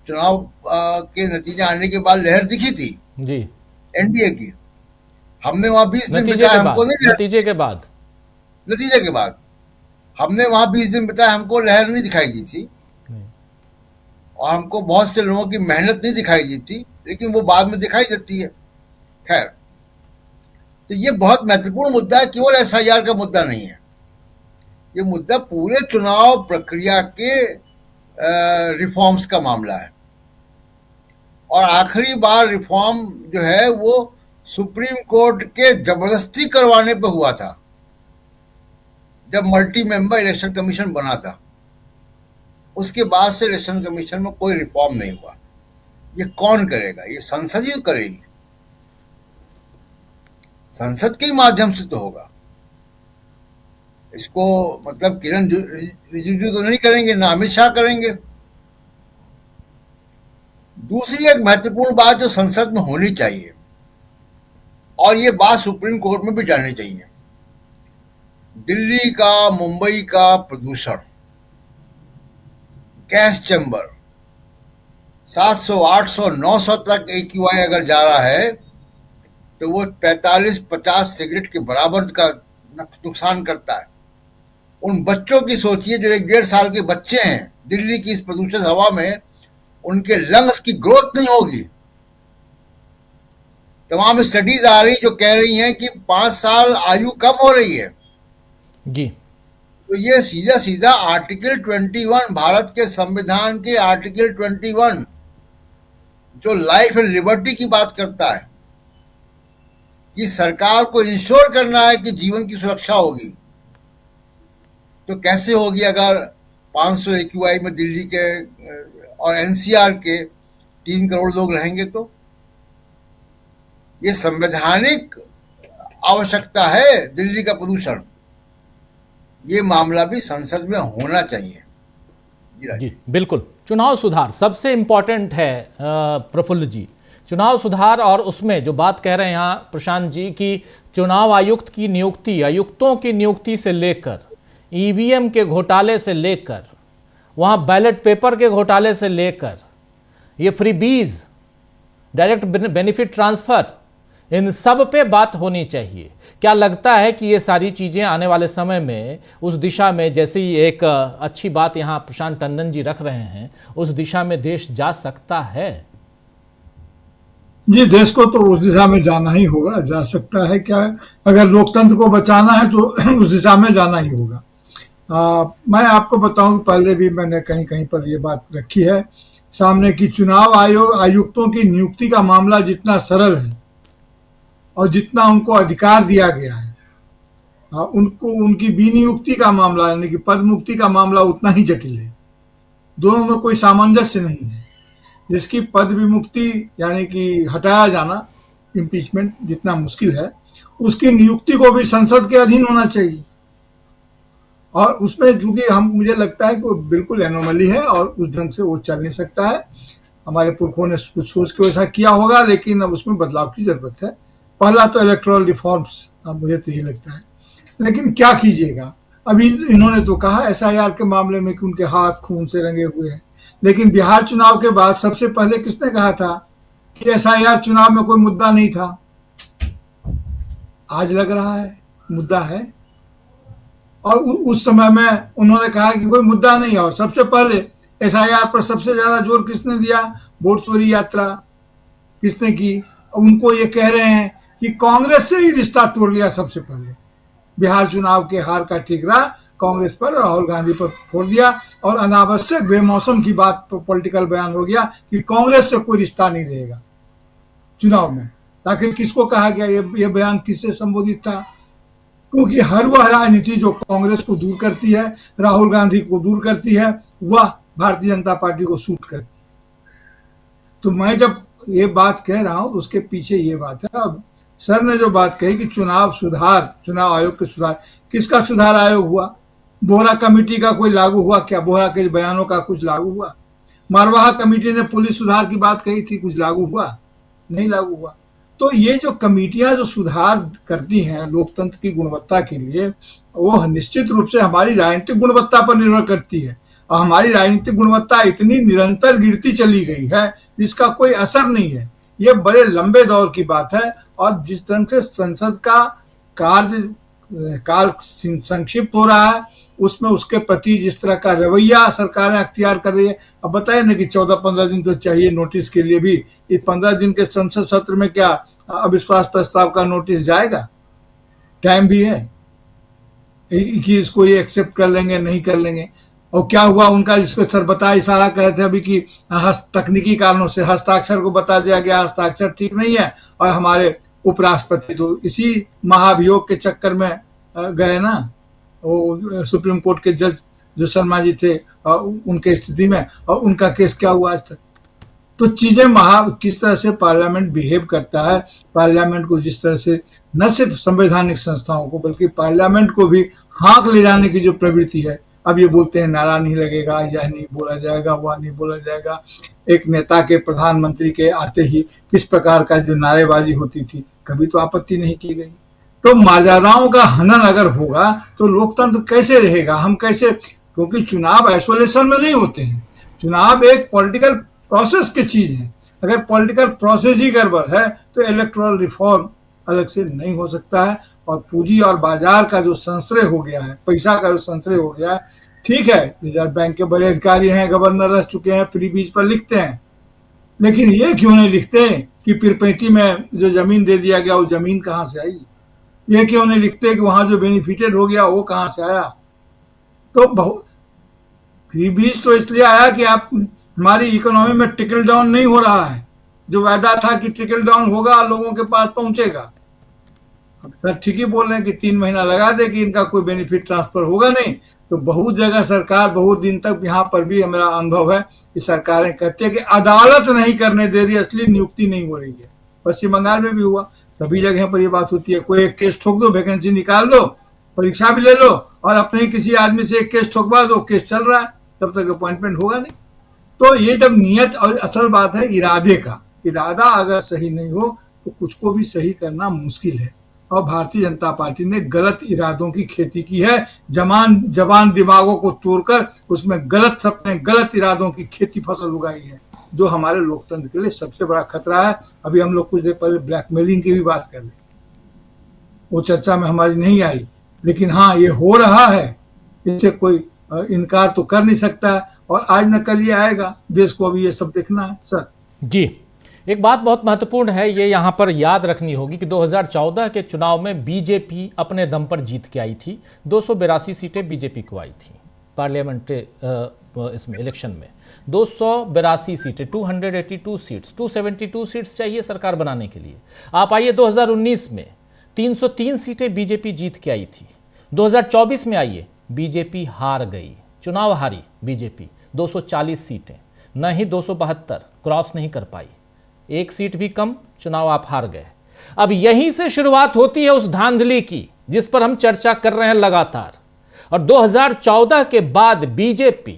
चुनाव के नतीजे आने के बाद लहर दिखी थी जी एनडीए की। हमने वहां 20 दिन बिताए, हमको नहीं नतीजे के बाद हमने वहां 20 दिन बिताए, हमको लहर नहीं दिखाई दी थी और हमको बहुत से लोगों की मेहनत नहीं दिखाई दी थी, लेकिन वो बाद में दिखाई देती है। खैर, तो ये बहुत महत्वपूर्ण मुद्दा है, केवल एसआईआर का मुद्दा नहीं है, ये मुद्दा पूरे चुनाव प्रक्रिया के रिफॉर्म्स का मामला है। और आखिरी बार रिफॉर्म जो है वो सुप्रीम कोर्ट के जबरदस्ती करवाने पे हुआ था, जब मल्टी मेंबर इलेक्शन कमीशन बना था। उसके बाद से इलेक्शन कमीशन में कोई रिफॉर्म नहीं हुआ। ये कौन करेगा? ये संसद ही करेगी, संसद के माध्यम से तो होगा। इसको मतलब किरण रिजिजू तो नहीं करेंगे, ना अमित शाह करेंगे। दूसरी एक महत्वपूर्ण बात जो संसद में होनी चाहिए, और ये बात सुप्रीम कोर्ट में भी जानी चाहिए, दिल्ली का, मुंबई का प्रदूषण, गैस चैम्बर 700, 800, 900 तक AQI अगर जा रहा है तो वो 45-50 सिगरेट के बराबर का नुकसान करता है। उन बच्चों की सोचिए जो 1-1.5 साल के बच्चे हैं, दिल्ली की इस प्रदूषित हवा में उनके लंग्स की ग्रोथ नहीं होगी। तमाम स्टडीज आ रही जो कह रही हैं कि 5 साल आयु कम हो रही है जी। तो ये सीधा सीधा आर्टिकल 21, भारत के संविधान के आर्टिकल 21 जो लाइफ एंड लिबर्टी की बात करता है कि सरकार को इंश्योर करना है कि जीवन की सुरक्षा होगी, तो कैसे होगी अगर 500 AQI में दिल्ली के और NCR के 3 करोड़ लोग रहेंगे? तो ये संवैधानिक आवश्यकता है दिल्ली का प्रदूषण, ये मामला भी संसद में होना चाहिए। जी बिल्कुल। चुनाव सुधार सबसे इंपॉर्टेंट है प्रफुल्ल जी, चुनाव सुधार। और उसमें जो बात कह रहे हैं यहाँ प्रशांत जी कि चुनाव आयुक्त की नियुक्ति, आयुक्तों की नियुक्ति से लेकर EVM के घोटाले से लेकर वहाँ बैलेट पेपर के घोटाले से लेकर ये फ्रीबीज, डायरेक्ट बेनिफिट ट्रांसफर, इन सब पे बात होनी चाहिए। क्या लगता है कि ये सारी चीज़ें आने वाले समय में उस दिशा में, जैसे ही एक अच्छी बात यहाँ प्रशांत टंडन जी रख रहे हैं, उस दिशा में देश जा सकता है? जी, देश को तो उस दिशा में जाना ही होगा। जा सकता है क्या, अगर लोकतंत्र को बचाना है तो उस दिशा में जाना ही होगा। मैं आपको बताऊं, पहले भी मैंने कहीं कहीं पर ये बात रखी है सामने कि चुनाव आयोग आयुक्तों की नियुक्ति का मामला जितना सरल है और जितना उनको अधिकार दिया गया है, उनको उनकी विनियुक्ति का मामला यानी कि पद मुक्ति का मामला उतना ही जटिल है। दोनों में कोई सामंजस्य नहीं है। जिसकी पद विमुक्ति यानी कि हटाया जाना, इम्पीचमेंट जितना मुश्किल है, उसकी नियुक्ति को भी संसद के अधीन होना चाहिए। और उसमें चूंकि मुझे लगता है कि वो बिल्कुल एनोमली है और उस ढंग से वो चल नहीं सकता है। हमारे पुरखों ने कुछ सोच के वैसा किया होगा, लेकिन अब उसमें बदलाव की जरूरत है। पहला तो इलेक्टोरल रिफॉर्म्स, मुझे तो ये लगता है। लेकिन क्या कीजिएगा, अभी इन्होंने तो कहा SIR के मामले में कि उनके हाथ खून से रंगे हुए हैं, लेकिन बिहार चुनाव के बाद सबसे पहले किसने कहा था कि SIR चुनाव में कोई मुद्दा नहीं था? आज लग रहा है मुद्दा है। और उस समय में उन्होंने कहा कि कोई मुद्दा नहीं है। और सबसे पहले SIR पर सबसे ज्यादा जोर किसने दिया? वोट चोरी यात्रा किसने की? उनको ये कह रहे हैं कि कांग्रेस से ही रिश्ता तोड़ लिया सबसे पहले। बिहार चुनाव के हार का ठीकरा कांग्रेस पर, राहुल गांधी पर फोड़ दिया और अनावश्यक बेमौसम की बात पॉलिटिकल बयान हो गया कि कांग्रेस से कोई रिश्ता नहीं रहेगा चुनाव में। ताकि किसको कहा गया, ये बयान किससे संबोधित था? क्योंकि हर वह राजनीति जो कांग्रेस को दूर करती है, राहुल गांधी को दूर करती है, वह भारतीय जनता पार्टी को सूट करती है। तो मैं जब ये बात कह रहा हूं उसके पीछे ये बात है। अब सर ने जो बात कही कि चुनाव आयोग के सुधार, किसका सुधार आयोग हुआ? बोहरा कमेटी का कोई लागू हुआ क्या? बोहरा के बयानों का कुछ लागू हुआ? मारवाहा कमेटी ने पुलिस सुधार की बात कही थी, कुछ लागू हुआ? नहीं लागू हुआ। तो ये जो कमेटियां जो सुधार करती हैं लोकतंत्र की गुणवत्ता के लिए, वो निश्चित रूप से हमारी राजनीतिक गुणवत्ता पर निर्भर करती है। और हमारी राजनीतिक गुणवत्ता इतनी निरंतर गिरती चली गई है जिसका कोई असर नहीं है। ये बड़े लंबे दौर की बात है। और जिस तरह से संसद का काल संक्षिप्त हो रहा है, उसमें उसके प्रति जिस तरह का रवैया सरकारें अख्तियार कर रही है। अब बताइए ना कि 14-15 दिन तो चाहिए नोटिस के लिए भी। ये 15 दिन के संसद सत्र में क्या अविश्वास प्रस्ताव का नोटिस जाएगा? टाइम भी है कि इसको ये एक्सेप्ट कर लेंगे, नहीं कर लेंगे। और क्या हुआ उनका, जिसको सर बताया, इशारा कर रहे थे अभी कि तकनीकी कारणों से हस्ताक्षर को बता दिया गया हस्ताक्षर ठीक नहीं है। और हमारे उपराष्ट्रपति तो इसी महाभियोग के चक्कर में गए ना, वो सुप्रीम कोर्ट के जज जो शर्मा जी थे उनके स्थिति में, और उनका केस क्या हुआ आज तक। तो चीजें किस तरह से पार्लियामेंट बिहेव करता है, पार्लियामेंट को जिस तरह से न सिर्फ संवैधानिक संस्थाओं को बल्कि पार्लियामेंट को भी हाँक ले जाने की जो प्रवृत्ति है। अब ये बोलते हैं नारा नहीं लगेगा, यह नहीं बोला जाएगा, वह नहीं बोला जाएगा। एक नेता के, प्रधानमंत्री के आते ही किस प्रकार का जो नारेबाजी होती थी, कभी तो आपत्ति नहीं की गई। तो मर्यादाओं का हनन अगर होगा तो लोकतंत्र कैसे रहेगा? हम कैसे, क्योंकि चुनाव आइसोलेशन में नहीं होते हैं। चुनाव एक पॉलिटिकल प्रोसेस की चीज है। अगर पॉलिटिकल प्रोसेस ही गड़बड़ है तो इलेक्टोरल रिफॉर्म अलग से नहीं हो सकता है। और पूंजी और बाजार का जो संश्रय हो गया है, पैसा का जो संश्रय हो गया है, ठीक है रिजर्व बैंक के बड़े अधिकारी हैं, गवर्नर रह चुके हैं, फ्री बीज पर लिखते हैं, लेकिन ये क्यों नहीं लिखते कि पीरपैंती में जो जमीन दे दिया गया वो जमीन कहाँ से आई? ये क्यों नहीं लिखते कि वहां जो बेनिफिटेड हो गया वो कहाँ से आया? तो बहुत फ्री बीज तो इसलिए आया कि आप हमारी इकोनॉमी में ट्रिकल डाउन नहीं हो रहा है। जो वायदा था कि ट्रिकल डाउन होगा, लोगों के पास पहुंचेगा। अब सर ठीक ही बोल रहे हैं कि 3 महीना लगा दे कि इनका कोई बेनिफिट ट्रांसफर होगा नहीं। तो बहुत जगह सरकार बहुत दिन तक, यहाँ पर भी मेरा अनुभव है कि सरकारें कहती है कि अदालत नहीं करने दे रही, इसलिए नियुक्ति नहीं हो रही है। पश्चिम बंगाल में भी हुआ, सभी जगह पर ये बात होती है। कोई एक केस ठोक दो, वैकेंसी निकाल दो, परीक्षा भी ले लो और अपने ही किसी आदमी से एक केस ठोकवा दो, केस चल रहा है, तब तक अपॉइंटमेंट होगा नहीं। तो ये जब नियत, और असल बात है इरादे का, इरादा अगर सही नहीं हो तो कुछ को भी सही करना मुश्किल है। और भारतीय जनता पार्टी ने गलत इरादों की खेती की है। जवान दिमागों को तोड़कर उसमें गलत सपने, गलत इरादों की खेती फसल उगाई है, जो हमारे लोकतंत्र के लिए सबसे बड़ा खतरा है। अभी हम लोग कुछ देर पहले ब्लैकमेलिंग की भी बात कर रहे, वो चर्चा में हमारी नहीं आई, लेकिन हाँ ये हो रहा है, इससे कोई इनकार तो कर नहीं सकता है। और आज न कल ये आएगा, देश को अभी ये सब देखना है। सर जी, एक बात बहुत महत्वपूर्ण है, ये यहाँ पर याद रखनी होगी कि 2014 के चुनाव में बीजेपी अपने दम पर जीत के आई थी। 282 सीटें बीजेपी को आई थी पार्लियामेंट्री इसमें इलेक्शन में। 282 सीटें, 282 सीट्स, 272 सीट्स चाहिए सरकार बनाने के लिए। आप आइए 2019 में 303 सीटें बीजेपी जीत के आई थी। 2024 में आइए, बीजेपी हार गई, चुनाव हारी बीजेपी। 240 सीटें, न ही 272 क्रॉस नहीं कर पाई, एक सीट भी कम, चुनाव आप हार गए। अब यहीं से शुरुआत होती है उस धांधली की जिस पर हम चर्चा कर रहे हैं लगातार। और 2014 के बाद बीजेपी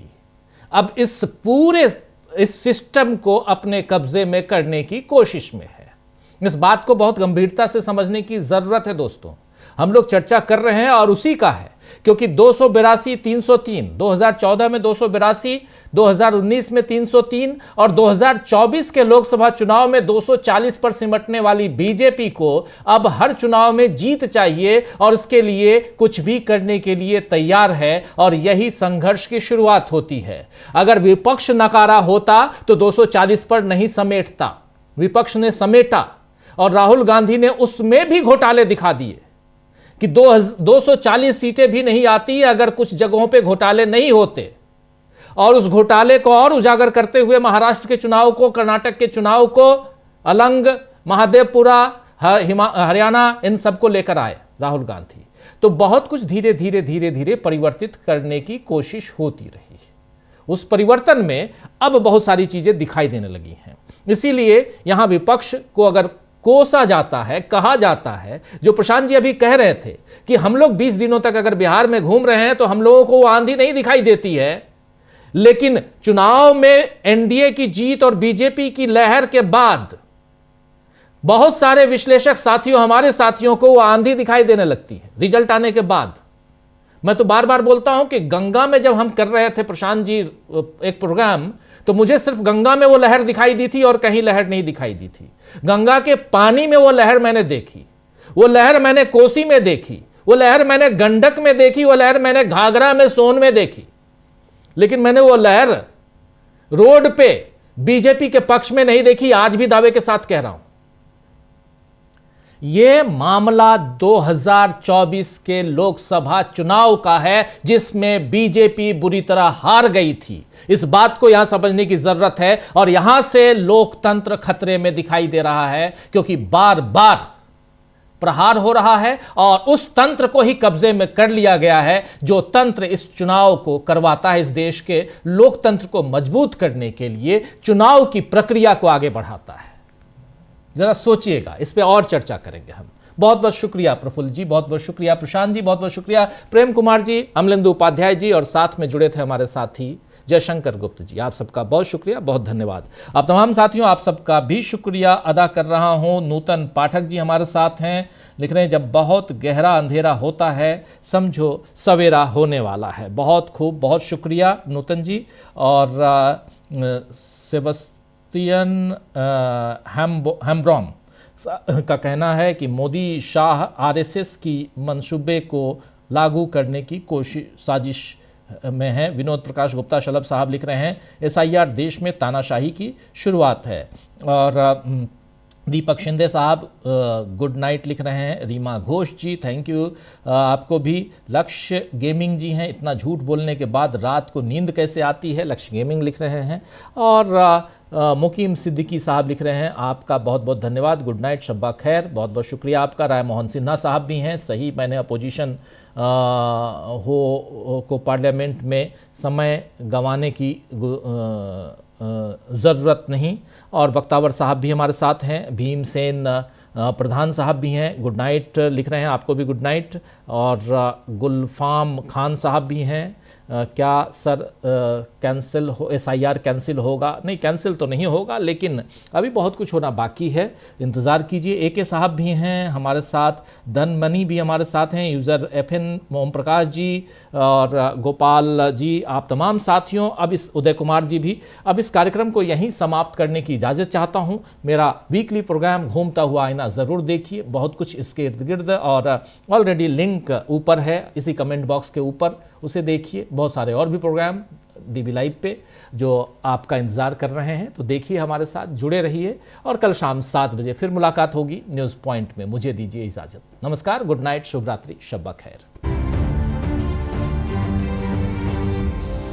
अब इस पूरे सिस्टम को अपने कब्जे में करने की कोशिश में है। इस बात को बहुत गंभीरता से समझने की जरूरत है दोस्तों। हम लोग चर्चा कर रहे हैं और उसी का है, क्योंकि 282, 303, 2014 में 282, 2019 में 303 और 2024 के लोकसभा चुनाव में 240 पर सिमटने वाली बीजेपी को अब हर चुनाव में जीत चाहिए और इसके लिए कुछ भी करने के लिए तैयार है। और यही संघर्ष की शुरुआत होती है। अगर विपक्ष नकारा होता तो 240 पर नहीं समेटता, विपक्ष ने समेटा और राहुल गांधी ने उसमें भी घोटाले दिखा दिए कि 240 सीटें भी नहीं आती अगर कुछ जगहों पे घोटाले नहीं होते। और उस घोटाले को और उजागर करते हुए महाराष्ट्र के चुनाव को, कर्नाटक के चुनाव को, अलंग, महादेवपुरा, हरियाणा, इन सबको लेकर आए राहुल गांधी। तो बहुत कुछ धीरे धीरे धीरे धीरे परिवर्तित करने की कोशिश होती रही। उस परिवर्तन में अब बहुत सारी चीजें दिखाई देने लगी हैं। इसीलिए यहां विपक्ष को अगर कोसा जाता है, कहा जाता है, जो प्रशांत जी अभी कह रहे थे कि हम लोग 20 दिनों तक अगर बिहार में घूम रहे हैं तो हम लोगों को आंधी नहीं दिखाई देती है, लेकिन चुनाव में एनडीए की जीत और बीजेपी की लहर के बाद बहुत सारे विश्लेषक साथियों, हमारे साथियों को वो आंधी दिखाई देने लगती है रिजल्ट आने के बाद। मैं तो बार बार बोलता हूं कि गंगा में जब हम कर रहे थे प्रशांत जी एक प्रोग्राम, तो मुझे सिर्फ गंगा में वो लहर दिखाई दी थी और कहीं लहर नहीं दिखाई दी थी। गंगा के पानी में वो लहर मैंने देखी, वो लहर मैंने कोसी में देखी, वो लहर मैंने गंडक में देखी, वो लहर मैंने घाघरा में, सोन में देखी, लेकिन मैंने वो लहर रोड पे बीजेपी के पक्ष में नहीं देखी। आज भी दावे के साथ कह रहा हूं, यह मामला 2024 के लोकसभा चुनाव का है जिसमें बीजेपी बुरी तरह हार गई थी। इस बात को यहां समझने की जरूरत है और यहां से लोकतंत्र खतरे में दिखाई दे रहा है, क्योंकि बार बार प्रहार हो रहा है और उस तंत्र को ही कब्जे में कर लिया गया है जो तंत्र इस चुनाव को करवाता है। इस देश के लोकतंत्र को मजबूत करने के लिए चुनाव की प्रक्रिया को आगे बढ़ाता है। जरा सोचिएगा, इस पे और चर्चा करेंगे हम। बहुत बहुत शुक्रिया प्रफुल्ल जी, बहुत बहुत शुक्रिया प्रशांत जी, बहुत बहुत शुक्रिया प्रेम कुमार जी, अमलेंदु उपाध्याय जी, और साथ में जुड़े थे हमारे साथी जयशंकर गुप्त जी। आप सबका बहुत शुक्रिया, बहुत धन्यवाद। आप तमाम साथियों, आप सबका भी शुक्रिया अदा कर रहा हूं। नूतन पाठक जी हमारे साथ हैं, लिख रहे हैं जब बहुत गहरा अंधेरा होता है समझो सवेरा होने वाला है। बहुत खूब, बहुत शुक्रिया नूतन जी। और सेबस्टियन हैम्ब्रॉम का कहना है कि मोदी शाह आरएसएस की मंसूबे को लागू करने की साजिश में है। विनोद प्रकाश गुप्ता शलभ साहब लिख रहे हैं एसआईआर देश में तानाशाही की शुरुआत है। और दीपक शिंदे साहब गुड नाइट लिख रहे हैं। रीमा घोष जी थैंक यू आपको भी। लक्ष्य गेमिंग जी हैं, इतना झूठ बोलने के बाद रात को नींद कैसे आती है, लक्ष्य गेमिंग लिख रहे हैं। और मुकीम सिद्दीकी साहब लिख रहे हैं आपका बहुत बहुत धन्यवाद, गुड नाइट, शब्बा खैर, बहुत बहुत शुक्रिया आपका। राय मोहन सिन्हा साहब भी हैं, सही, मैंने अपोजिशन को पार्लियामेंट में समय गंवाने की ज़रूरत नहीं। और बख्तावर साहब भी हमारे साथ हैं, भीमसेन प्रधान साहब भी हैं, गुड नाइट लिख रहे हैं, आपको भी गुड नाइट। और गुलफाम खान साहब भी हैं। क्या सर कैंसिल हो, एसआईआर कैंसिल होगा? नहीं, कैंसिल तो नहीं होगा, लेकिन अभी बहुत कुछ होना बाकी है, इंतज़ार कीजिए। एके साहब भी हैं हमारे साथ, धनमणि भी हमारे साथ हैं, यूज़र एफएन मोम प्रकाश जी और गोपाल जी, आप तमाम साथियों। अब इस उदय कुमार जी भी, अब इस कार्यक्रम को यहीं समाप्त करने की इजाज़त चाहता हूँ। मेरा वीकली प्रोग्राम घूमता हुआ आईना ज़रूर देखिए, बहुत कुछ इसके इर्द गिर्द, और ऑलरेडी लिंक ऊपर है इसी कमेंट बॉक्स के ऊपर, उसे देखिए। बहुत सारे और भी प्रोग्राम डीबी लाइव पे जो आपका इंतज़ार कर रहे हैं, तो देखिए, हमारे साथ जुड़े रहिए। और कल शाम 7 बजे फिर मुलाकात होगी न्यूज़ पॉइंट में। मुझे दीजिए इजाज़त, नमस्कार, गुड नाइट, शुभ रात्रि, शब्बा खैर।